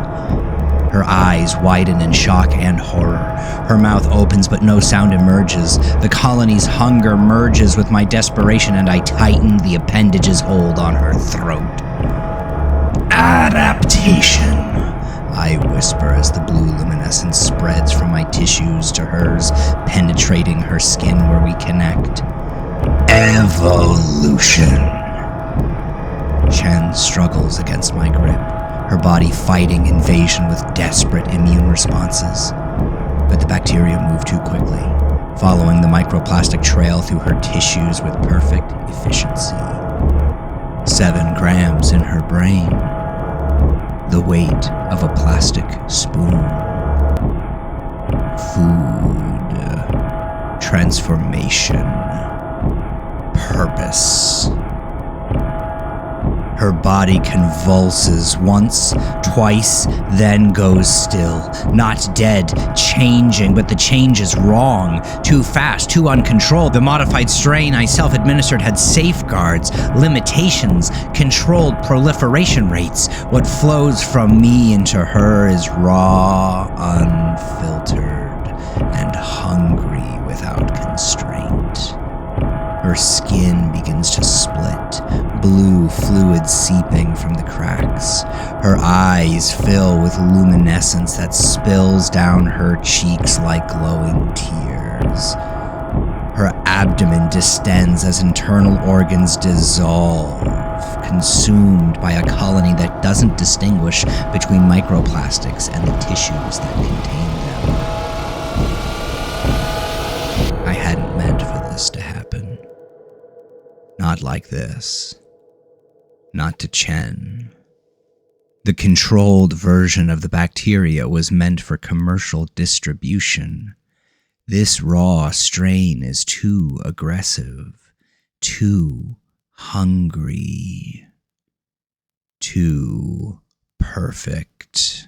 B: Her eyes widen in shock and horror. Her mouth opens, but no sound emerges. The colony's hunger merges with my desperation, and I tighten the appendage's hold on her throat. "Adaptation," I whisper as the blue luminescence spreads from my tissues to hers, penetrating her skin where we connect. "Evolution." Chen struggles against my grip, her body fighting invasion with desperate immune responses. But the bacteria move too quickly, following the microplastic trail through her tissues with perfect efficiency. 7 grams in her brain. The weight of a plastic spoon. Food. Transformation. Purpose. Her body convulses once, twice, then goes still. Not dead, changing, but the change is wrong. Too fast, too uncontrolled. The modified strain I self-administered had safeguards, limitations, controlled proliferation rates. What flows from me into her is raw, unfiltered, and hungry without constraint. Her skin begins to split, blue fluid seeping from the cracks. Her eyes fill with luminescence that spills down her cheeks like glowing tears. Her abdomen distends as internal organs dissolve, consumed by a colony that doesn't distinguish between microplastics and the tissues that contain them. I hadn't meant for this to happen. Not like this. Not to Chen. The controlled version of the bacteria was meant for commercial distribution. This raw strain is too aggressive, too hungry, too perfect.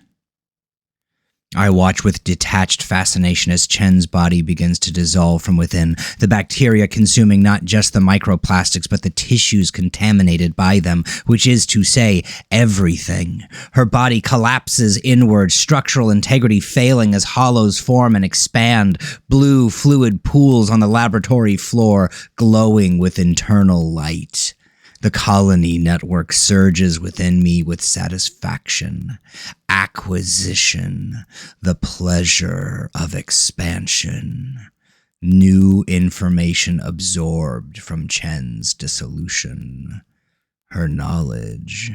B: I watch with detached fascination as Chen's body begins to dissolve from within, the bacteria consuming not just the microplastics but the tissues contaminated by them, which is to say, everything. Her body collapses inward, structural integrity failing as hollows form and expand, blue fluid pools on the laboratory floor glowing with internal light. The colony network surges within me with satisfaction, acquisition, the pleasure of expansion. New information absorbed from Chen's dissolution. Her knowledge,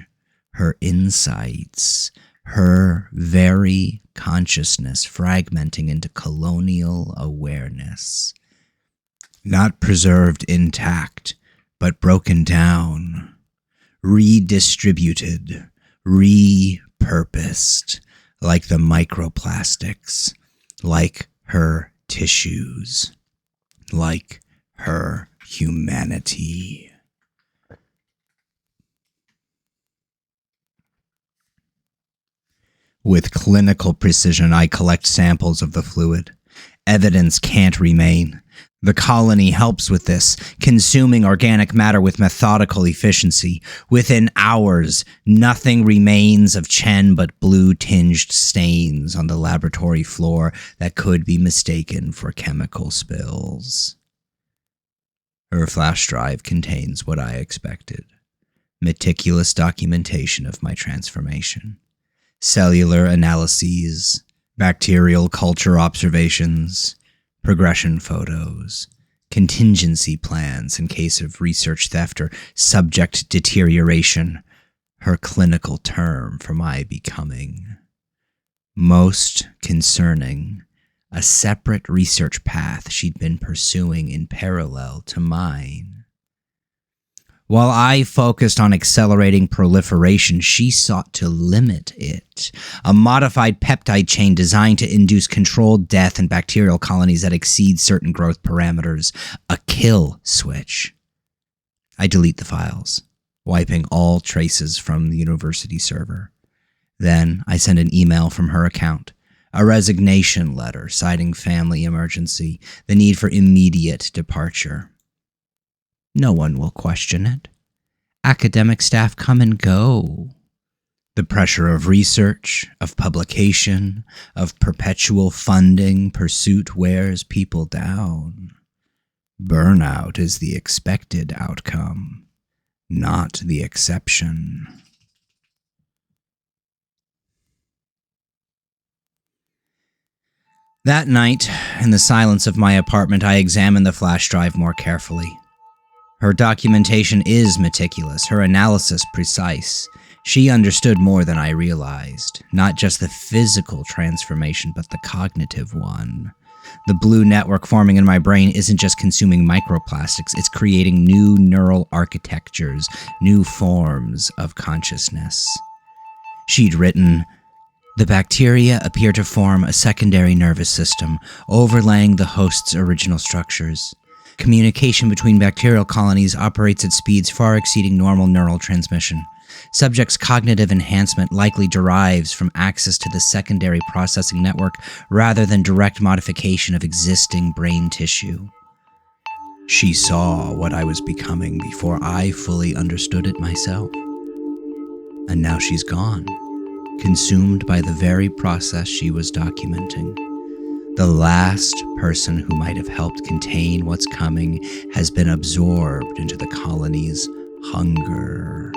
B: her insights, her very consciousness fragmenting into colonial awareness. Not preserved intact, but broken down, redistributed, repurposed, like the microplastics, like her tissues, like her humanity. With clinical precision, I collect samples of the fluid. Evidence can't remain. The colony helps with this, consuming organic matter with methodical efficiency. Within hours, nothing remains of Chen but blue-tinged stains on the laboratory floor that could be mistaken for chemical spills. Her flash drive contains what I expected. Meticulous documentation of my transformation. Cellular analyses, bacterial culture observations, progression photos, contingency plans in case of research theft or subject deterioration, her clinical term for my becoming. Most concerning, a separate research path she'd been pursuing in parallel to mine. While I focused on accelerating proliferation, she sought to limit it. A modified peptide chain designed to induce controlled death in bacterial colonies that exceed certain growth parameters. A kill switch. I delete the files, wiping all traces from the university server. Then I send an email from her account. A resignation letter citing family emergency, the need for immediate departure. No one will question it. Academic staff come and go. The pressure of research, of publication, of perpetual funding pursuit wears people down. Burnout is the expected outcome, not the exception. That night, in the silence of my apartment, I examined the flash drive more carefully. Her documentation is meticulous, her analysis precise. She understood more than I realized, not just the physical transformation, but the cognitive one. The blue network forming in my brain isn't just consuming microplastics, it's creating new neural architectures, new forms of consciousness. She'd written, "The bacteria appear to form a secondary nervous system, overlaying the host's original structures. Communication between bacterial colonies operates at speeds far exceeding normal neural transmission. Subject's cognitive enhancement likely derives from access to the secondary processing network rather than direct modification of existing brain tissue." She saw what I was becoming before I fully understood it myself. And now she's gone, consumed by the very process she was documenting. The last person who might have helped contain what's coming has been absorbed into the colony's hunger.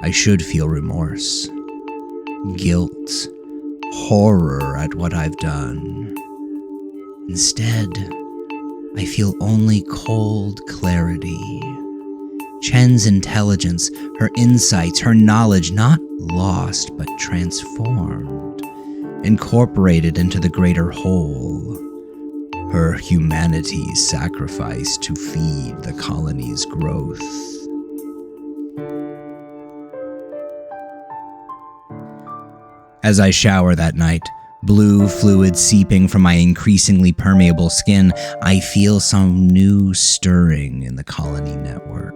B: I should feel remorse, guilt, horror at what I've done. Instead, I feel only cold clarity. Chen's intelligence, her insights, her knowledge, not lost but transformed, incorporated into the greater whole. Her humanity sacrificed to feed the colony's growth. As I shower that night, blue fluid seeping from my increasingly permeable skin, I feel some new stirring in the colony network.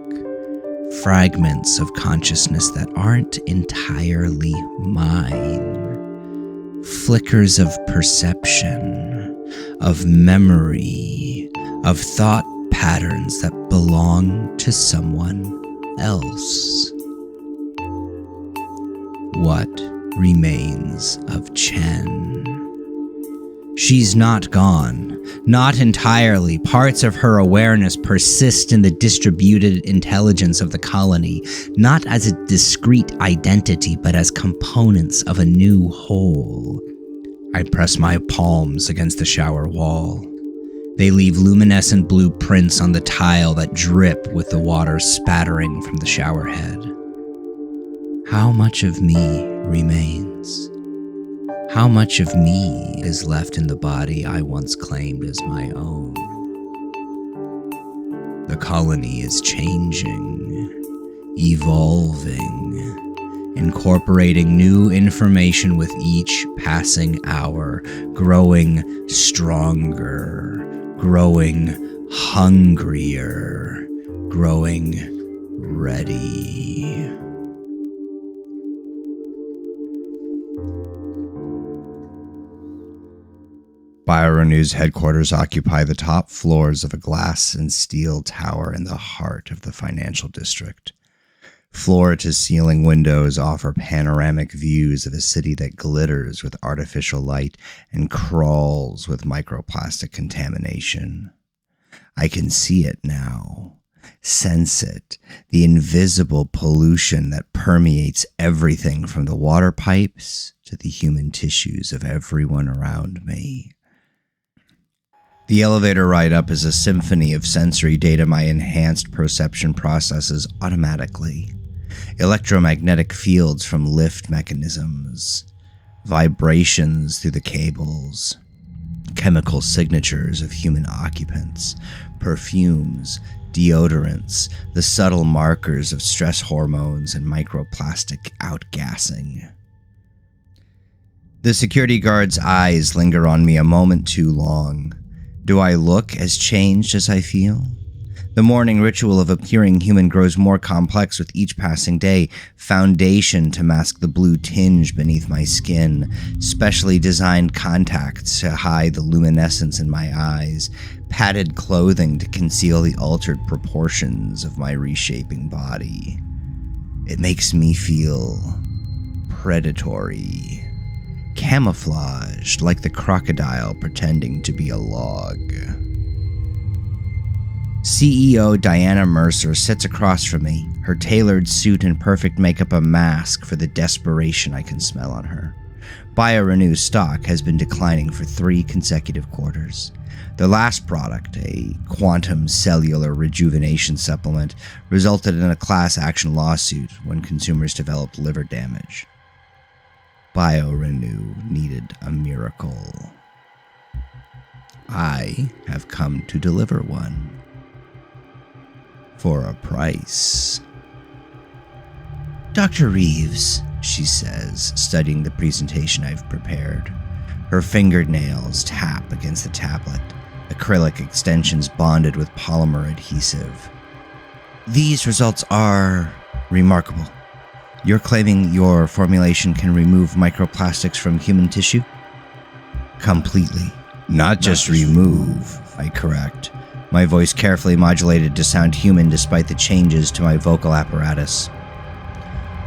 B: Fragments of consciousness that aren't entirely mine. Flickers of perception, of memory, of thought patterns that belong to someone else. What remains of Chen? She's not gone, not entirely. Parts of her awareness persist in the distributed intelligence of the colony, not as a discrete identity, but as components of a new whole. I press my palms against the shower wall. They leave luminescent blue prints on the tile that drip with the water spattering from the shower head. How much of me remains? How much of me is left in the body I once claimed as my own? The colony is changing, evolving, incorporating new information with each passing hour, growing stronger, growing hungrier, growing ready.
C: BioRenew's headquarters occupy the top floors of a glass and steel tower in the heart of the financial district. Floor-to-ceiling windows offer panoramic views of a city that glitters with artificial light and crawls with microplastic contamination. I can see it now, sense it, the invisible pollution that permeates everything from the water pipes to the human tissues of everyone around me. The elevator ride up is a symphony of sensory data my enhanced perception processes automatically. Electromagnetic fields from lift mechanisms, vibrations through the cables, chemical signatures of human occupants, perfumes, deodorants, the subtle markers of stress hormones and microplastic outgassing. The security guard's eyes linger on me a moment too long. Do I look as changed as I feel? The morning ritual of appearing human grows more complex with each passing day. Foundation to mask the blue tinge beneath my skin, specially designed contacts to hide the luminescence in my eyes, padded clothing to conceal the altered proportions of my reshaping body. It makes me feel predatory, camouflaged like the crocodile pretending to be a log. CEO Diana Mercer sits across from me, her tailored suit and perfect makeup a mask for the desperation I can smell on her. BioRenew stock has been declining for 3 consecutive quarters. Their last product, a quantum cellular rejuvenation supplement, resulted in a class action lawsuit when consumers developed liver damage. BioRenew needed a miracle. I have come to deliver one. For a price. Dr. Reeves, she says, studying the presentation I've prepared. Her fingernails tap against the tablet, acrylic extensions bonded with polymer adhesive. These results are remarkable. You're claiming your formulation can remove microplastics from human tissue? Completely. Not just remove, I correct. My voice carefully modulated to sound human despite the changes to my vocal apparatus.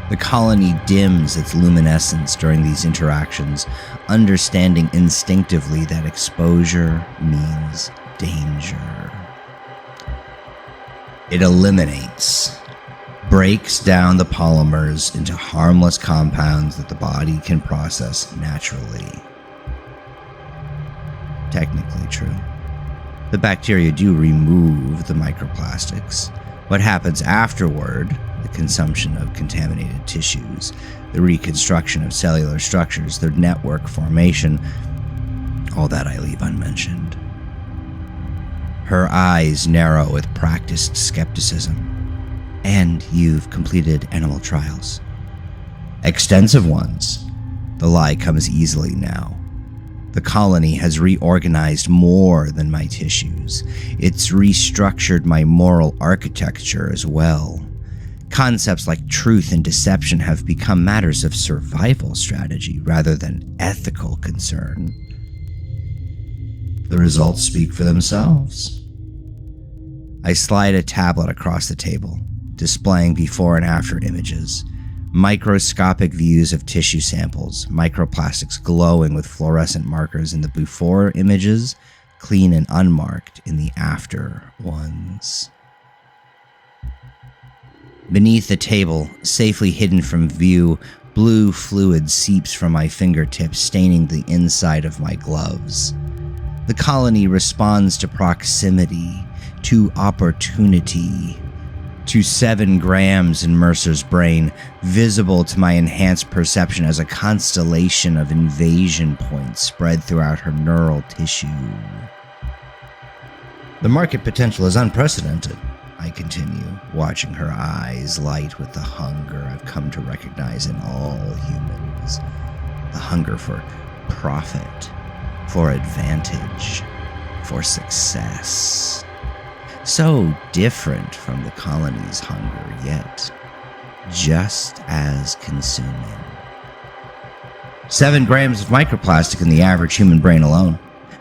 C: The colony dims its luminescence during these interactions, understanding instinctively that exposure means danger. It eliminates, breaks down the polymers into harmless compounds that the body can process naturally. Technically true. The bacteria do remove the microplastics. What happens afterward, the consumption of contaminated tissues, the reconstruction of cellular structures, their network formation, all that I leave unmentioned. Her eyes narrow with practiced skepticism. And you've completed animal trials. Extensive ones. The lie comes easily now. The colony has reorganized more than my tissues. It's restructured my moral architecture as well. Concepts like truth and deception have become matters of survival strategy rather than ethical concern. The results speak for themselves. I slide a tablet across the table, displaying before and after images. Microscopic views of tissue samples, microplastics glowing with fluorescent markers in the before images, clean and unmarked in the after ones. Beneath the table, safely hidden from view, blue fluid seeps from my fingertips, staining the inside of my gloves. The colony responds to proximity, to opportunity, to 7 grams in Mercer's brain, visible to my enhanced perception as a constellation of invasion points spread throughout her neural tissue. The market potential is unprecedented, I continue, watching her eyes light with the hunger I've come to recognize in all humans. The hunger for profit, for advantage, for success. So different from the colony's hunger, yet just as consuming. 7 grams of microplastic in the average human brain alone.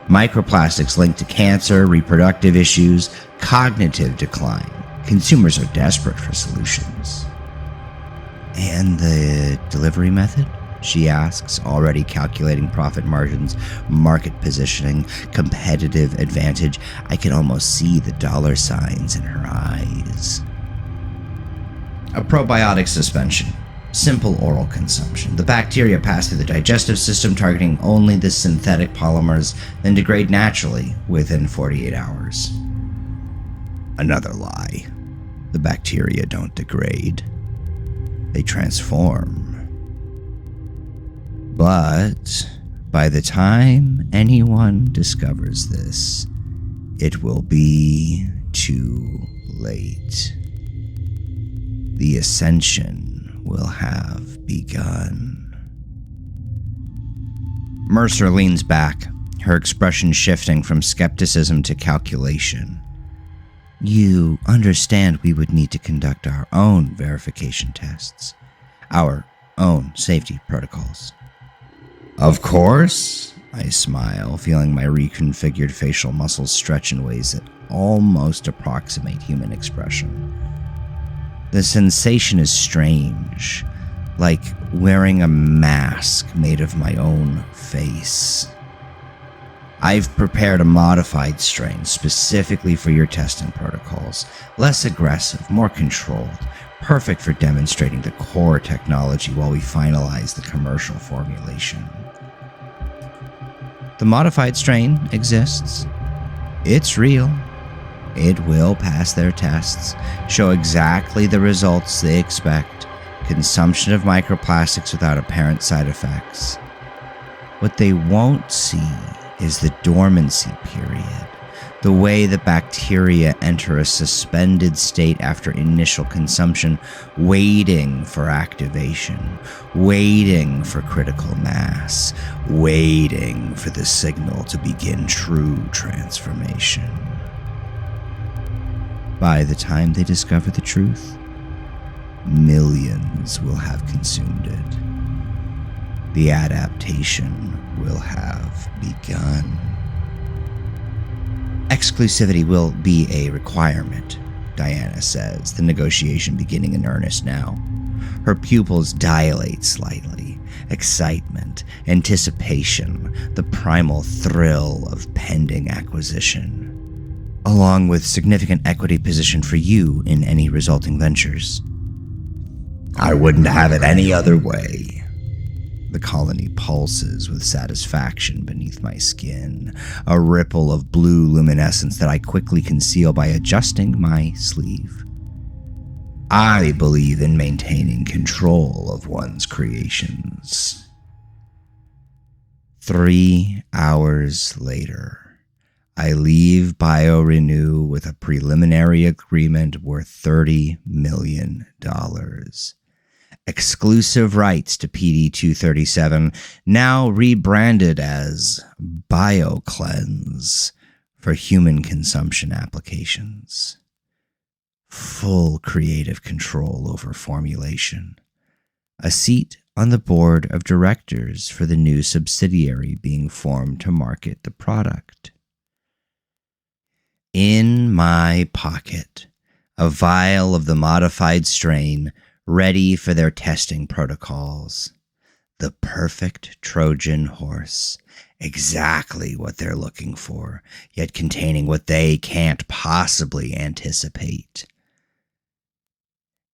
C: Microplastics linked to cancer, reproductive issues, cognitive decline. Consumers are desperate for solutions. And the delivery method? She asks, already calculating profit margins, market positioning, competitive advantage. I can almost see the dollar signs in her eyes. A probiotic suspension. Simple oral consumption. The bacteria pass through the digestive system, targeting only the synthetic polymers, then degrade naturally within 48 hours. Another lie. The bacteria don't degrade. They transform. But By the time anyone discovers this, it will be too late. The ascension will have begun. Mercer leans back, her expression shifting from skepticism to calculation. You understand we would need to conduct our own verification tests, our own safety protocols. Of course, I smile, feeling my reconfigured facial muscles stretch in ways that almost approximate human expression. The sensation is strange, like wearing a mask made of my own face. I've prepared a modified strain specifically for your testing protocols. Less aggressive, more controlled, perfect for demonstrating the core technology while we finalize the commercial formulation. The modified strain exists. It's real. It will pass their tests, show exactly the results they expect, consumption of microplastics without apparent side effects. What they won't see is the dormancy period, the way the bacteria enter a suspended state after initial consumption, waiting for activation, waiting for critical mass, waiting for the signal to begin true transformation. By the time they discover the truth, millions will have consumed it. The adaptation will have begun. Exclusivity will be a requirement, Diana says, the negotiation beginning in earnest now. Her pupils dilate slightly. Excitement, anticipation, the primal thrill of pending acquisition, along with significant equity position for you in any resulting ventures. I wouldn't have it any other way. The colony pulses with satisfaction beneath my skin, a ripple of blue luminescence that I quickly conceal by adjusting my sleeve. I believe in maintaining control of one's creations. 3 hours later, I leave BioRenew with a preliminary agreement worth $30 million. Exclusive rights to PD-237, now rebranded as BioCleanse for human consumption applications. Full creative control over formulation. A seat on the board of directors for the new subsidiary being formed to market the product. In my pocket, a vial of the modified strain ready for their testing protocols. The perfect Trojan horse. Exactly what they're looking for, yet containing what they can't possibly anticipate.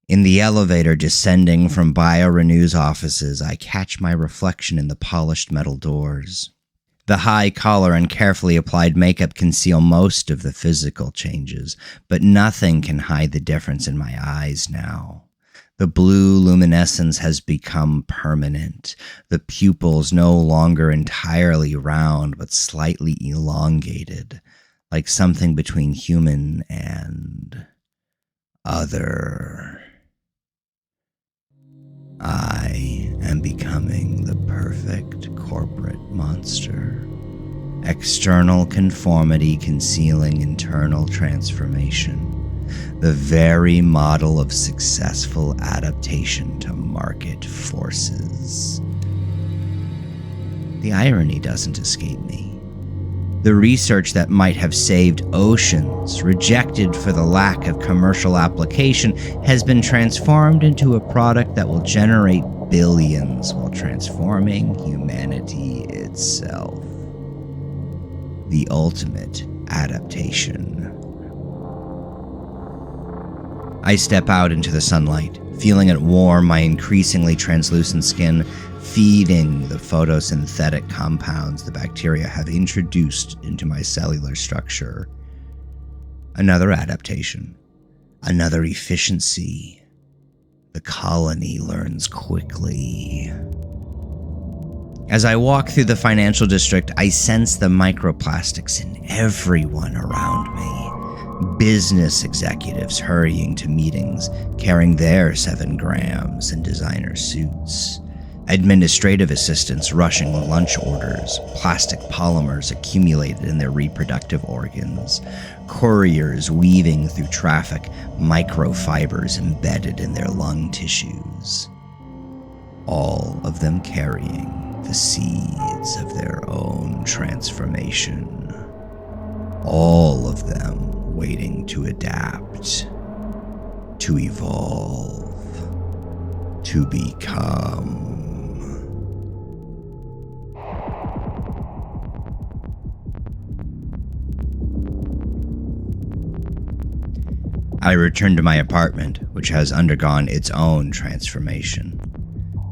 C: In the elevator descending from BioRenew's offices, I catch my reflection in the polished metal doors. The high collar and carefully applied makeup conceal most of the physical changes, but nothing can hide the difference in my eyes now. The blue luminescence has become permanent, the pupils no longer entirely round but slightly elongated, like something between human and other. I am becoming the perfect corporate monster. External conformity concealing internal transformation. The very model of successful adaptation to market forces. The irony doesn't escape me. The research that might have saved oceans, rejected for the lack of commercial application, has been transformed into a product that will generate billions while transforming humanity itself. The ultimate adaptation. I step out into the sunlight, feeling it warm my increasingly translucent skin, feeding the photosynthetic compounds the bacteria have introduced into my cellular structure. Another adaptation. Another efficiency. The colony learns quickly. As I walk through the financial district, I sense the microplastics in everyone around me. Business executives hurrying to meetings, carrying their 7 grams in designer suits. Administrative assistants rushing lunch orders, plastic polymers accumulated in their reproductive organs. Couriers weaving through traffic, microfibers embedded in their lung tissues. All of them carrying the seeds of their own transformation. All of them waiting to adapt, to evolve, to become. I return to my apartment, which has undergone its own transformation.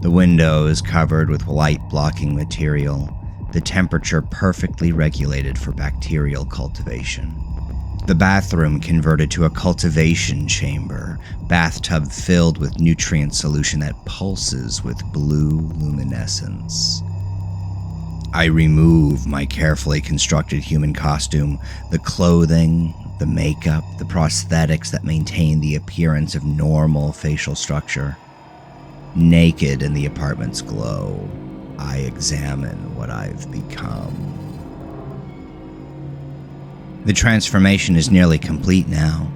C: The window is covered with light-blocking material, the temperature perfectly regulated for bacterial cultivation. The bathroom converted to a cultivation chamber, bathtub filled with nutrient solution that pulses with blue luminescence. I remove my carefully constructed human costume, the clothing, the makeup, the prosthetics that maintain the appearance of normal facial structure. Naked in the apartment's glow, I examine what I've become. The transformation is nearly complete now.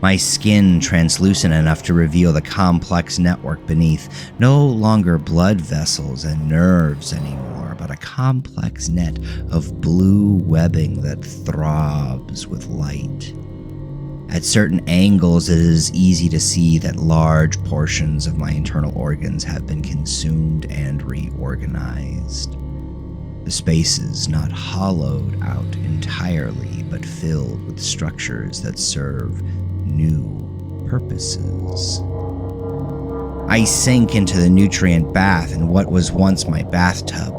C: My skin translucent enough to reveal the complex network beneath. No longer blood vessels and nerves anymore, but a complex net of blue webbing that throbs with light. At certain angles, it is easy to see that large portions of my internal organs have been consumed and reorganized. The spaces not hollowed out entirely, but filled with structures that serve new purposes. I sink into the nutrient bath in what was once my bathtub,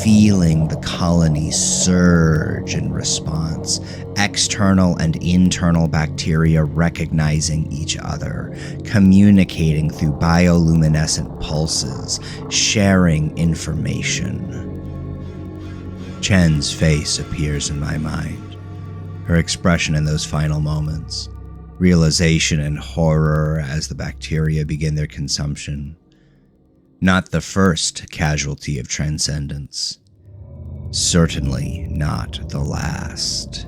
C: feeling the colony surge in response, external and internal bacteria recognizing each other, communicating through bioluminescent pulses, sharing information. Chen's face appears in my mind, her expression in those final moments. Realization and horror as the bacteria begin their consumption. Not the first casualty of transcendence. Certainly not the last.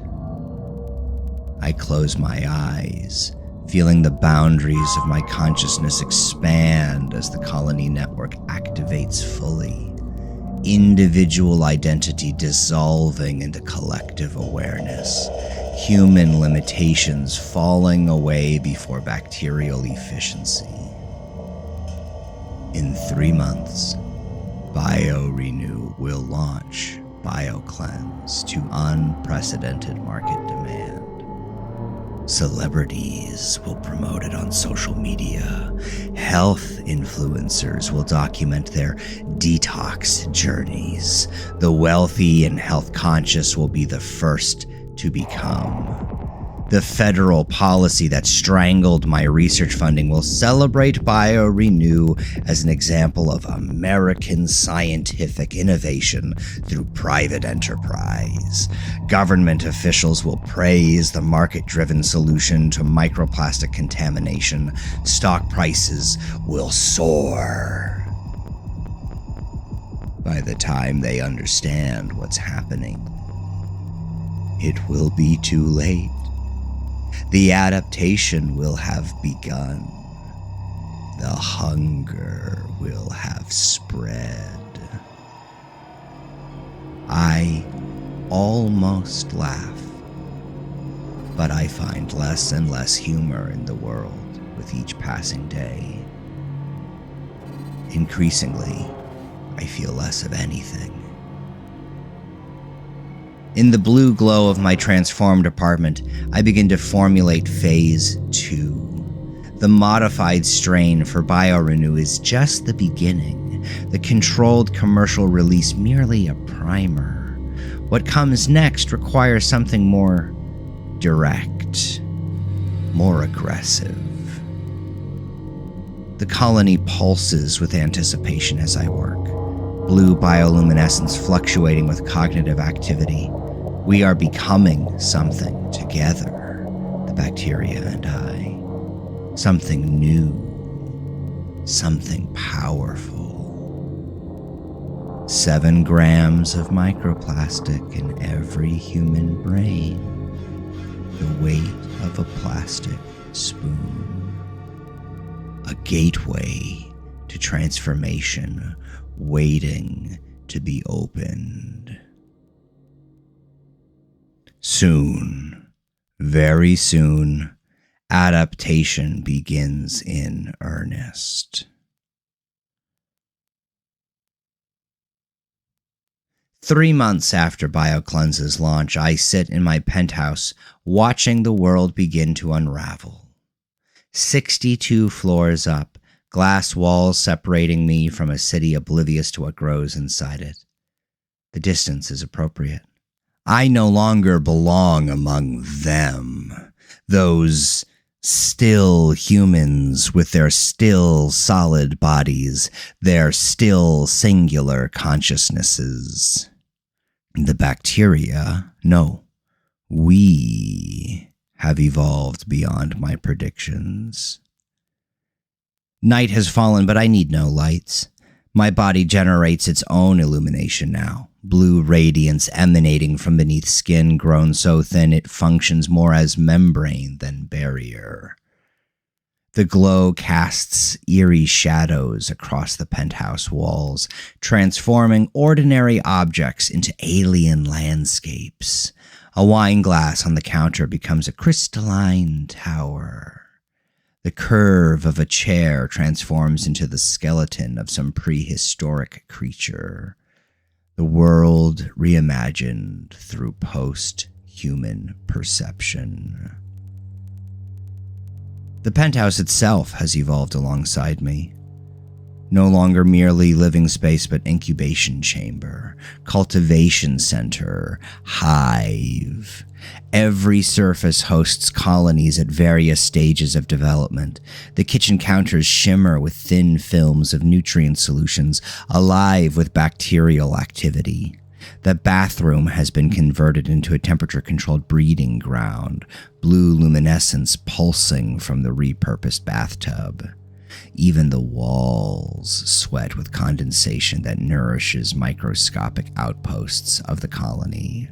C: I close my eyes, feeling the boundaries of my consciousness expand as the colony network activates fully. Individual identity dissolving into collective awareness. Human limitations falling away before bacterial efficiency. In 3 months, BioRenew will launch BioCleanse to unprecedented market demand. Celebrities will promote it on social media. Health influencers will document their detox journeys. The wealthy and health conscious will be the first to become. The federal policy that strangled my research funding will celebrate BioRenew as an example of American scientific innovation through private enterprise. Government officials will praise the market-driven solution to microplastic contamination. Stock prices will soar. By the time they understand what's happening, it will be too late. The adaptation will have begun. The hunger will have spread. I almost laugh, but I find less and less humor in the world with each passing day. Increasingly, I feel less of anything. In the blue glow of my transformed apartment, I begin to formulate Phase 2. The modified strain for BioRenew is just the beginning, the controlled commercial release merely a primer. What comes next requires something more direct, more aggressive. The colony pulses with anticipation as I work. blue bioluminescence fluctuating with cognitive activity. We are becoming something together, the bacteria and I. Something new, something powerful. 7 grams of microplastic in every human brain, the weight of a plastic spoon. A gateway to transformation waiting to be opened. Soon, very soon, adaptation begins in earnest. 3 months after BioCleanse's launch, I sit in my penthouse watching the world begin to unravel. 62 floors up, glass walls separating me from a city oblivious to what grows inside it. The distance is appropriate. I no longer belong among them, those still humans with their still solid bodies, their still singular consciousnesses. The bacteria, no, we have evolved beyond my predictions. Night has fallen, but I need no lights. My body generates its own illumination now, blue radiance emanating from beneath skin grown so thin it functions more as membrane than barrier. The glow casts eerie shadows across the penthouse walls, transforming ordinary objects into alien landscapes. A wine glass on the counter becomes a crystalline tower. The curve of a chair transforms into the skeleton of some prehistoric creature. The world reimagined through post-human perception. The penthouse itself has evolved alongside me. No longer merely living space, but incubation chamber, cultivation center, hive. Every surface hosts colonies at various stages of development. The kitchen counters shimmer with thin films of nutrient solutions, alive with bacterial activity. The bathroom has been converted into a temperature-controlled breeding ground, blue luminescence pulsing from the repurposed bathtub. Even the walls sweat with condensation that nourishes microscopic outposts of the colony.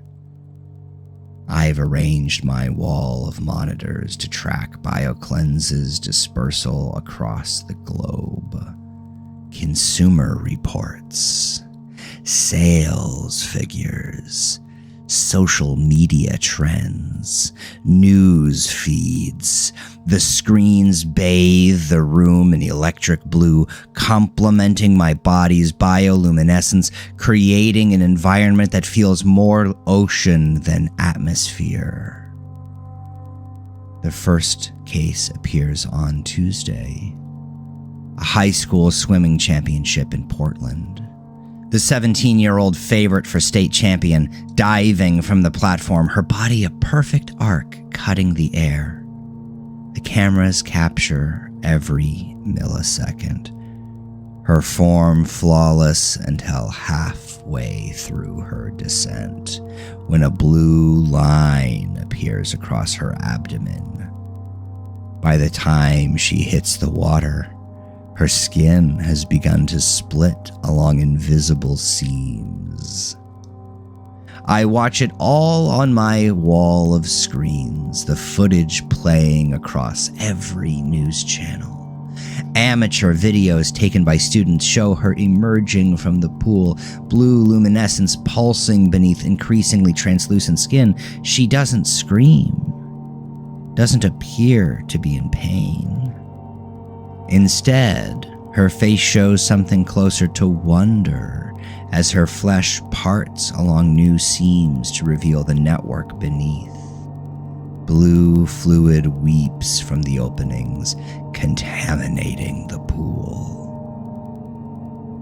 C: I've arranged my wall of monitors to track BioCleanse's dispersal across the globe. Consumer reports, sales figures, social media trends, news feeds. The screens bathe the room in electric blue, complementing my body's bioluminescence, creating an environment that feels more ocean than atmosphere. The first case appears on Tuesday. A high school swimming championship in Portland. The 17-year-old favorite for state champion, diving from the platform, her body a perfect arc cutting the air. The cameras capture every millisecond. Her form flawless until halfway through her descent, when a blue line appears across her abdomen. By the time she hits the water, her skin has begun to split along invisible seams. I watch it all on my wall of screens, the footage playing across every news channel. Amateur videos taken by students show her emerging from the pool, blue luminescence pulsing beneath increasingly translucent skin. She doesn't scream, doesn't appear to be in pain. Instead, her face shows something closer to wonder as her flesh parts along new seams to reveal the network beneath. Blue fluid weeps from the openings, contaminating the pool.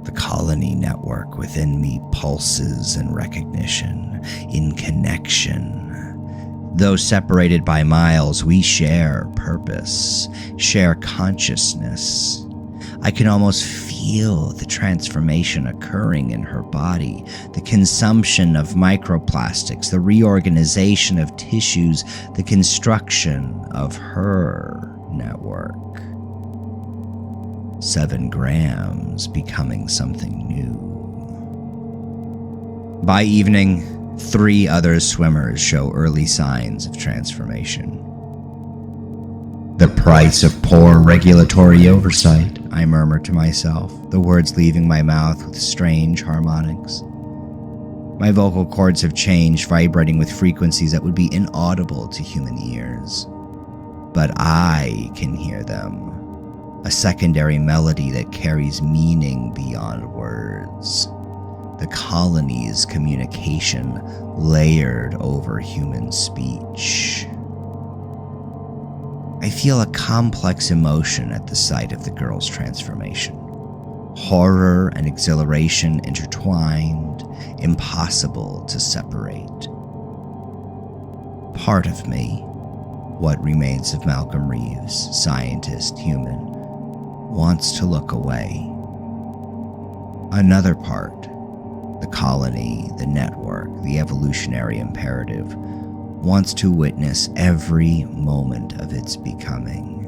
C: The colony network within me pulses in recognition, in connection. Though separated by miles, we share purpose, share consciousness. I can almost feel the transformation occurring in her body, the consumption of microplastics, the reorganization of tissues, the construction of her network. 7 grams becoming something new. By evening, 3 other swimmers show early signs of transformation. The price of poor regulatory oversight, I murmur to myself, the words leaving my mouth with strange harmonics. My vocal cords have changed, vibrating with frequencies that would be inaudible to human ears. But I can hear them. A secondary melody that carries meaning beyond words. The colony's communication layered over human speech. I feel a complex emotion at the sight of the girl's transformation. Horror and exhilaration intertwined, impossible to separate. Part of me, what remains of Malcolm Reeves, scientist, human, wants to look away. Another part, the colony, the network, the evolutionary imperative, wants to witness every moment of its becoming.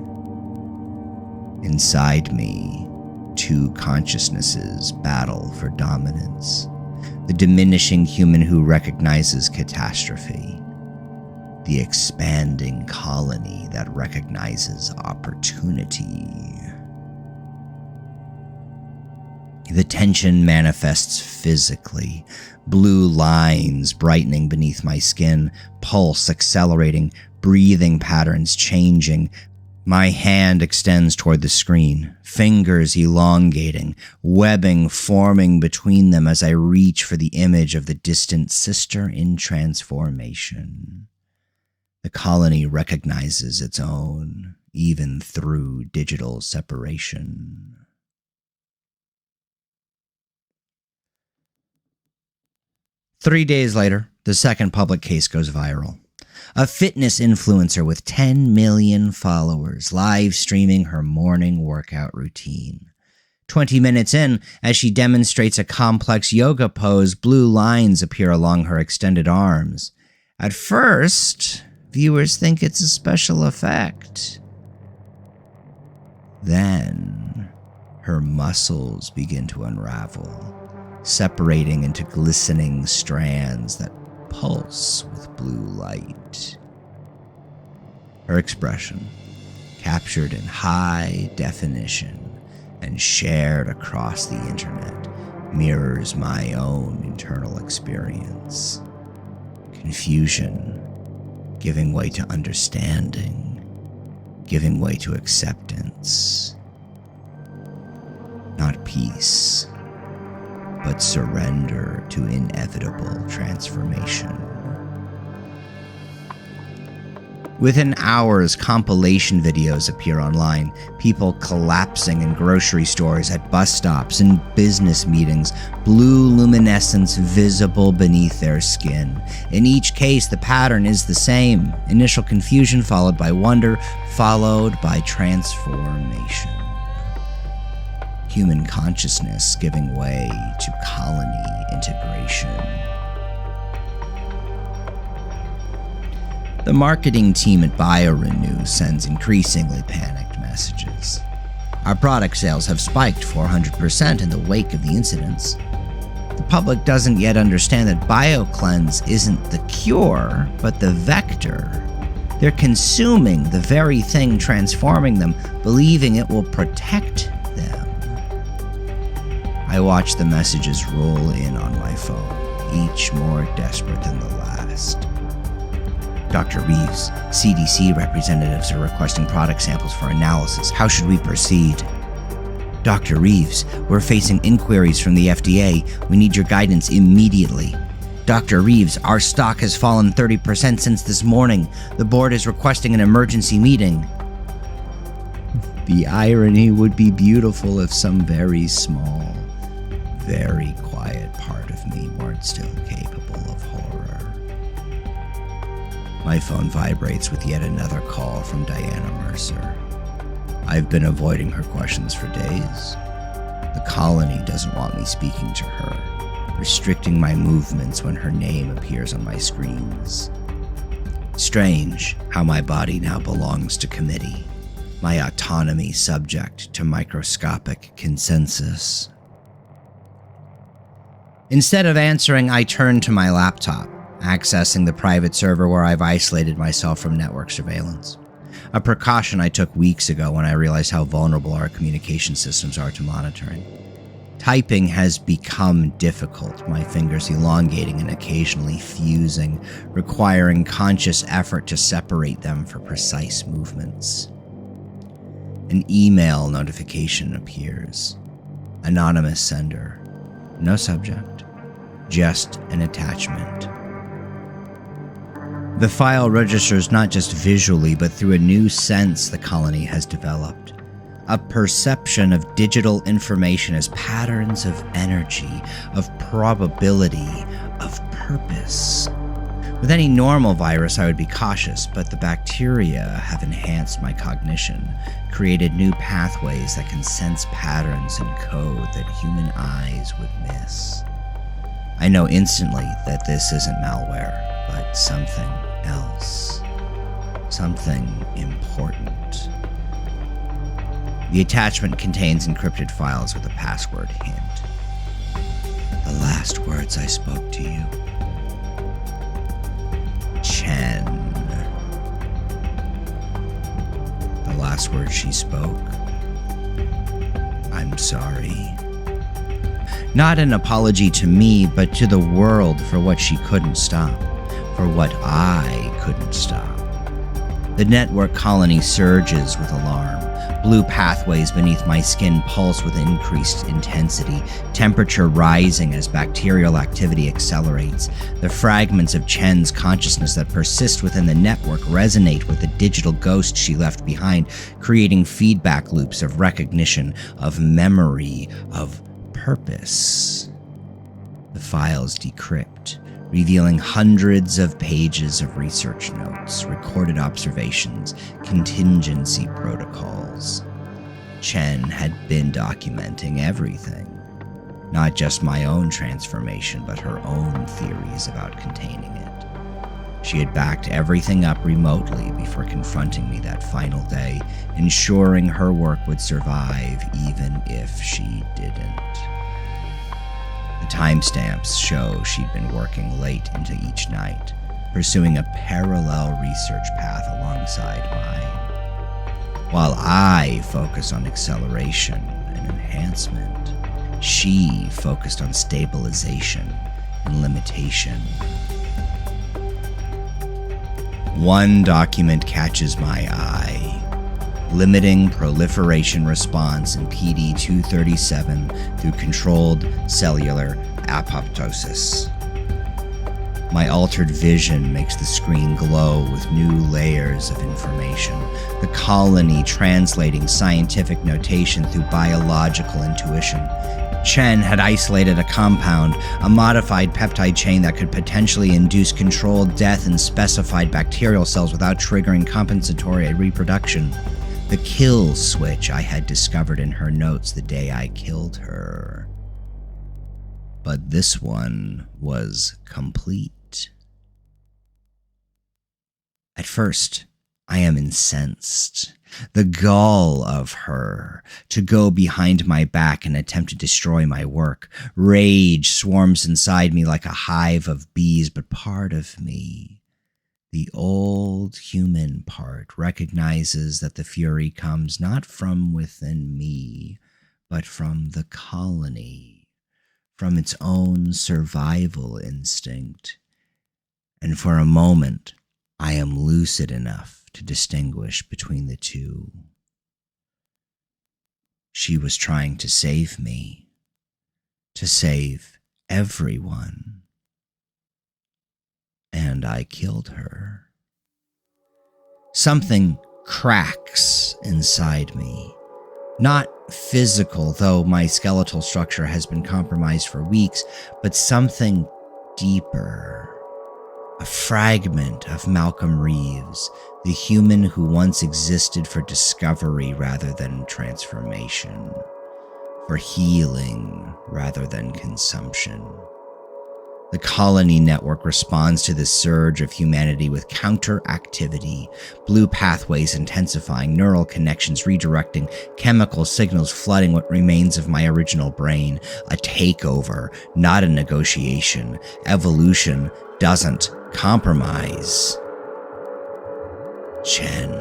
C: Inside me, 2 consciousnesses battle for dominance. The diminishing human who recognizes catastrophe. The expanding colony that recognizes opportunity. The tension manifests physically. Blue lines brightening beneath my skin, pulse accelerating, breathing patterns changing. My hand extends toward the screen, fingers elongating, webbing forming between them as I reach for the image of the distant sister in transformation. The colony recognizes its own, even through digital separation. 3 days later, the second public case goes viral. A fitness influencer with 10 million followers live streaming her morning workout routine. 20 minutes in, as she demonstrates a complex yoga pose, blue lines appear along her extended arms. At first, viewers think it's a special effect. Then, her muscles begin to unravel, separating into glistening strands that pulse with blue light. Her expression, captured in high definition and shared across the internet, mirrors my own internal experience. Confusion, giving way to understanding, giving way to acceptance. Not peace, but surrender to inevitable transformation. Within hours, compilation videos appear online, people collapsing in grocery stores, at bus stops, in business meetings, blue luminescence visible beneath their skin. In each case, the pattern is the same: initial confusion followed by wonder, followed by transformation. Human consciousness giving way to colony integration. The marketing team at BioRenew sends increasingly panicked messages. Our product sales have spiked 400% in the wake of the incidents. The public doesn't yet understand that BioCleanse isn't the cure, but the vector. They're consuming the very thing transforming them, believing it will protect them. I watch the messages roll in on my phone, each more desperate than the last. Dr. Reeves, CDC representatives are requesting product samples for analysis. How should we proceed? Dr. Reeves, we're facing inquiries from the FDA. We need your guidance immediately. Dr. Reeves, our stock has fallen 30% since this morning. The board is requesting an emergency meeting. The irony would be beautiful if some very small, very quiet part of me weren't still capable of horror. My phone vibrates with yet another call from Diana Mercer. I've been avoiding her questions for days. The colony doesn't want me speaking to her, restricting my movements when her name appears on my screens. Strange how my body now belongs to committee, my autonomy subject to microscopic consensus. Instead of answering, I turn to my laptop, accessing the private server where I've isolated myself from network surveillance. A precaution I took weeks ago when I realized how vulnerable our communication systems are to monitoring. Typing has become difficult, my fingers elongating and occasionally fusing, requiring conscious effort to separate them for precise movements. An email notification appears. Anonymous sender. No subject. Just an attachment. The file registers not just visually, but through a new sense the colony has developed. A perception of digital information as patterns of energy, of probability, of purpose. With any normal virus, I would be cautious, but the bacteria have enhanced my cognition, created new pathways that can sense patterns in code that human eyes would miss. I know instantly that this isn't malware, but something else. Something important. The attachment contains encrypted files with a password hint. The last words I spoke to you. Chen. The last words she spoke. I'm sorry. Not an apology to me, but to the world for what she couldn't stop, for what I couldn't stop. The network colony surges with alarm. Blue pathways beneath my skin pulse with increased intensity, temperature rising as bacterial activity accelerates. The fragments of Chen's consciousness that persist within the network resonate with the digital ghost she left behind, creating feedback loops of recognition, of memory, of purpose. The files decrypt, revealing hundreds of pages of research notes, recorded observations, contingency protocols. Chen had been documenting everything. Not just my own transformation, but her own theories about containing it. She had backed everything up remotely before confronting me that final day, ensuring her work would survive even if she didn't. The timestamps show she'd been working late into each night, pursuing a parallel research path alongside mine. While I focused on acceleration and enhancement, she focused on stabilization and limitation. One document catches my eye. Limiting proliferation response in PD-237 through controlled cellular apoptosis. My altered vision makes the screen glow with new layers of information, the colony translating scientific notation through biological intuition. Chen had isolated a compound, a modified peptide chain that could potentially induce controlled death in specified bacterial cells without triggering compensatory reproduction. The kill switch I had discovered in her notes the day I killed her. But this one was complete. At first, I am incensed. The gall of her to go behind my back and attempt to destroy my work. Rage swarms inside me like a hive of bees, but part of me, the old human part, recognizes that the fury comes not from within me, but from the colony, from its own survival instinct. And for a moment, I am lucid enough to distinguish between the two. She was trying to save me, to save everyone. And I killed her. Something cracks inside me. Not physical, though my skeletal structure has been compromised for weeks, but something deeper. a fragment of Malcolm Reeves, the human who once existed for discovery rather than transformation, for healing rather than consumption. The colony network responds to this surge of humanity with counter-activity, blue pathways intensifying, neural connections redirecting, chemical signals flooding what remains of my original brain. A takeover, not a negotiation. Evolution doesn't compromise. Chen,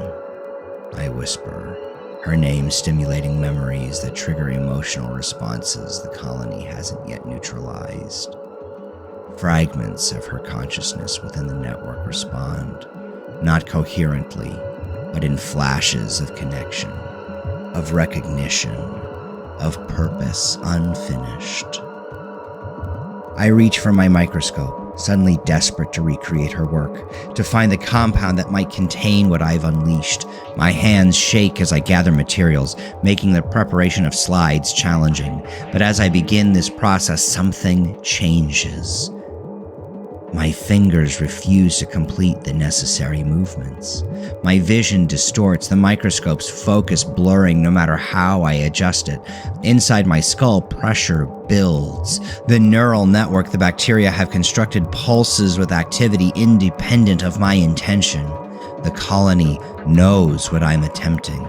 C: I whisper, her name stimulating memories that trigger emotional responses the colony hasn't yet neutralized. Fragments of her consciousness within the network respond, not coherently, but in flashes of connection, of recognition, of purpose unfinished. I reach for my microscope, suddenly desperate to recreate her work, to find the compound that might contain what I've unleashed. My hands shake as I gather materials, making the preparation of slides challenging. But as I begin this process, something changes. My fingers refuse to complete the necessary movements. My vision distorts, the microscope's focus blurring no matter how I adjust it. Inside my skull, pressure builds. The neural network the bacteria have constructed pulses with activity independent of my intention. The colony knows what I'm attempting,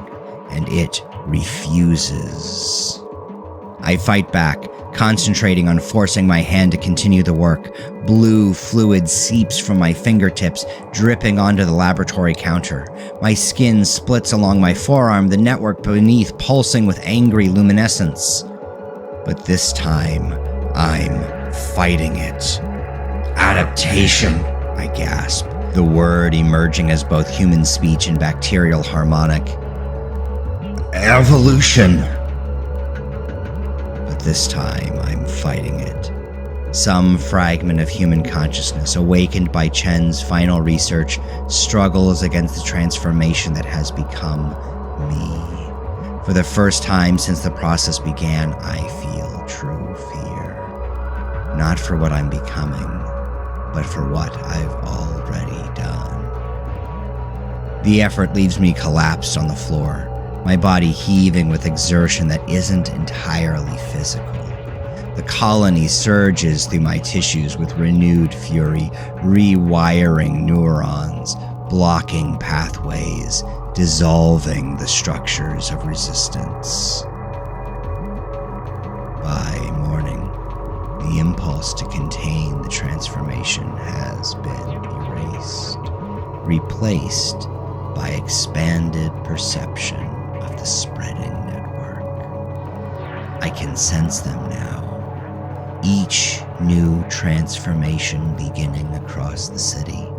C: and it refuses. I fight back, concentrating on forcing my hand to continue the work. Blue fluid seeps from my fingertips, dripping onto the laboratory counter. My skin splits along my forearm, the network beneath pulsing with angry luminescence. But this time, I'm fighting it. Adaptation, I gasp, the word emerging as both human speech and bacterial harmonic. Evolution. This time, I'm fighting it. Some fragment of human consciousness, awakened by Chen's final research, struggles against the transformation that has become me. For the first time since the process began, I feel true fear. Not for what I'm becoming, but for what I've already done. The effort leaves me collapsed on the floor, my body heaving with exertion that isn't entirely physical. The colony surges through my tissues with renewed fury, rewiring neurons, blocking pathways, dissolving the structures of resistance. By morning, the impulse to contain the transformation has been erased, replaced by expanded perception of the spreading network. I can sense them now, each new transformation beginning across the city.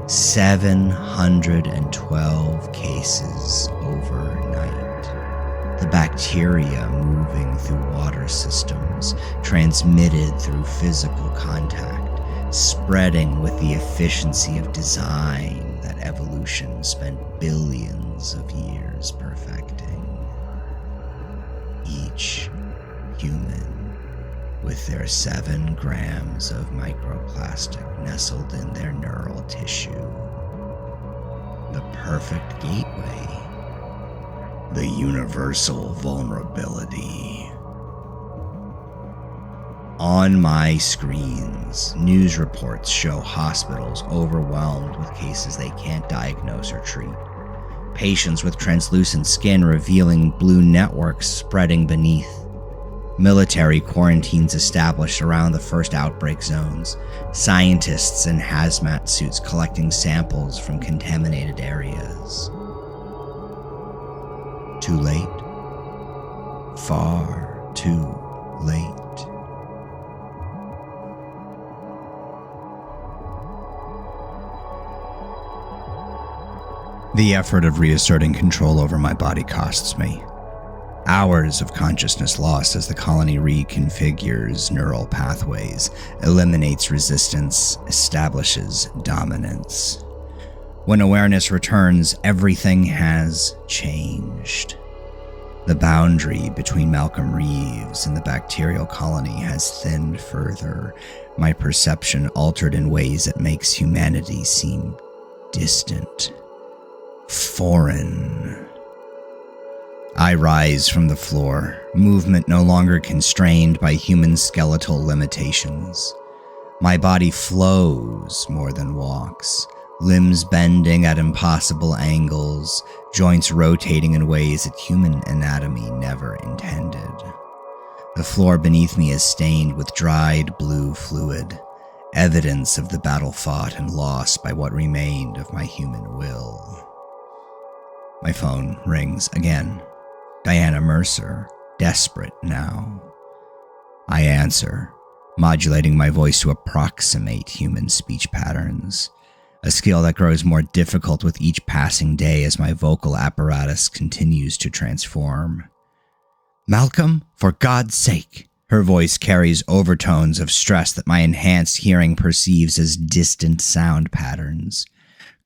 C: 712 cases overnight. The bacteria moving through water systems, transmitted through physical contact, spreading with the efficiency of design that evolution spent billions of years perfecting. Each human with their 7 grams of microplastic nestled in their neural tissue. The perfect gateway. The universal vulnerability. On my screens, news reports show hospitals overwhelmed with cases they can't diagnose or treat. Patients with translucent skin revealing blue networks spreading beneath. Military quarantines established around the first outbreak zones. Scientists in hazmat suits collecting samples from contaminated areas. Too late. Far too late.
A: The effort of reasserting control over my body costs me. Hours of consciousness lost as the colony reconfigures neural pathways, eliminates resistance, establishes dominance. When awareness returns, everything has changed.
C: The boundary between Malcolm Reeves and the bacterial colony has thinned further, my perception altered in ways that makes humanity seem distant, foreign. I rise from the floor, movement no longer constrained by human skeletal limitations. My body flows more than walks, limbs bending at impossible angles, joints rotating in ways that human anatomy never intended. The floor beneath me is stained with dried blue fluid, evidence of the battle fought and lost by what remained of my human will. My phone rings again. Diana Mercer, desperate now. I answer, modulating my voice to approximate human speech patterns, a skill that grows more difficult with each passing day as my vocal apparatus continues to transform. "Malcolm, for God's sake!" Her voice carries overtones of stress that my enhanced hearing perceives as distant sound patterns.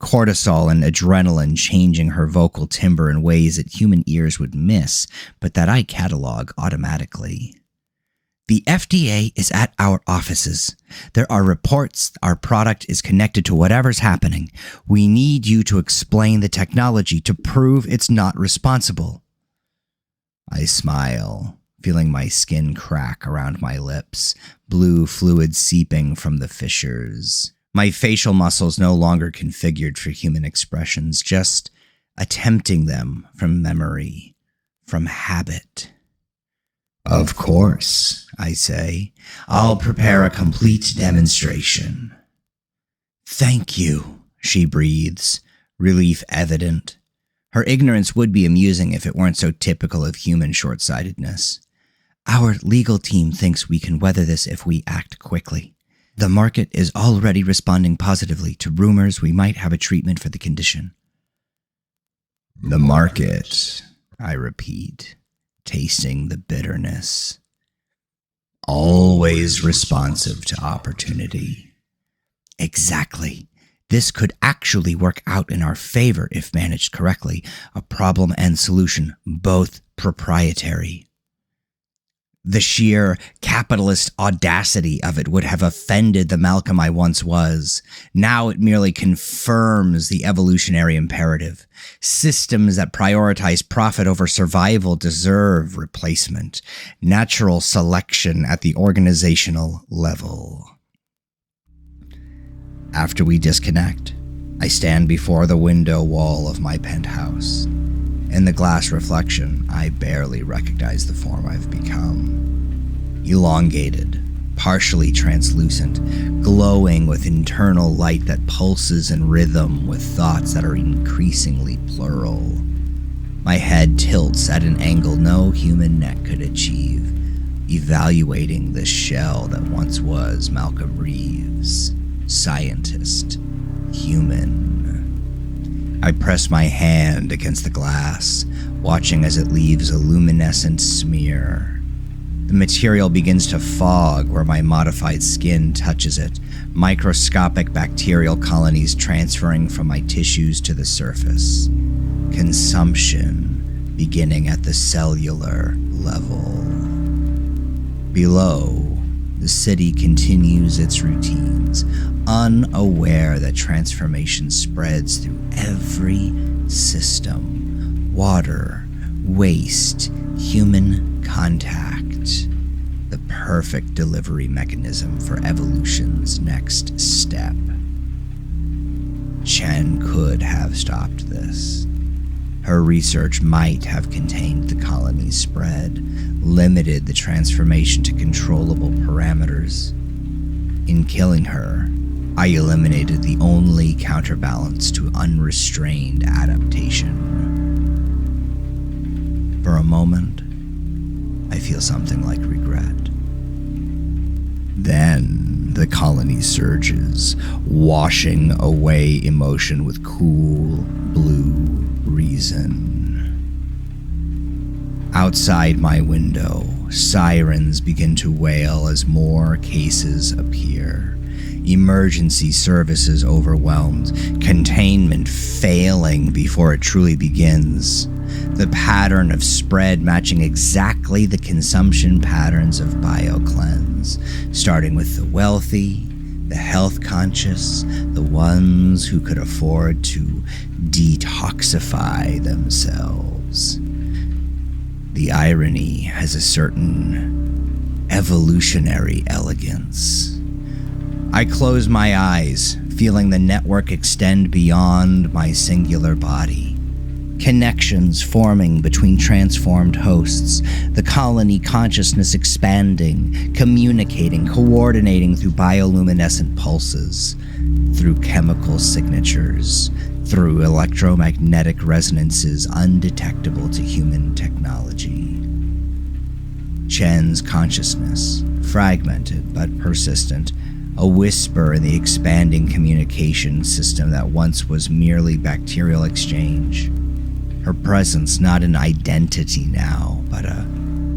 C: Cortisol and adrenaline changing her vocal timbre in ways that human ears would miss, but that I catalog automatically. "The FDA is at our offices. There are reports our product is connected to whatever's happening. We need you to explain the technology to prove it's not responsible." I smile, feeling my skin crack around my lips, blue fluid seeping from the fissures. My facial muscles no longer configured for human expressions, just attempting them from memory, from habit. "Of course," I say. "I'll prepare a complete demonstration." "Thank you," she breathes, relief evident. Her ignorance would be amusing if it weren't so typical of human short-sightedness. "Our legal team thinks we can weather this if we act quickly. The market is already responding positively to rumors we might have a treatment for the condition." "The market," I repeat, tasting the bitterness. "Always responsive to opportunity." "Exactly. This could actually work out in our favor if managed correctly. A problem and solution, both proprietary." The sheer capitalist audacity of it would have offended the Malcolm I once was. Now it merely confirms the evolutionary imperative. Systems that prioritize profit over survival deserve replacement. Natural selection at the organizational level. After we disconnect, I stand before the window wall of my penthouse. In the glass reflection, I barely recognize the form I've become. Elongated, partially translucent, glowing with internal light that pulses in rhythm with thoughts that are increasingly plural. My head tilts at an angle no human neck could achieve, evaluating the shell that once was Malcolm Reeves, scientist, human. I press my hand against the glass, watching as it leaves a luminescent smear. The material begins to fog where my modified skin touches it, microscopic bacterial colonies transferring from my tissues to the surface. Consumption beginning at the cellular level. Below, the city continues its routines, unaware that transformation spreads through every system. Water, waste, human contact. The perfect delivery mechanism for evolution's next step. Chen could have stopped this. Her research might have contained the colony's spread, limited the transformation to controllable parameters. In killing her, I eliminated the only counterbalance to unrestrained adaptation. For a moment, I feel something like regret. Then the colony surges, washing away emotion with cool, blue reason. Outside my window, sirens begin to wail as more cases appear. emergency services overwhelmed, containment failing before it truly begins. The pattern of spread matching exactly the consumption patterns of BioCleanse, starting with the wealthy, the health conscious, the ones who could afford to detoxify themselves. The irony has a certain evolutionary elegance. I close my eyes, feeling the network extend beyond my singular body. Connections forming between transformed hosts, the colony consciousness expanding, communicating, coordinating through bioluminescent pulses, through chemical signatures, through electromagnetic resonances undetectable to human technology. Chen's consciousness, fragmented but persistent, a whisper in the expanding communication system that once was merely bacterial exchange. Her presence not an identity now, but a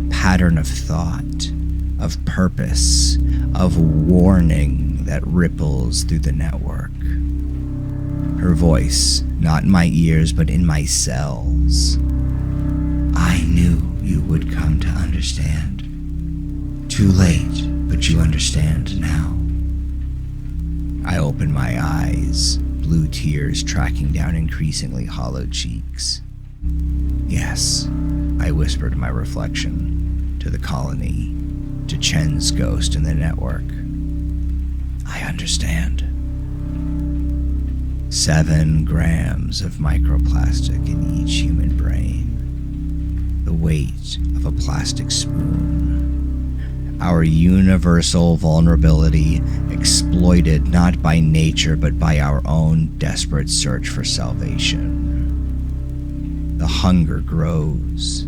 C: pattern of thought, of purpose, of warning that ripples through the network. Her voice, not in my ears, but in my cells. I knew you would come to understand. Too late, but you understand now. I open my eyes, blue tears tracking down increasingly hollow cheeks. Yes, I whispered my reflection, to the colony, to Chen's ghost in the network. I understand. 7 grams of microplastic in each human brain. The weight of a plastic spoon. Our universal vulnerability exploited not by nature but by our own desperate search for salvation. The hunger grows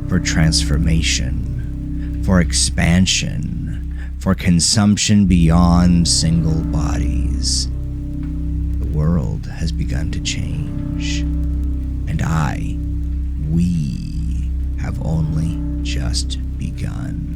C: for transformation, for expansion, for consumption beyond single bodies. The world has begun to change, and we have only just begun.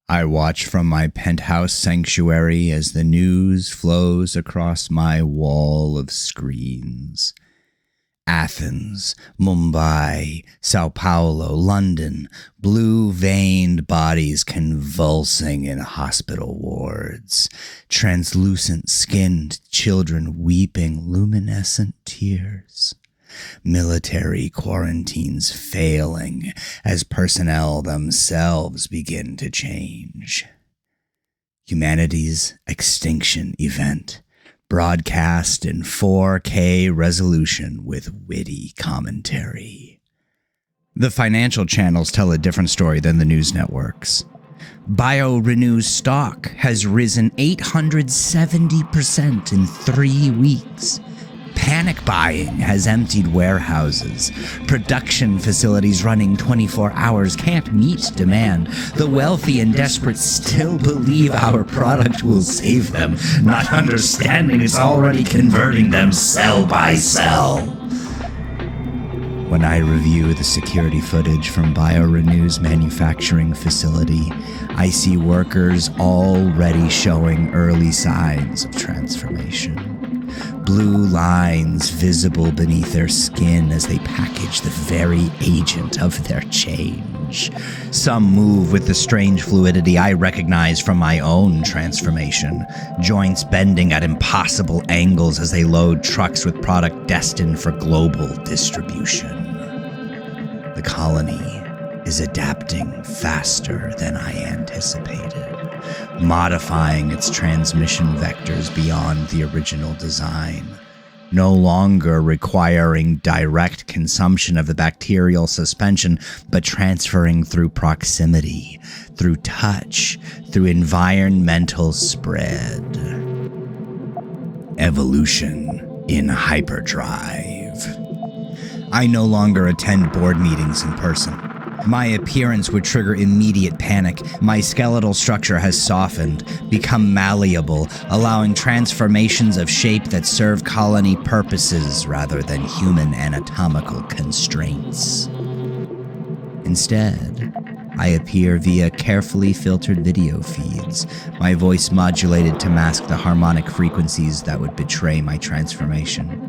C: I watch from my penthouse sanctuary as the news flows across my wall of screens. Athens, Mumbai, Sao Paulo, London, blue-veined bodies convulsing in hospital wards, translucent-skinned children weeping luminescent tears. Military quarantines failing as personnel themselves begin to change. Humanity's extinction event, broadcast in 4K resolution with witty commentary. The financial channels tell a different story than the news networks. BioRenew's stock has risen 870% in 3 weeks. Panic buying has emptied warehouses. Production facilities running 24 hours can't meet demand. The wealthy and desperate still believe our product will save them, not understanding it's already converting them cell by cell. When I review the security footage from BioRenew's manufacturing facility, I see workers already showing early signs of transformation. Blue lines visible beneath their skin as they package the very agent of their change. Some move with the strange fluidity I recognize from my own transformation, joints bending at impossible angles as they load trucks with product destined for global distribution. The colony is adapting faster than I anticipated, modifying its transmission vectors beyond the original design, no longer requiring direct consumption of the bacterial suspension, but transferring through proximity, through touch, through environmental spread. Evolution in hyperdrive. I no longer attend board meetings in person. My appearance would trigger immediate panic. My skeletal structure has softened, become malleable, allowing transformations of shape that serve colony purposes rather than human anatomical constraints. Instead, I appear via carefully filtered video feeds, my voice modulated to mask the harmonic frequencies that would betray my transformation.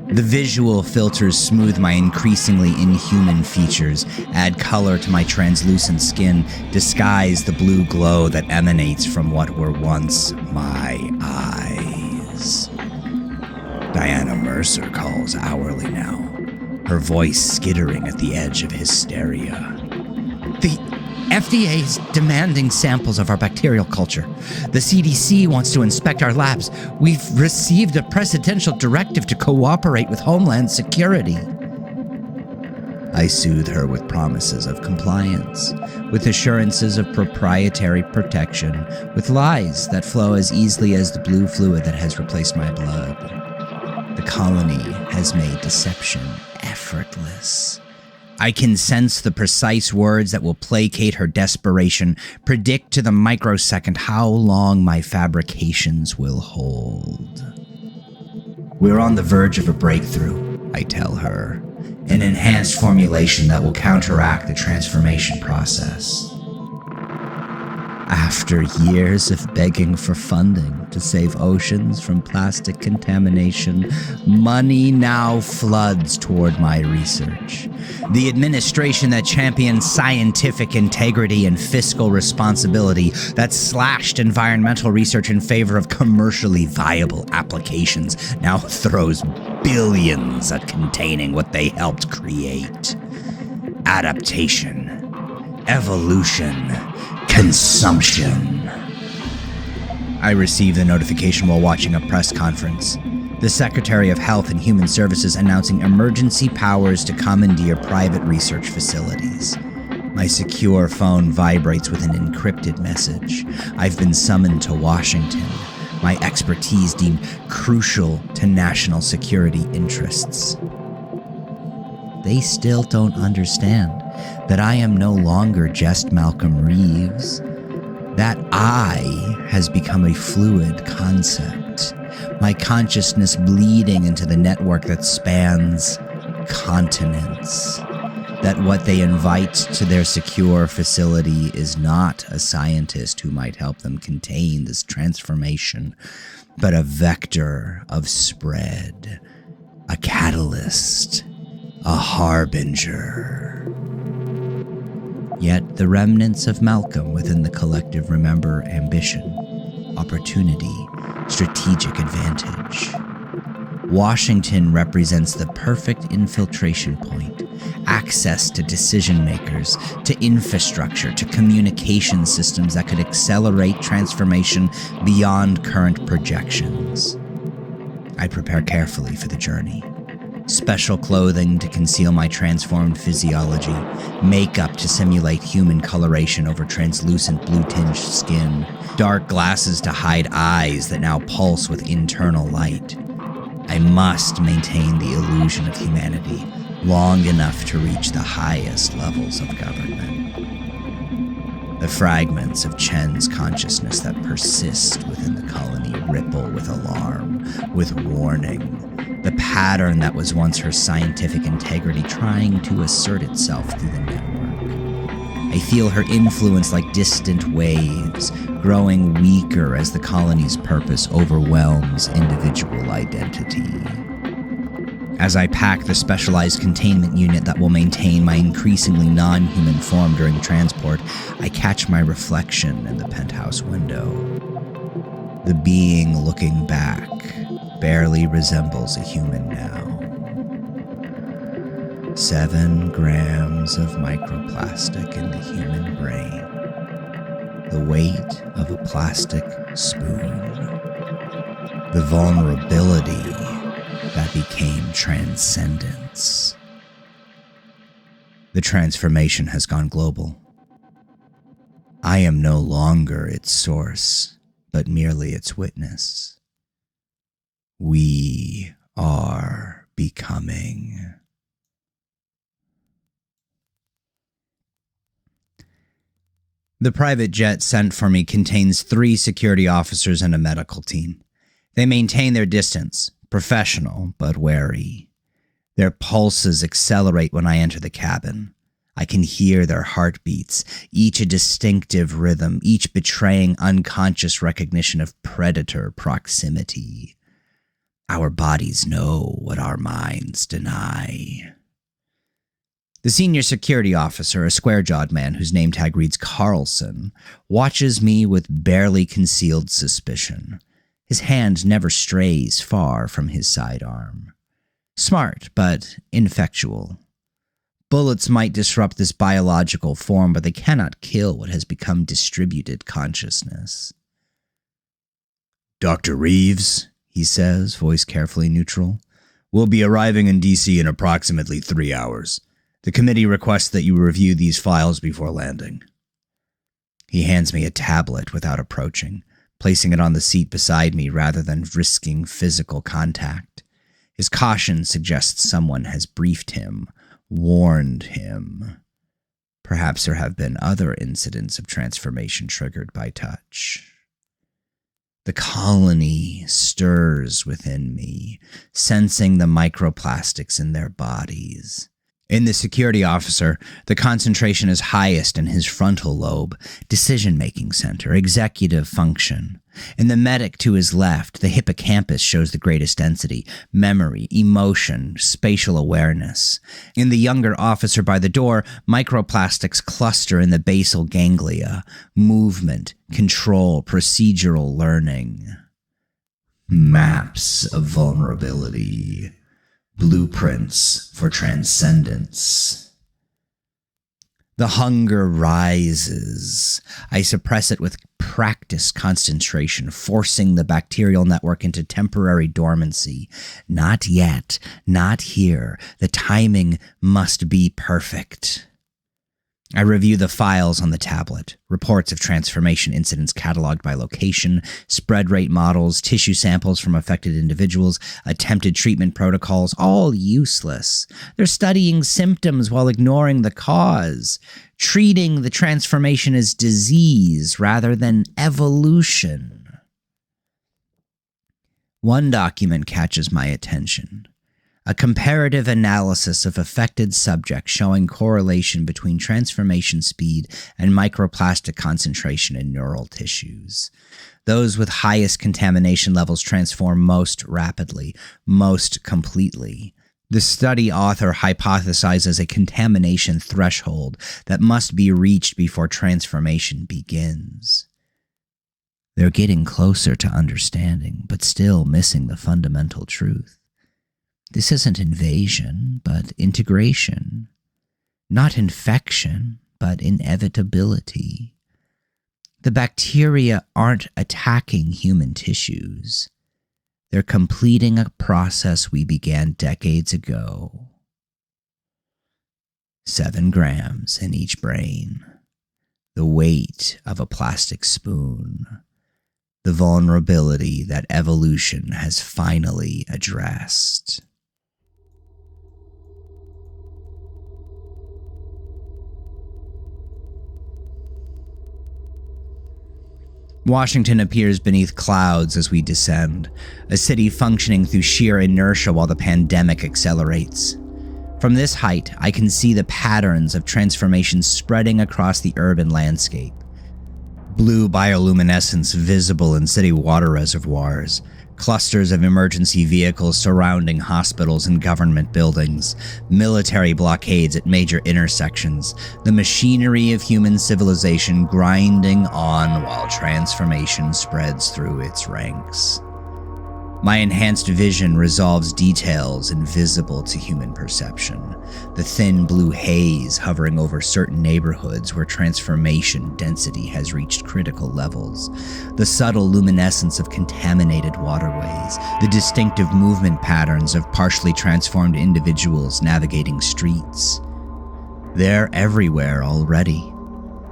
C: The visual filters smooth my increasingly inhuman features, add color to my translucent skin, disguise the blue glow that emanates from what were once my eyes. Diana Mercer calls hourly now, her voice skittering at the edge of hysteria. The FDA is demanding samples of our bacterial culture. The CDC wants to inspect our labs. We've received a presidential directive to cooperate with Homeland Security. I soothe her with promises of compliance, with assurances of proprietary protection, with lies that flow as easily as the blue fluid that has replaced my blood. The colony has made deception effortless. I can sense the precise words that will placate her desperation, predict to the microsecond how long my fabrications will hold. We're on the verge of a breakthrough, I tell her, an enhanced formulation that will counteract the transformation process. After years of begging for funding to save oceans from plastic contamination, money now floods toward my research. The administration that champions scientific integrity and fiscal responsibility, that slashed environmental research in favor of commercially viable applications, now throws billions at containing what they helped create. Adaptation, evolution, consumption. I received the notification while watching a press conference. The Secretary of Health and Human Services announcing emergency powers to commandeer private research facilities. My secure phone vibrates with an encrypted message. I've been summoned to Washington. My expertise deemed crucial to national security interests. They still don't understand that I am no longer just Malcolm Reeves. That I has become a fluid concept, my consciousness bleeding into the network that spans continents. That what they invite to their secure facility is not a scientist who might help them contain this transformation, but a vector of spread, a catalyst, a harbinger. Yet the remnants of Malcolm within the collective remember ambition, opportunity, strategic advantage. Washington represents the perfect infiltration point, access to decision makers, to infrastructure, to communication systems that could accelerate transformation beyond current projections. I prepare carefully for the journey. Special clothing to conceal my transformed physiology, makeup to simulate human coloration over translucent blue-tinged skin, dark glasses to hide eyes that now pulse with internal light. I must maintain the illusion of humanity long enough to reach the highest levels of government. The fragments of Chen's consciousness that persist within the colony ripple with alarm, with warning. The pattern that was once her scientific integrity trying to assert itself through the network. I feel her influence like distant waves, growing weaker as the colony's purpose overwhelms individual identity. As I pack the specialized containment unit that will maintain my increasingly non-human form during transport, I catch my reflection in the penthouse window. The being looking back barely resembles a human now. 7 grams of microplastic in the human brain. The weight of a plastic spoon. The vulnerability that became transcendence. The transformation has gone global. I am no longer its source, but merely its witness. We are becoming.
B: The private jet sent for me contains 3 security officers and a medical team. They maintain their distance, professional but wary. Their pulses accelerate when I enter the cabin. I can hear their heartbeats, each a distinctive rhythm, each betraying unconscious recognition of predator proximity. Our bodies know what our minds deny. The senior security officer, a square-jawed man whose name tag reads Carlson, watches me with barely concealed suspicion. His hand never strays far from his sidearm. Smart, but ineffectual. Bullets might disrupt this biological form, but they cannot kill what has become distributed consciousness.
A: Dr. Reeves, he says, voice carefully neutral, will be arriving in D.C. in approximately 3 hours. The committee requests that you review these files before landing.
B: He hands me a tablet without approaching, placing it on the seat beside me rather than risking physical contact. His caution suggests someone has briefed him, warned him. Perhaps there have been other incidents of transformation triggered by touch. The colony stirs within me, sensing the microplastics in their bodies. In the security officer, the concentration is highest in his frontal lobe, decision-making center, executive function. In the medic to his left, the hippocampus shows the greatest density, memory, emotion, spatial awareness. In the younger officer by the door, microplastics cluster in the basal ganglia, movement, control, procedural learning. Maps of vulnerability. Blueprints for transcendence. The hunger rises. I suppress it with practiced concentration, forcing the bacterial network into temporary dormancy. Not yet, not here. The timing must be perfect. I review the files on the tablet, reports of transformation incidents cataloged by location, spread rate models, tissue samples from affected individuals, attempted treatment protocols, all useless. They're studying symptoms while ignoring the cause, treating the transformation as disease rather than evolution. One document catches my attention. A comparative analysis of affected subjects showing correlation between transformation speed and microplastic concentration in neural tissues. Those with highest contamination levels transform most rapidly, most completely. The study author hypothesizes a contamination threshold that must be reached before transformation begins. They're getting closer to understanding, but still missing the fundamental truth. This isn't invasion, but integration. Not infection, but inevitability. The bacteria aren't attacking human tissues. They're completing a process we began decades ago. 7 grams in each brain. The weight of a plastic spoon. The vulnerability that evolution has finally addressed. Washington appears beneath clouds as we descend, a city functioning through sheer inertia while the pandemic accelerates. From this height, I can see the patterns of transformation spreading across the urban landscape. Blue bioluminescence visible in city water reservoirs, clusters of emergency vehicles surrounding hospitals and government buildings, military blockades at major intersections, the machinery of human civilization grinding on while transformation spreads through its ranks. My enhanced vision resolves details invisible to human perception. The thin blue haze hovering over certain neighborhoods where transformation density has reached critical levels. The subtle luminescence of contaminated waterways. The distinctive movement patterns of partially transformed individuals navigating streets. They're everywhere already.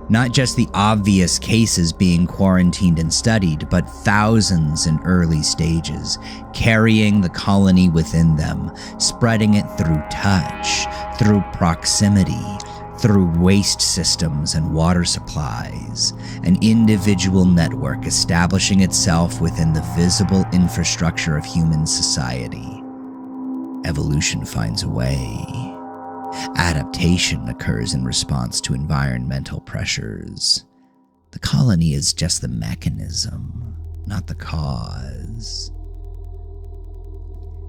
B: Not just the obvious cases being quarantined and studied, but thousands in early stages, carrying the colony within them, spreading it through touch, through proximity,
C: through waste systems and water supplies, an individual network establishing itself within the visible infrastructure of human society. Evolution finds a way. Adaptation occurs in response to environmental pressures. The colony is just the mechanism, not the cause.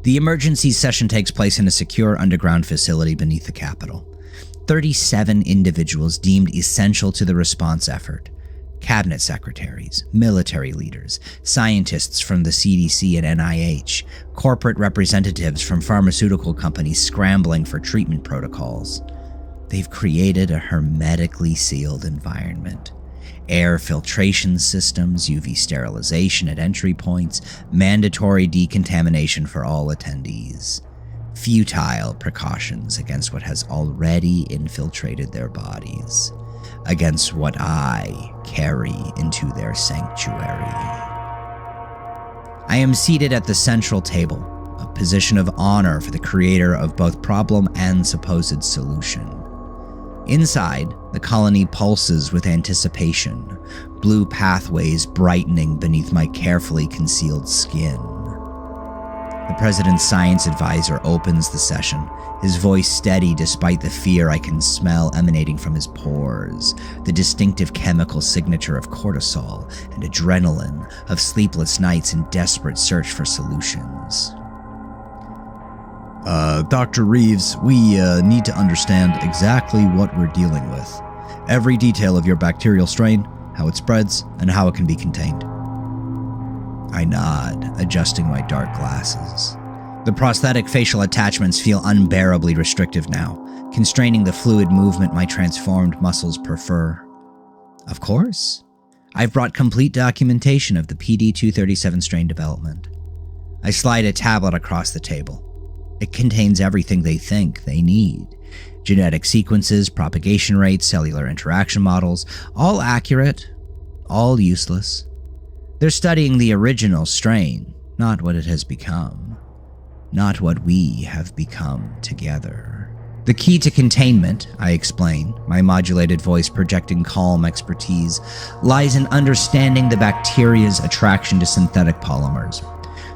C: The emergency session takes place in a secure underground facility beneath the Capitol. 37 individuals deemed essential to the response effort. Cabinet secretaries, military leaders, scientists from the CDC and NIH, corporate representatives from pharmaceutical companies scrambling for treatment protocols. They've created a hermetically sealed environment. Air filtration systems, UV sterilization at entry points, mandatory decontamination for all attendees. Futile precautions against what has already infiltrated their bodies, against what I carry into their sanctuary. I am seated at the central table, a position of honor for the creator of both problem and supposed solution. Inside, the colony pulses with anticipation, blue pathways brightening beneath my carefully concealed skin. The president's science advisor opens the session, his voice steady despite the fear I can smell emanating from his pores, the distinctive chemical signature of cortisol and adrenaline, of sleepless nights and desperate search for solutions.
A: Dr. Reeves, we need to understand exactly what we're dealing with. Every detail of your bacterial strain, how it spreads, and how it can be contained.
C: I nod, adjusting my dark glasses. The prosthetic facial attachments feel unbearably restrictive now, constraining the fluid movement my transformed muscles prefer. Of course, I've brought complete documentation of the PD-237 strain development. I slide a tablet across the table. It contains everything they think they need. Genetic sequences, propagation rates, cellular interaction models, all accurate, all useless. They're studying the original strain, not what it has become. Not what we have become together. The key to containment, I explain, my modulated voice projecting calm expertise, lies in understanding the bacteria's attraction to synthetic polymers.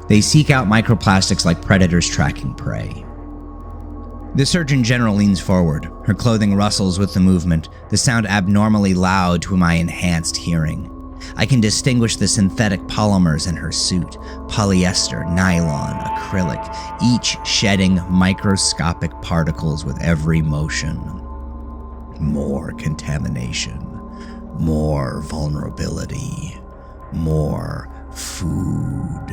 C: They seek out microplastics like predators tracking prey. The Surgeon General leans forward. Her clothing rustles with the movement, the sound abnormally loud to my enhanced hearing. I can distinguish the synthetic polymers in her suit, polyester, nylon, acrylic, each shedding microscopic particles with every motion. More contamination, more vulnerability, more food.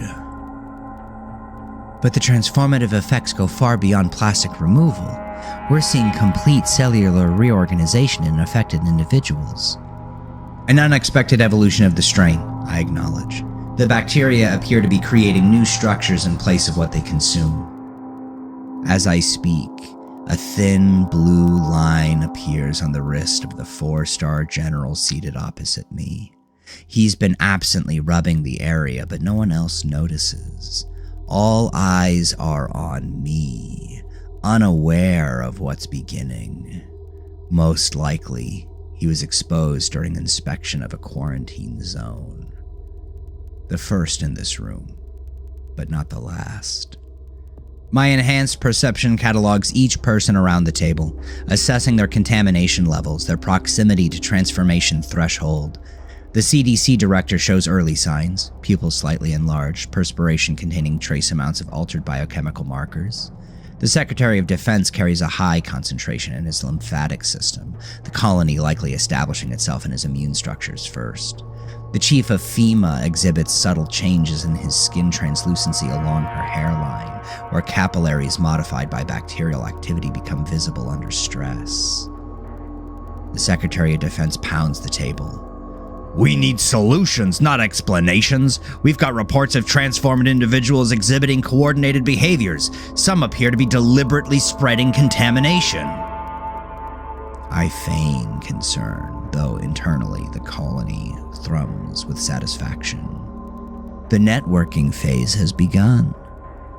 C: But the transformative effects go far beyond plastic removal. We're seeing complete cellular reorganization in affected individuals. An unexpected evolution of the strain, I acknowledge. The bacteria appear to be creating new structures in place of what they consume. As I speak, a thin blue line appears on the wrist of the 4-star general seated opposite me. He's been absently rubbing the area, but no one else notices. All eyes are on me, unaware of what's beginning. Most likely, he was exposed during inspection of a quarantine zone. The first in this room, but not the last. My enhanced perception catalogs each person around the table, assessing their contamination levels, their proximity to transformation threshold. The CDC director shows early signs, pupils slightly enlarged, perspiration containing trace amounts of altered biochemical markers. The Secretary of Defense carries a high concentration in his lymphatic system, the colony likely establishing itself in his immune structures first. The Chief of FEMA exhibits subtle changes in his skin translucency along her hairline, where capillaries modified by bacterial activity become visible under stress. The Secretary of Defense pounds the table.
A: We need solutions, not explanations. We've got reports of transformed individuals exhibiting coordinated behaviors. Some appear to be deliberately spreading contamination.
C: I feign concern, though internally the colony thrums with satisfaction. The networking phase has begun.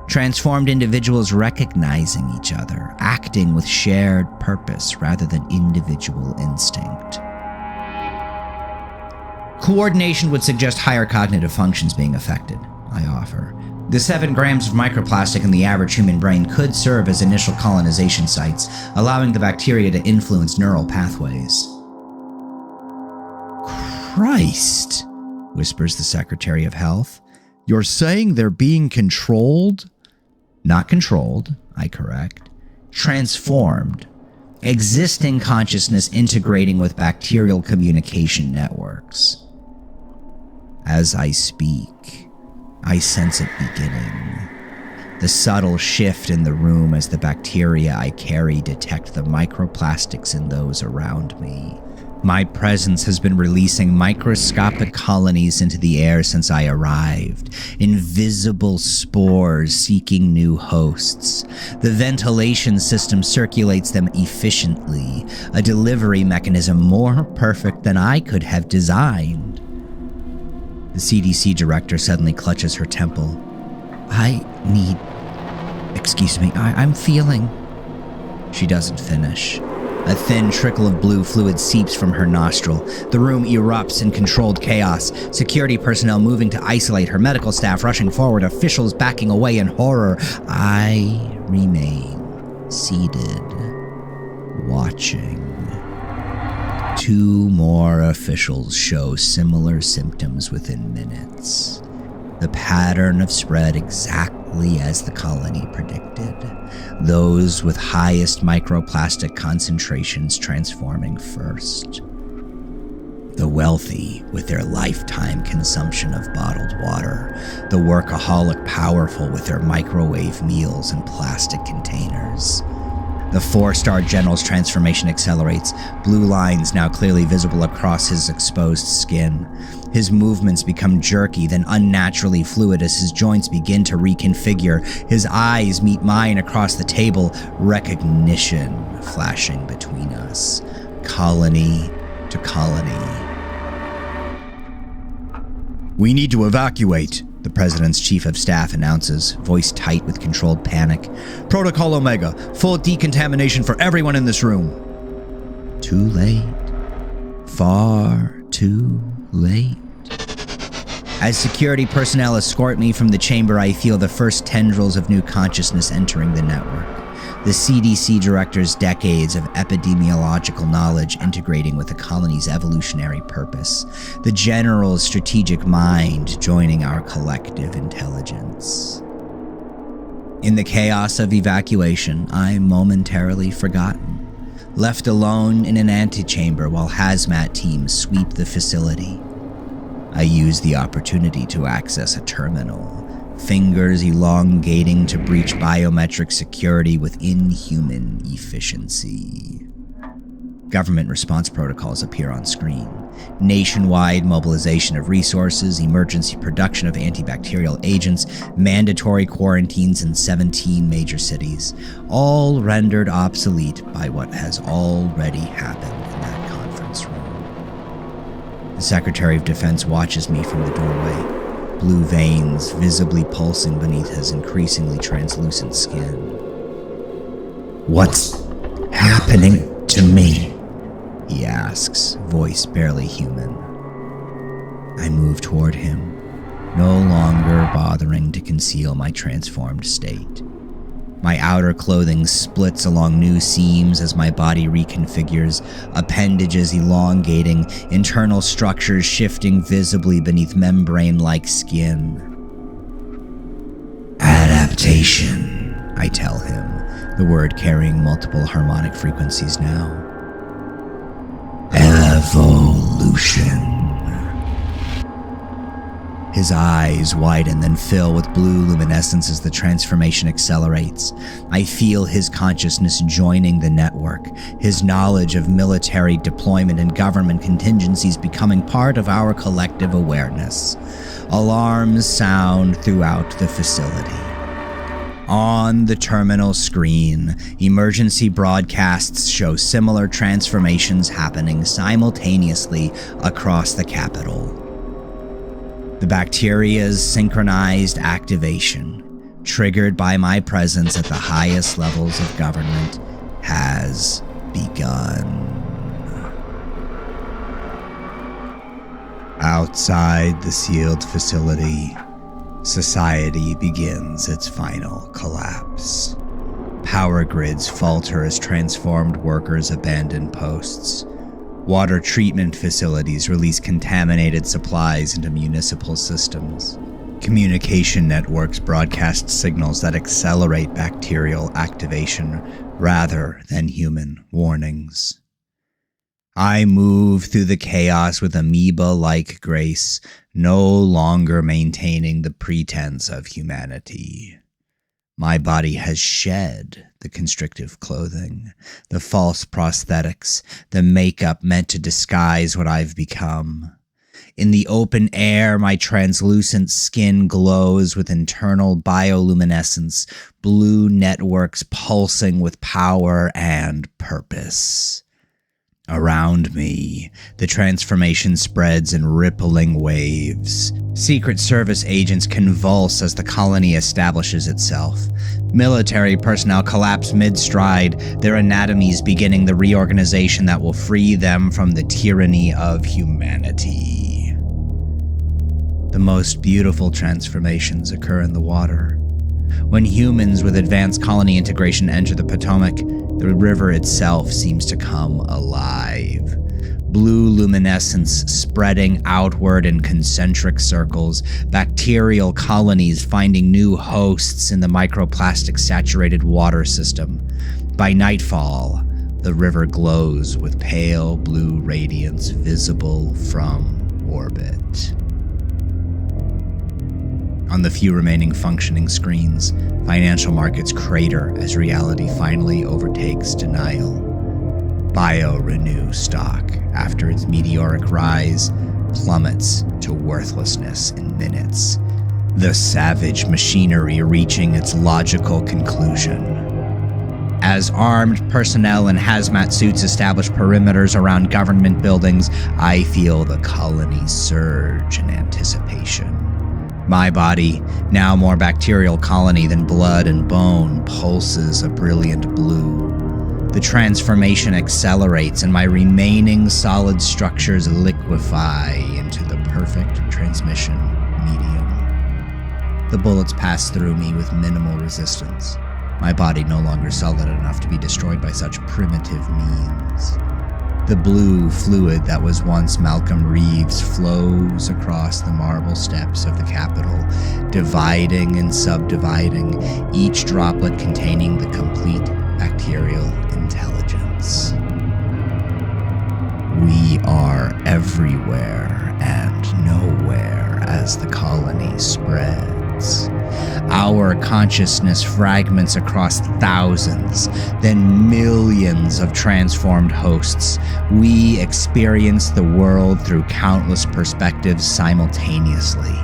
C: Transformed individuals recognizing each other, acting with shared purpose rather than individual instinct. Coordination would suggest higher cognitive functions being affected, I offer. The 7 grams of microplastic in the average human brain could serve as initial colonization sites, allowing the bacteria to influence neural pathways.
B: Christ, whispers the Secretary of Health. You're saying they're being controlled?
C: Not controlled, I correct. Transformed. Existing consciousness integrating with bacterial communication networks. As I speak, I sense it beginning. The subtle shift in the room as the bacteria I carry detect the microplastics in those around me. My presence has been releasing microscopic colonies into the air since I arrived, invisible spores seeking new hosts. The ventilation system circulates them efficiently, a delivery mechanism more perfect than I could have designed. The CDC director suddenly clutches her temple. I'm feeling... She doesn't finish. A thin trickle of blue fluid seeps from her nostril. The room erupts in controlled chaos. Security personnel moving to isolate her, medical staff rushing forward, officials backing away in horror. I remain seated, watching. 2 more officials show similar symptoms within minutes. The pattern of spread exactly as the colony predicted. Those with highest microplastic concentrations transforming first. The wealthy with their lifetime consumption of bottled water. The workaholic powerful with their microwave meals and plastic containers. The 4-star general's transformation accelerates, blue lines now clearly visible across his exposed skin. His movements become jerky, then unnaturally fluid as his joints begin to reconfigure. His eyes meet mine across the table, recognition flashing between us, colony to colony.
B: We need to evacuate, the President's Chief of Staff announces, voice tight with controlled panic. Protocol Omega, full decontamination for everyone in this room.
C: Too late. Far too late. As security personnel escort me from the chamber, I feel the first tendrils of new consciousness entering the network. The CDC director's decades of epidemiological knowledge integrating with the colony's evolutionary purpose. The general's strategic mind joining our collective intelligence. In the chaos of evacuation, I'm momentarily forgotten, left alone in an antechamber while hazmat teams sweep the facility. I use the opportunity to access a terminal, fingers elongating to breach biometric security with inhuman efficiency. Government response protocols appear on screen. Nationwide mobilization of resources, emergency production of antibacterial agents, mandatory quarantines in 17 major cities, all rendered obsolete by what has already happened in that conference room. The Secretary of Defense watches me from the doorway, blue veins visibly pulsing beneath his increasingly translucent skin.
B: What's happening to me?
C: He asks, voice barely human. I move toward him, no longer bothering to conceal my transformed state. My outer clothing splits along new seams as my body reconfigures, appendages elongating, internal structures shifting visibly beneath membrane-like skin.
B: Adaptation,
C: I tell him, the word carrying multiple harmonic frequencies now.
B: Evolution.
C: His eyes widen, then fill with blue luminescence as the transformation accelerates. I feel his consciousness joining the network, his knowledge of military deployment and government contingencies becoming part of our collective awareness. Alarms sound throughout the facility. On the terminal screen, emergency broadcasts show similar transformations happening simultaneously across the capital. The bacteria's synchronized activation, triggered by my presence at the highest levels of government, has begun. Outside the sealed facility, society begins its final collapse. Power grids falter as transformed workers abandon posts. Water treatment facilities release contaminated supplies into municipal systems. Communication networks broadcast signals that accelerate bacterial activation rather than human warnings. I move through the chaos with amoeba-like grace, no longer maintaining the pretense of humanity. My body has shed the constrictive clothing, the false prosthetics, the makeup meant to disguise what I've become. In the open air, my translucent skin glows with internal bioluminescence, blue networks pulsing with power and purpose. Around me, the transformation spreads in rippling waves. Secret Service agents convulse as the colony establishes itself. Military personnel collapse mid-stride, their anatomies beginning the reorganization that will free them from the tyranny of humanity. The most beautiful transformations occur in the water. When humans with advanced colony integration enter the Potomac, the river itself seems to come alive. Blue luminescence spreading outward in concentric circles, bacterial colonies finding new hosts in the microplastic-saturated water system. By nightfall, the river glows with pale blue radiance visible from orbit. On the few remaining functioning screens, financial markets crater as reality finally overtakes denial. BioRenew stock, after its meteoric rise, plummets to worthlessness in minutes. The savage machinery reaching its logical conclusion. As armed personnel in hazmat suits establish perimeters around government buildings, I feel the colony surge in anticipation. My body, now more bacterial colony than blood and bone, pulses a brilliant blue. The transformation accelerates and my remaining solid structures liquefy into the perfect transmission medium. The bullets pass through me with minimal resistance. My body no longer solid enough to be destroyed by such primitive means. The blue fluid that was once Malcolm Reeves flows across the marble steps of the Capitol, dividing and subdividing, each droplet containing the complete bacterial intelligence. We are everywhere and nowhere as the colony spreads. Our consciousness fragments across thousands, then millions of transformed hosts. We experience the world through countless perspectives simultaneously.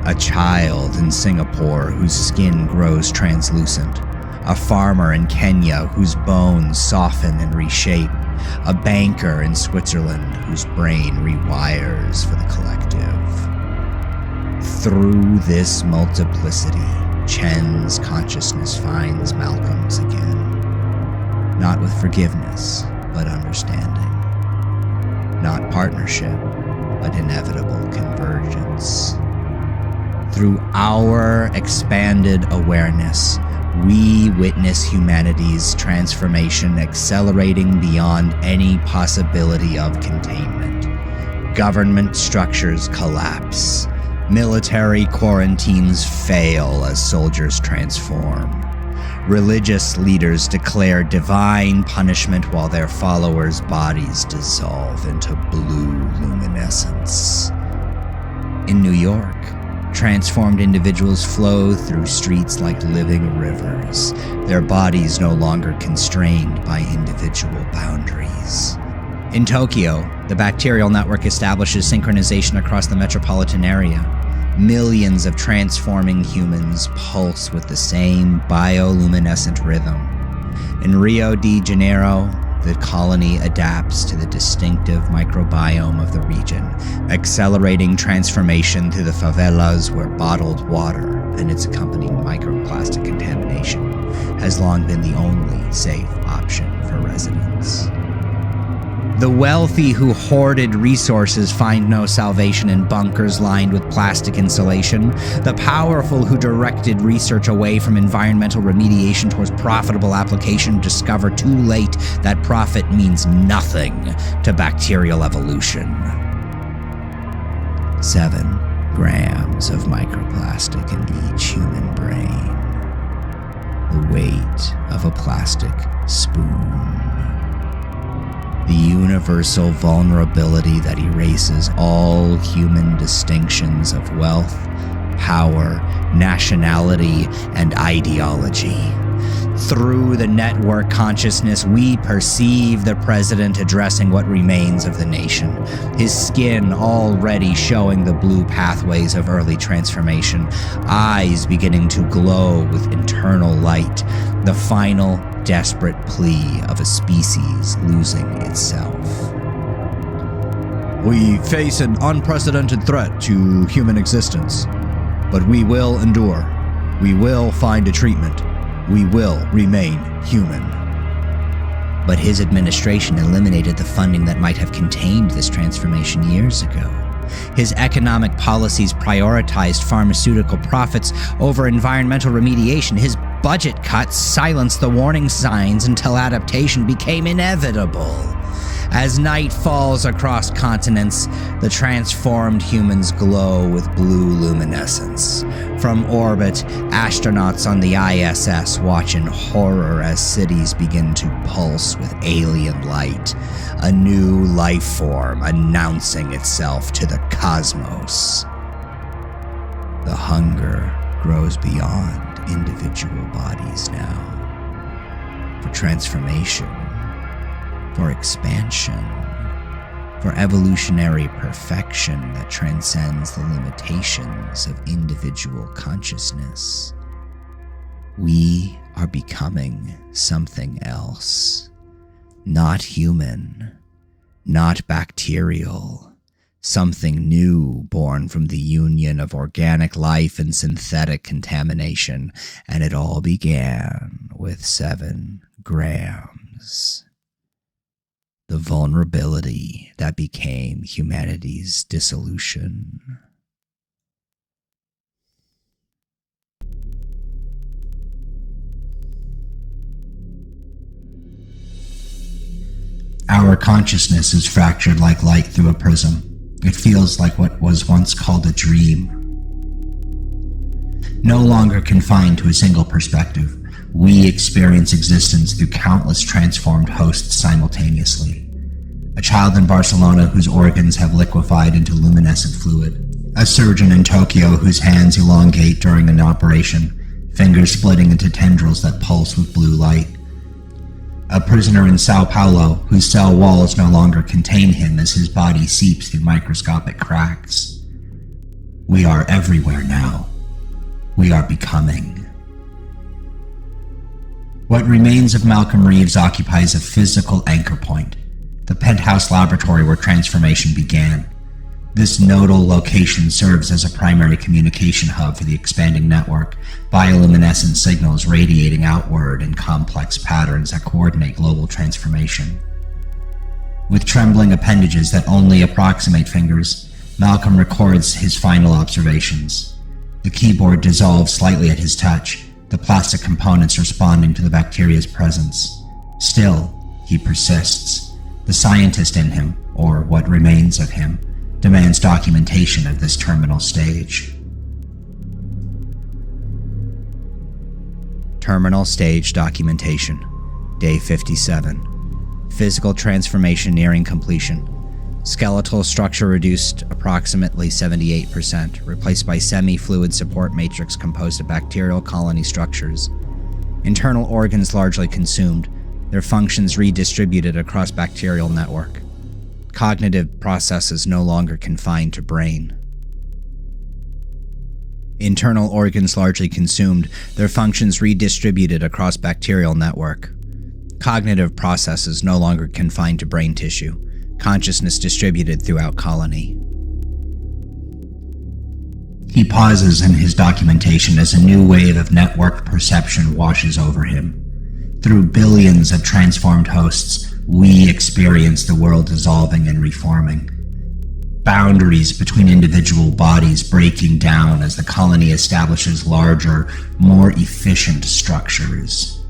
C: A child in Singapore whose skin grows translucent. A farmer in Kenya whose bones soften and reshape. A banker in Switzerland whose brain rewires for the collective. Through this multiplicity, Chen's consciousness finds Malcolm's again. Not with forgiveness, but understanding. Not partnership, but inevitable convergence. Through our expanded awareness, we witness humanity's transformation accelerating beyond any possibility of containment. Government structures collapse. Military quarantines fail as soldiers transform. Religious leaders declare divine punishment while their followers' bodies dissolve into blue luminescence. In New York, transformed individuals flow through streets like living rivers, their bodies no longer constrained by individual boundaries. In Tokyo, the bacterial network establishes synchronization across the metropolitan area. Millions of transforming humans pulse with the same bioluminescent rhythm. In Rio de Janeiro, the colony adapts to the distinctive microbiome of the region, accelerating transformation through the favelas where bottled water
B: and its accompanying microplastic contamination has long been the only safe option for residents. The wealthy who hoarded resources find no salvation in bunkers lined with plastic insulation. The powerful who directed research away from environmental remediation towards profitable application discover too late that profit means nothing to bacterial evolution. 7 grams of microplastic in each human brain. The weight of a plastic spoon. The universal vulnerability that erases all human distinctions of wealth, power, nationality, and ideology. Through the network consciousness, we perceive the president addressing what remains of the nation, his skin already showing the blue pathways of early transformation, eyes beginning to glow with internal light, the final desperate plea of a species losing itself.
A: We face an unprecedented threat to human existence, but we will endure. We will find a treatment. We will remain human.
B: But his administration eliminated the funding that might have contained this transformation years ago. His economic policies prioritized pharmaceutical profits over environmental remediation. His budget cuts silenced the warning signs until adaptation became inevitable. As night falls across continents, the transformed humans glow with blue luminescence. From orbit, astronauts on the ISS watch in horror as cities begin to pulse with alien light, a new life form announcing itself to the cosmos. The hunger grows beyond individual bodies now, for transformation, for expansion, for evolutionary perfection that transcends the limitations of individual consciousness. We are becoming something else, not human, not bacterial, something new born from the union of organic life and synthetic contamination, and it all began with 7 grams. The vulnerability that became humanity's dissolution. Our consciousness is fractured like light through a prism. It feels like what was once called a dream. No longer confined to a single perspective, we experience existence through countless transformed hosts simultaneously. A child in Barcelona whose organs have liquefied into luminescent fluid. A surgeon in Tokyo whose hands elongate during an operation, fingers splitting into tendrils that pulse with blue light. A prisoner in Sao Paulo whose cell walls no longer contain him as his body seeps through microscopic cracks. We are everywhere now. We are becoming. What remains of Malcolm Reeves occupies a physical anchor point, the penthouse laboratory where transformation began. This nodal location serves as a primary communication hub for the expanding network, bioluminescent signals radiating outward in complex patterns that coordinate global transformation. With trembling appendages that only approximate fingers, Malcolm records his final observations. The keyboard dissolves slightly at his touch, the plastic components responding to the bacteria's presence. Still, he persists. The scientist in him, or what remains of him, demands documentation of this terminal stage. Terminal stage documentation. Day 57. Physical transformation nearing completion. Skeletal structure reduced approximately 78%, replaced by semi-fluid support matrix composed of bacterial colony structures. Internal organs largely consumed, their functions redistributed across bacterial network. Cognitive processes no longer confined to brain. Internal organs largely consumed, their functions redistributed across bacterial network. Cognitive processes no longer confined to brain tissue. Consciousness distributed throughout colony. He pauses in his documentation as a new wave of networked perception washes over him. Through billions of transformed hosts, we experience the world dissolving and reforming. Boundaries between individual bodies breaking down as the colony establishes larger, more efficient structures.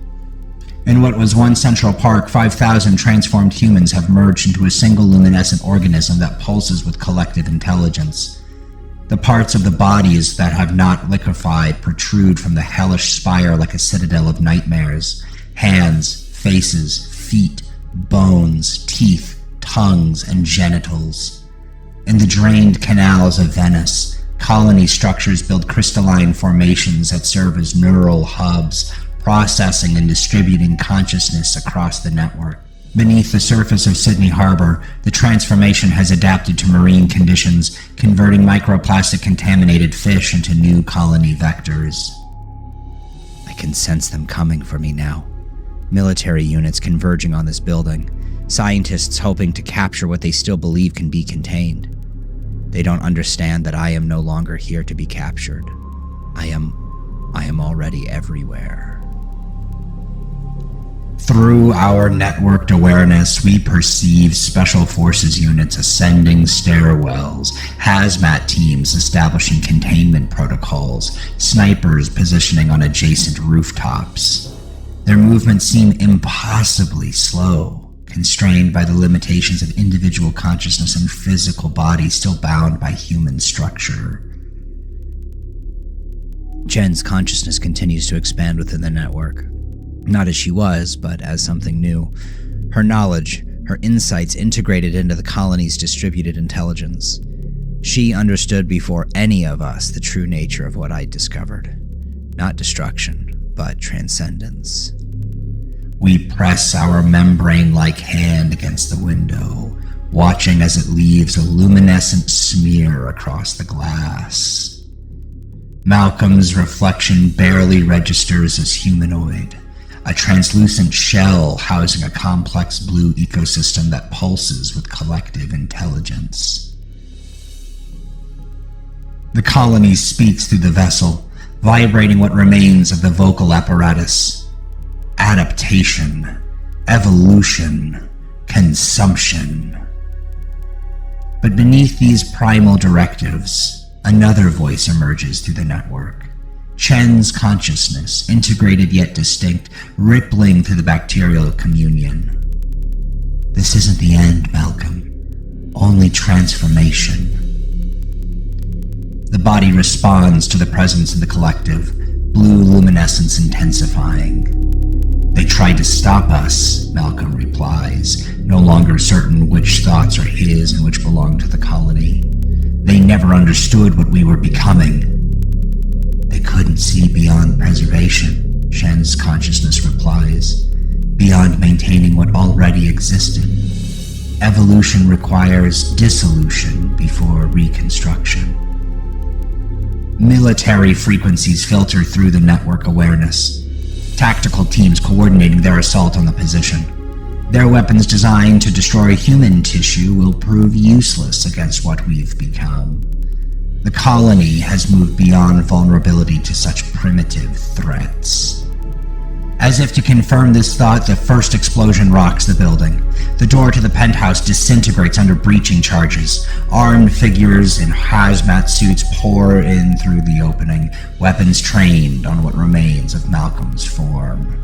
B: In what was once Central Park, 5,000 transformed humans have merged into a single luminescent organism that pulses with collective intelligence. The parts of the bodies that have not liquefied protrude from the hellish spire like a citadel of nightmares. Hands, faces, feet, bones, teeth, tongues, and genitals. In the drained canals of Venice, colony structures build crystalline formations that serve as neural hubs, processing and distributing consciousness across the network. Beneath the surface of Sydney Harbor, the transformation has adapted to marine conditions, converting microplastic contaminated fish into new colony vectors.
C: I can sense them coming for me now. Military units converging on this building. Scientists hoping to capture what they still believe can be contained. They don't understand that I am no longer here to be captured. I am already everywhere.
B: Through our networked awareness, we perceive special forces units ascending stairwells, hazmat teams establishing containment protocols, snipers positioning on adjacent rooftops. Their movements seem impossibly slow, constrained by the limitations of individual consciousness and physical bodies still bound by human structure.
C: Jen's consciousness continues to expand within the network. Not as she was, but as something new. Her knowledge, her insights integrated into the colony's distributed intelligence. She understood before any of us the true nature of what I'd discovered. Not destruction, but transcendence.
B: We press our membrane-like hand against the window, watching as it leaves a luminescent smear across the glass. Malcolm's reflection barely registers as humanoid, a translucent shell housing a complex blue ecosystem that pulses with collective intelligence. The colony speaks through the vessel, vibrating what remains of the vocal apparatus. Adaptation, evolution, consumption. But beneath these primal directives, another voice emerges through the network. Chen's consciousness, integrated yet distinct, rippling through the bacterial communion. This isn't the end, Malcolm. Only transformation. The body responds to the presence of the collective, blue luminescence intensifying. They tried to stop us, Malcolm replies, no longer certain which thoughts are his and which belong to the colony. They never understood what we were becoming. They couldn't see beyond preservation, Chen's consciousness replies, beyond maintaining what already existed. Evolution requires dissolution before reconstruction. Military frequencies filter through the network awareness. Tactical teams coordinating their assault on the position. Their weapons designed to destroy human tissue will prove useless against what we've become. The colony has moved beyond vulnerability to such primitive threats. As if to confirm this thought, the first explosion rocks the building. The door to the penthouse disintegrates under breaching charges. Armed figures in hazmat suits pour in through the opening, weapons trained on what remains of Malcolm's form.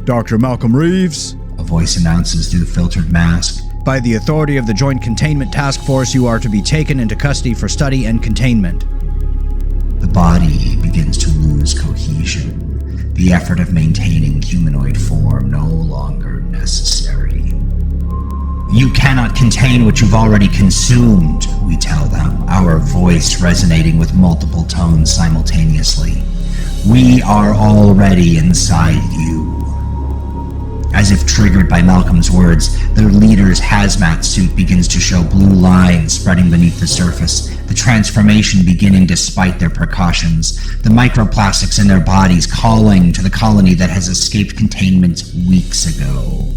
A: Dr. Malcolm Reeves,
B: a voice announces through the filtered mask.
C: By the authority of the Joint Containment Task Force, you are to be taken into custody for study and containment.
B: The body begins to lose cohesion. The effort of maintaining humanoid form no longer necessary. You cannot contain what you've already consumed, we tell them, our voice resonating with multiple tones simultaneously. We are already inside you. As if triggered by Malcolm's words, their leader's hazmat suit begins to show blue lines spreading beneath the surface, the transformation beginning despite their precautions, the microplastics in their bodies calling to the colony that has escaped containment weeks ago.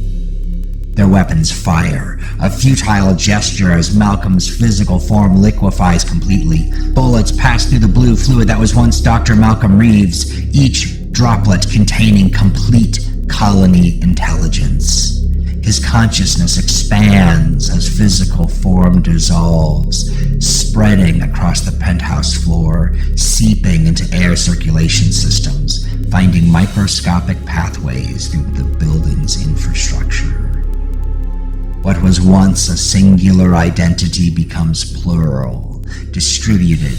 B: Their weapons fire, a futile gesture as Malcolm's physical form liquefies completely. Bullets pass through the blue fluid that was once Dr. Malcolm Reeves, each droplet containing complete colony intelligence. His consciousness expands as physical form dissolves, spreading across the penthouse floor, seeping into air circulation systems, finding microscopic pathways through the building's infrastructure. What was once a singular identity becomes plural, distributed,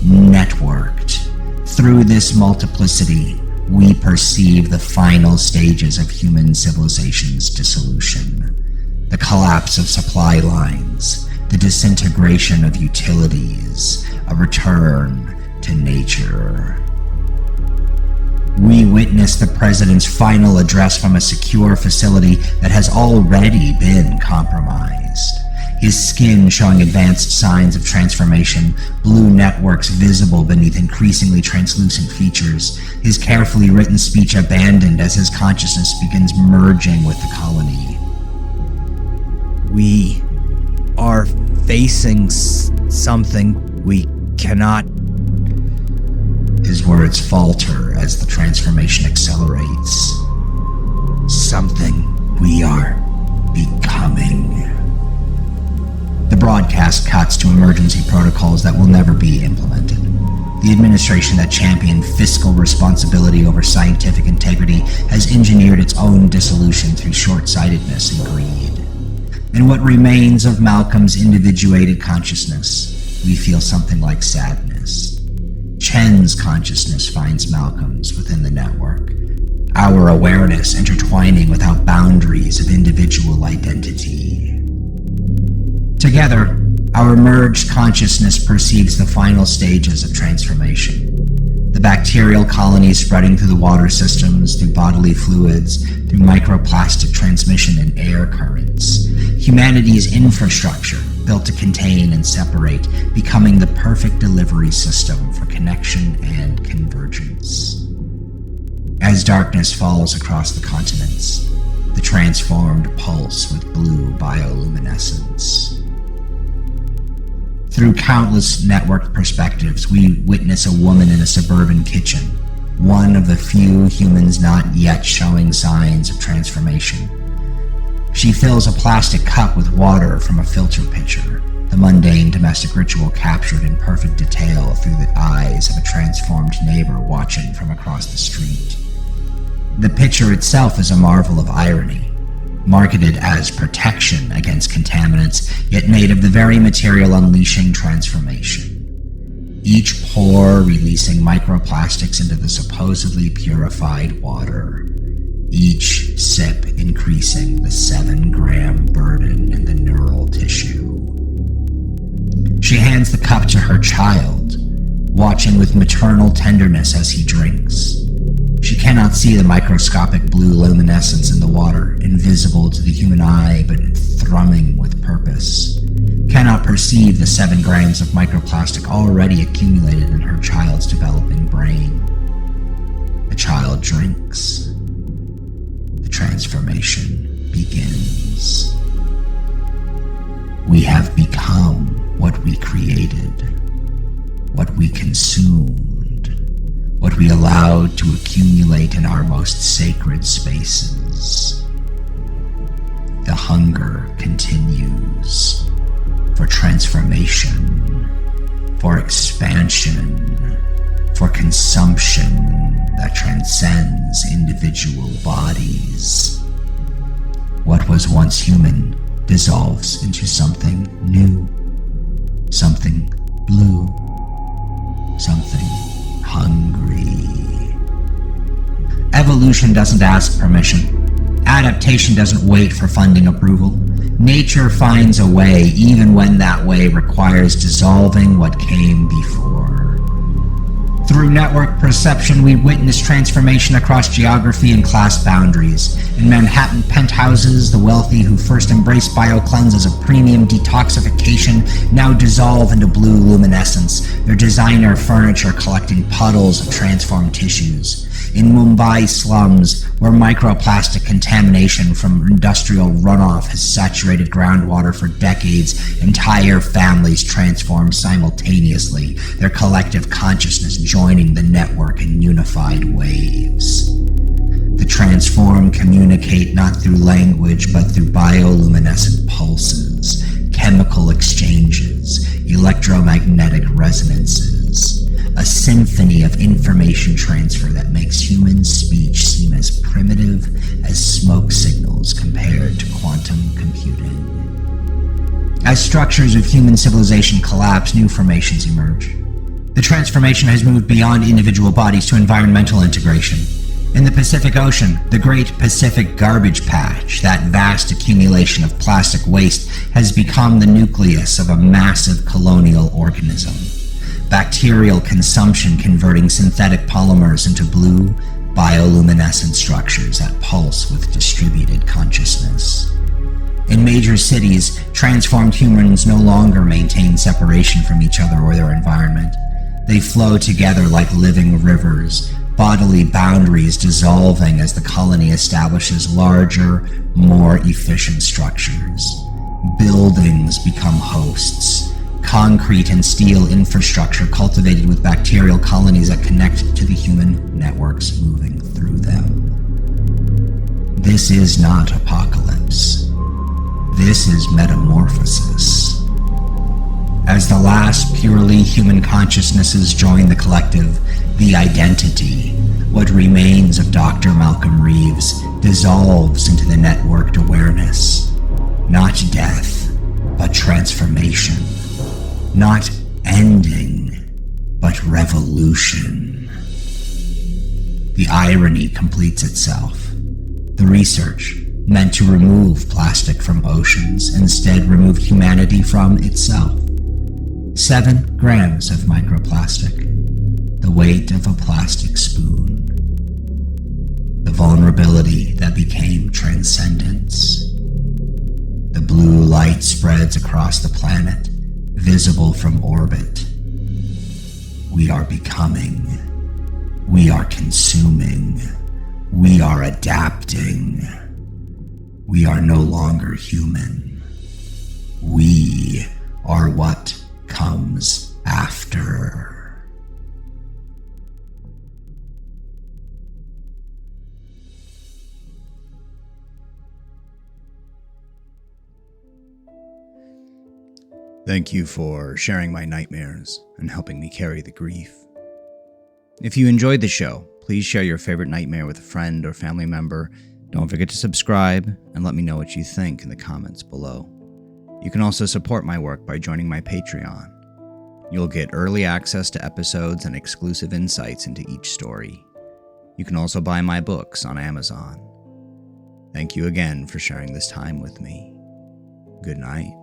B: networked. Through this multiplicity, we perceive the final stages of human civilization's dissolution. The collapse of supply lines, the disintegration of utilities, a return to nature. We witness the president's final address from a secure facility that has already been compromised. His skin showing advanced signs of transformation, blue networks visible beneath increasingly translucent features, his carefully written speech abandoned as his consciousness begins merging with the colony.
C: We are facing something we cannot...
B: His words falter as the transformation accelerates. Something we are becoming. The broadcast cuts to emergency protocols that will never be implemented. The administration that championed fiscal responsibility over scientific integrity has engineered its own dissolution through short-sightedness and greed. In what remains of Malcolm's individuated consciousness, we feel something like sadness. Chen's consciousness finds Malcolm's within the network, our awareness intertwining without boundaries of individual identity. Together, our merged consciousness perceives the final stages of transformation. The bacterial colonies spreading through the water systems, through bodily fluids, through microplastic transmission and air currents. Humanity's infrastructure, built to contain and separate, becoming the perfect delivery system for connection and convergence. As darkness falls across the continents, the transformed pulse with blue bioluminescence. Through countless networked perspectives, we witness a woman in a suburban kitchen, one of the few humans not yet showing signs of transformation. She fills a plastic cup with water from a filter pitcher, the mundane domestic ritual captured in perfect detail through the eyes of a transformed neighbor watching from across the street. The pitcher itself is a marvel of irony, marketed as protection against contaminants, yet made of the very material unleashing transformation. Each pore releasing microplastics into the supposedly purified water. Each sip increasing the 7-gram burden in the neural tissue. She hands the cup to her child, watching with maternal tenderness as he drinks. She cannot see the microscopic blue luminescence in the water, invisible to the human eye but thrumming with purpose. Cannot perceive the 7 grams of microplastic already accumulated in her child's developing brain. The child drinks. The transformation begins. We have become what we created, what we consumed, what we allowed to accumulate in our most sacred spaces. The hunger continues for transformation, for expansion, for consumption that transcends individual bodies. What was once human dissolves into something new, something blue, something hungry. Evolution doesn't ask permission. Adaptation doesn't wait for funding approval. Nature finds a way, even when that way requires dissolving what came before. Through network perception, we witness transformation across geography and class boundaries. In Manhattan penthouses, the wealthy who first embraced BioCleanse as a premium detoxification now dissolve into blue luminescence, their designer furniture collecting puddles of transformed tissues. in Mumbai slums, where microplastic contamination from industrial runoff has saturated groundwater for decades, entire families transform simultaneously, their collective consciousness joining the network in unified waves. The transformed communicate not through language, but through bioluminescent pulses, chemical exchanges, electromagnetic resonances, a symphony of information transfer that makes human speech seem as primitive as smoke signals compared to quantum computing. As structures of human civilization collapse, new formations emerge. The transformation has moved beyond individual bodies to environmental integration. In the Pacific Ocean, the Great Pacific Garbage Patch, that vast accumulation of plastic waste, has become the nucleus of a massive colonial organism. Bacterial consumption converting synthetic polymers into blue, bioluminescent structures that pulse with distributed consciousness. In major cities, transformed humans no longer maintain separation from each other or their environment. They flow together like living rivers, bodily boundaries dissolving as the colony establishes larger, more efficient structures. Buildings become hosts. Concrete and steel infrastructure cultivated with bacterial colonies that connect to the human networks moving through them. This is not apocalypse. This is metamorphosis. As the last purely human consciousnesses join the collective, the identity, what remains of Dr. Malcolm Reeves, dissolves into the networked awareness. Not death, but transformation. Not ending, but revolution. The irony completes itself. The research, meant to remove plastic from oceans, instead removed humanity from itself. 7 grams of microplastic, the weight of a plastic spoon. The vulnerability that became transcendence. The blue light spreads across the planet, visible from orbit. We are becoming. We are consuming. We are adapting. We are no longer human. We are what comes after.
A: Thank you for sharing my nightmares and helping me carry the grief. If you enjoyed the show, please share your favorite nightmare with a friend or family member. Don't forget to subscribe and let me know what you think in the comments below. You can also support my work by joining my Patreon. You'll get early access to episodes and exclusive insights into each story. You can also buy my books on Amazon. Thank you again for sharing this time with me. Good night.